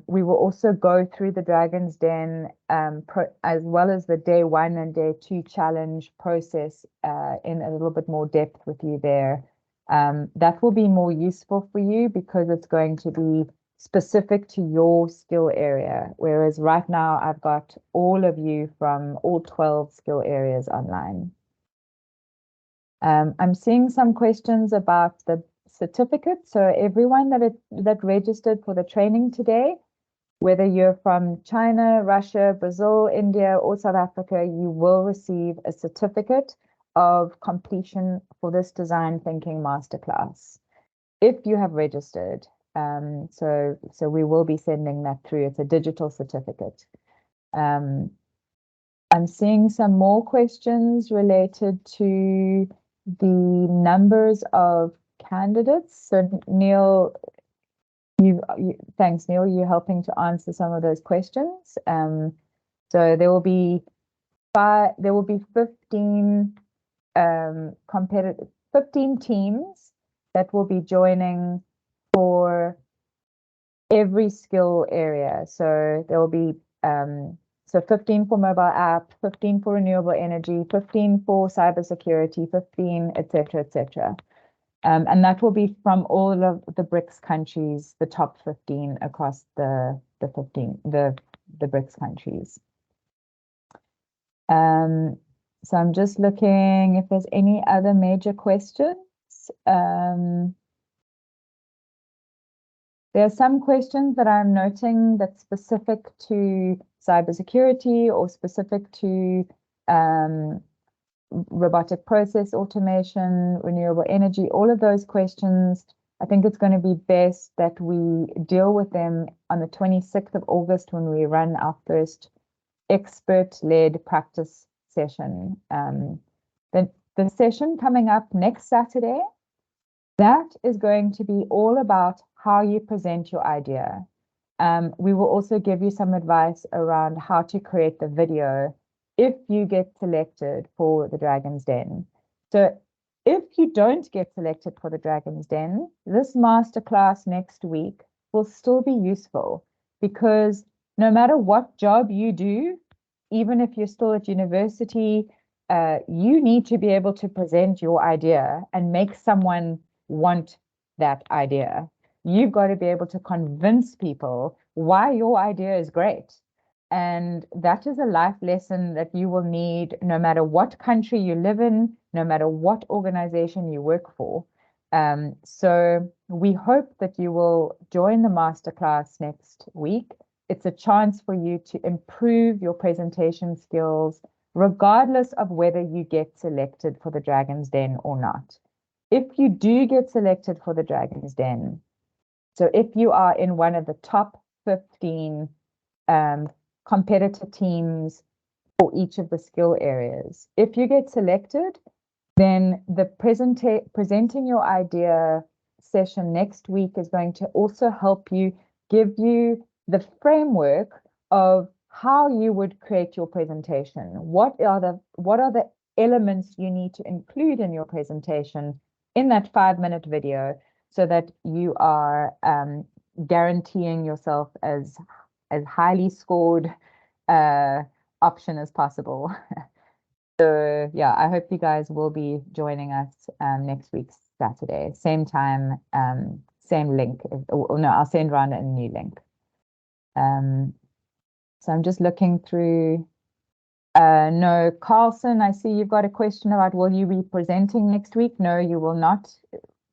We will also go through the Dragon's Den as well as the day 1 and day 2 challenge process in a little bit more depth with you there. That will be more useful for you because it's going to be specific to your skill area, whereas right now I've got all of you from all 12 skill areas online. I'm seeing some questions about the certificate. So everyone that registered for the training today, whether you're from China, Russia, Brazil, India, or South Africa, you will receive a certificate of completion for this design thinking masterclass if you have registered. So we will be sending that through. It's a digital certificate. I'm seeing some more questions related to the numbers of candidates. So Neil, thanks Neil, you're helping to answer some of those questions. So there will be 15 15 teams that will be joining for every skill area. So there will be so 15 for mobile app, 15 for renewable energy, 15 for cybersecurity, 15, etc., etc. And that will be from all of the BRICS countries, the top 15 across the BRICS countries. So I'm just looking if there's any other major questions. There are some questions that I'm noting that's specific to cybersecurity or specific to robotic process automation, renewable energy, all of those questions. I think it's going to be best that we deal with them on the 26th of August when we run our first expert-led practice session. The session coming up next Saturday, that is going to be all about how you present your idea. We will also give you some advice around how to create the video if you get selected for the Dragon's Den. So if you don't get selected for the Dragon's Den, this masterclass next week will still be useful because no matter what job you do, even if you're still at university, you need to be able to present your idea and make someone want that idea. You've got to be able to convince people why your idea is great. And that is a life lesson that you will need no matter what country you live in, no matter what organization you work for. So we hope that you will join the masterclass next week. It's a chance for you to improve your presentation skills, regardless of whether you get selected for the Dragon's Den or not. If you do get selected for the Dragon's Den, so if you are in one of the top 15 competitor teams for each of the skill areas, if you get selected, then the presenting your idea session next week is going to also help you, give you the framework of how you would create your presentation. What are the elements you need to include in your presentation in that 5-minute video so that you are guaranteeing yourself as highly scored option as possible. So yeah, I hope you guys will be joining us next week, Saturday, same time, same link. Or no, I'll send around a new link. So I'm just looking through. No, Carlson, I see you've got a question about will you be presenting next week? No, you will not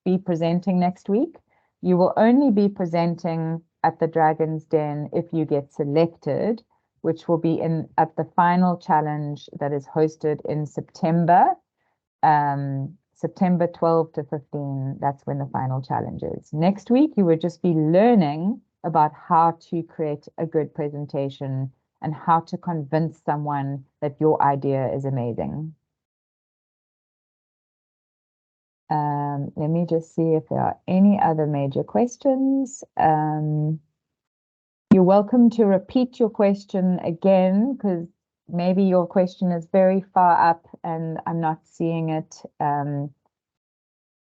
be presenting next week. You will only be presenting at the Dragon's Den if you get selected, which will be at the final challenge that is hosted in September, September 12 to 15. That's when the final challenge is. Next week, you would just be learning about how to create a good presentation and how to convince someone that your idea is amazing. Let me just see if there are any other major questions. You're welcome to repeat your question again, because maybe your question is very far up and I'm not seeing it. So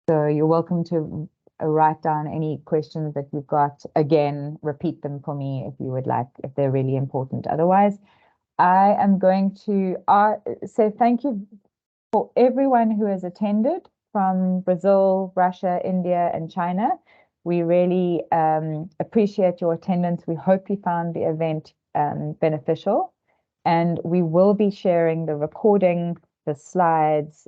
you're welcome to write down any questions that you've got. Again, repeat them for me if you would like, if they're really important. Otherwise, I am going to say thank you for everyone who has attended from Brazil, Russia, India, and China. We really appreciate your attendance. We hope you found the event beneficial, and we will be sharing the recording, the slides,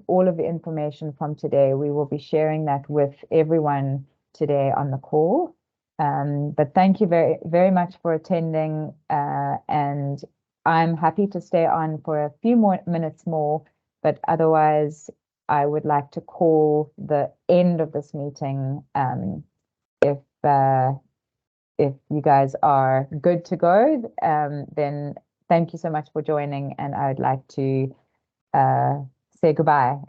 all of the information from today. We will be sharing that with everyone today on the call. But thank you very, very much for attending, and I'm happy to stay on for a few more minutes more, but otherwise I would like to call the end of this meeting if you guys are good to go, then thank you so much for joining, and I would like to say goodbye.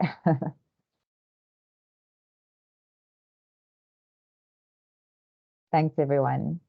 Thanks, everyone.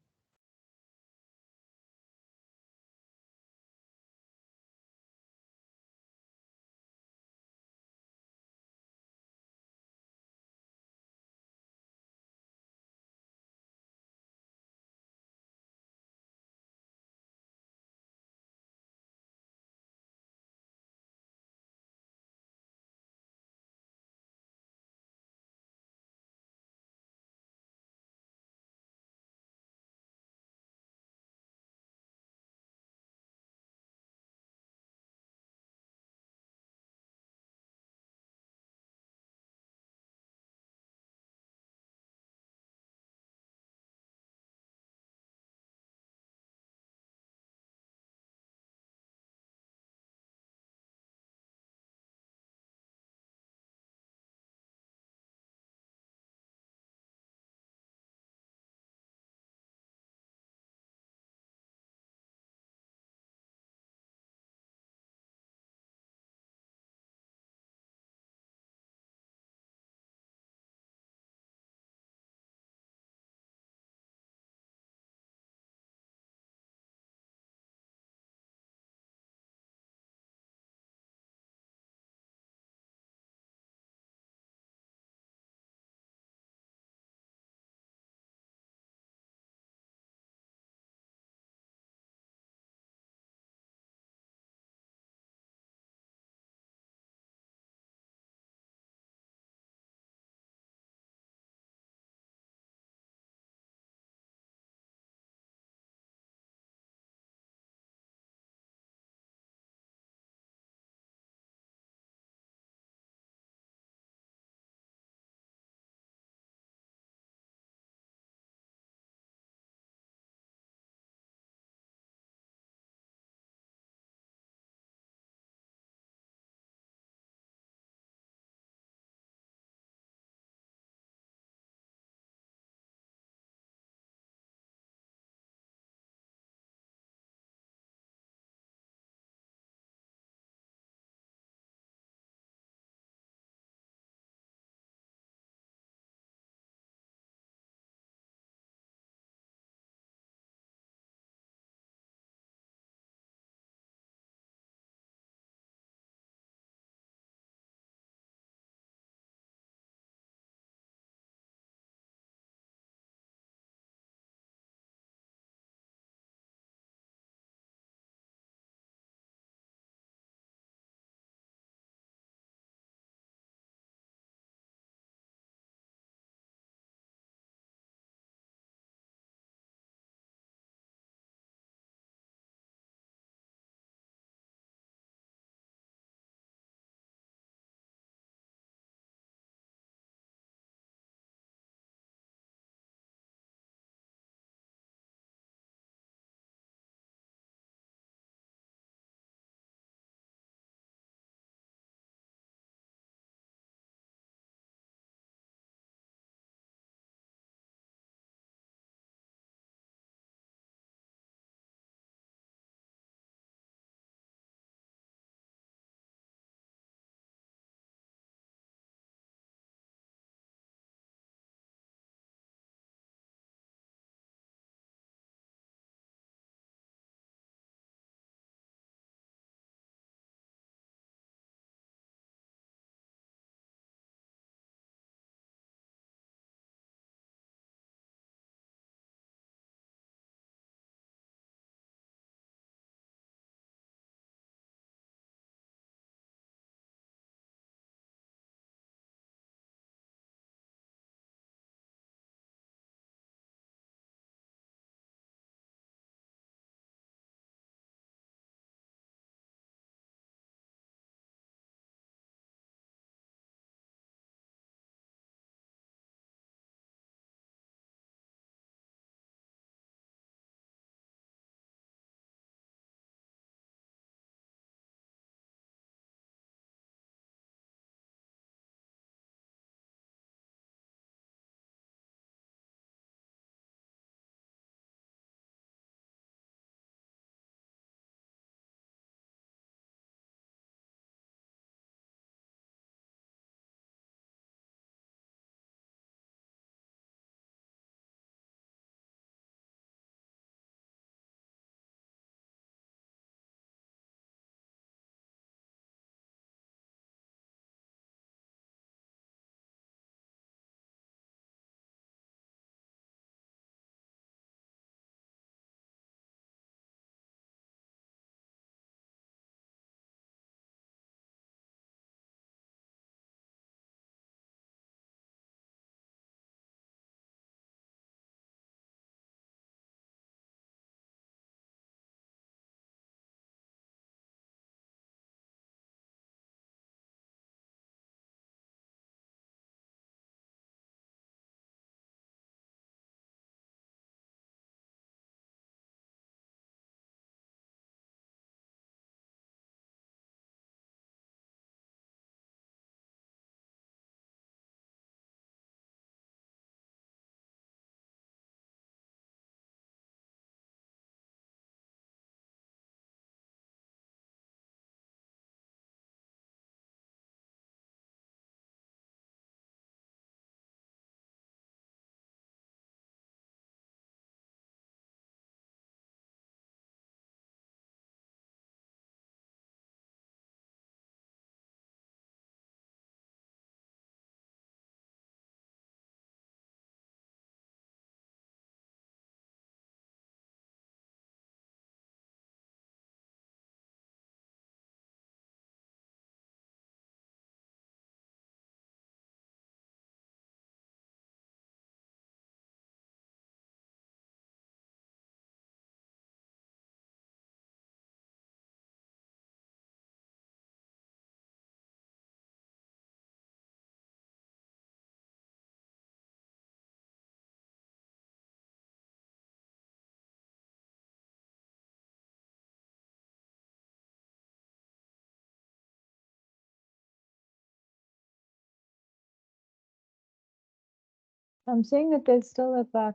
I'm seeing that there's still about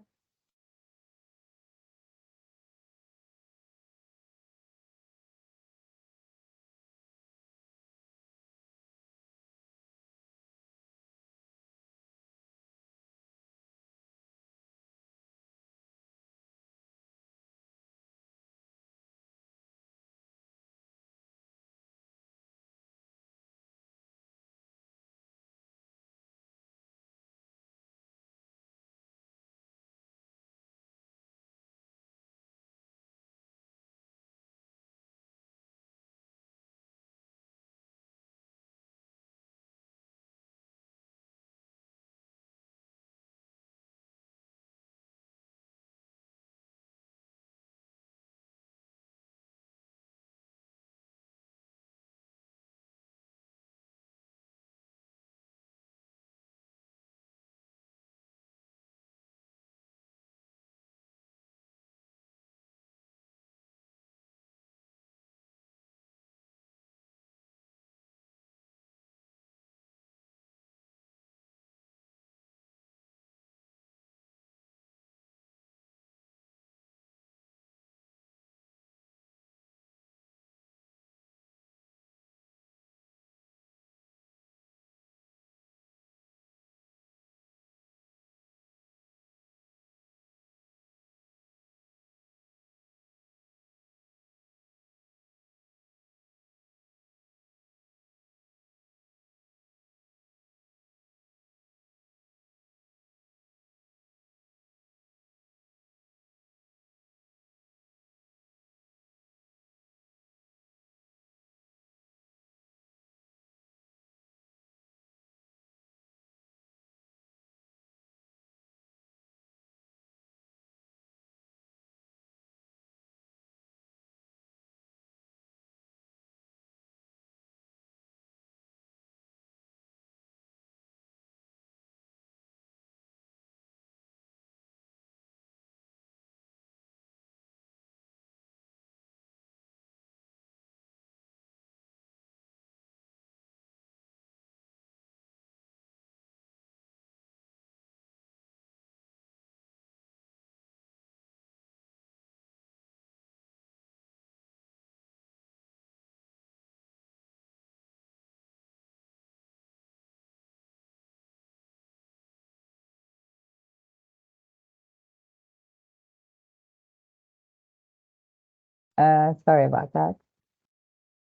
sorry about that.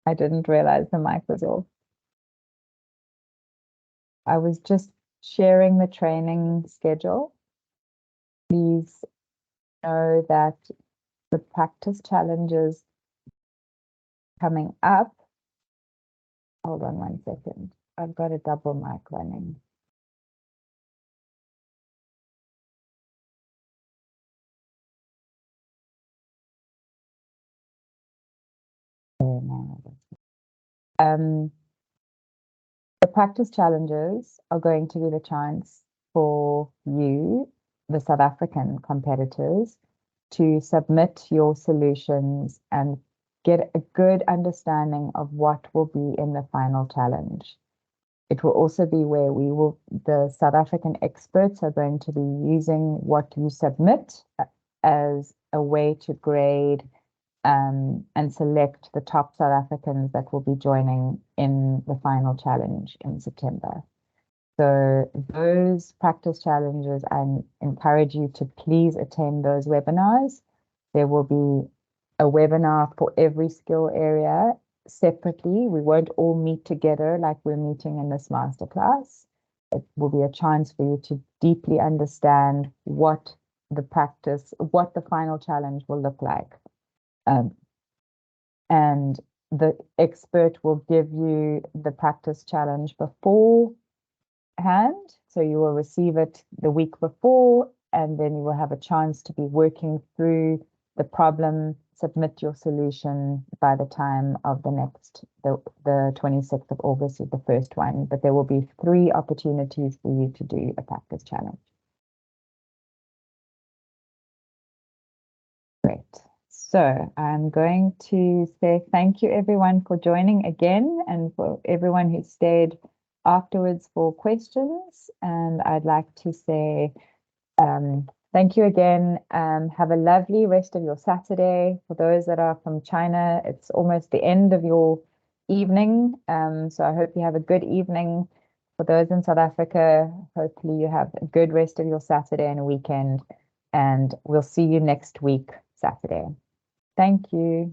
I didn't realize the mic was off. I was just sharing the training schedule. Please know that the practice challenges coming up. Hold on 1 second. I've got a double mic running. The practice challenges are going to be the chance for you, the South African competitors, to submit your solutions and get a good understanding of what will be in the final challenge. It will also be where the South African experts are going to be using what you submit as a way to grade and select the top South Africans that will be joining in the final challenge in September. So those practice challenges, I encourage you to please attend those webinars. There will be a webinar for every skill area separately. We won't all meet together like we're meeting in this masterclass. It will be a chance for you to deeply understand what the final challenge will look like. And the expert will give you the practice challenge beforehand. So you will receive it the week before, and then you will have a chance to be working through the problem, submit your solution by the time of the 26th of August is the first one, but there will be 3 opportunities for you to do a practice challenge. Great. So I'm going to say thank you everyone for joining again and for everyone who stayed afterwards for questions. And I'd like to say Thank you again. Have a lovely rest of your Saturday. For those that are from China, it's almost the end of your evening. So I hope you have a good evening. For those in South Africa, hopefully you have a good rest of your Saturday and weekend. And we'll see you next week, Saturday. Thank you.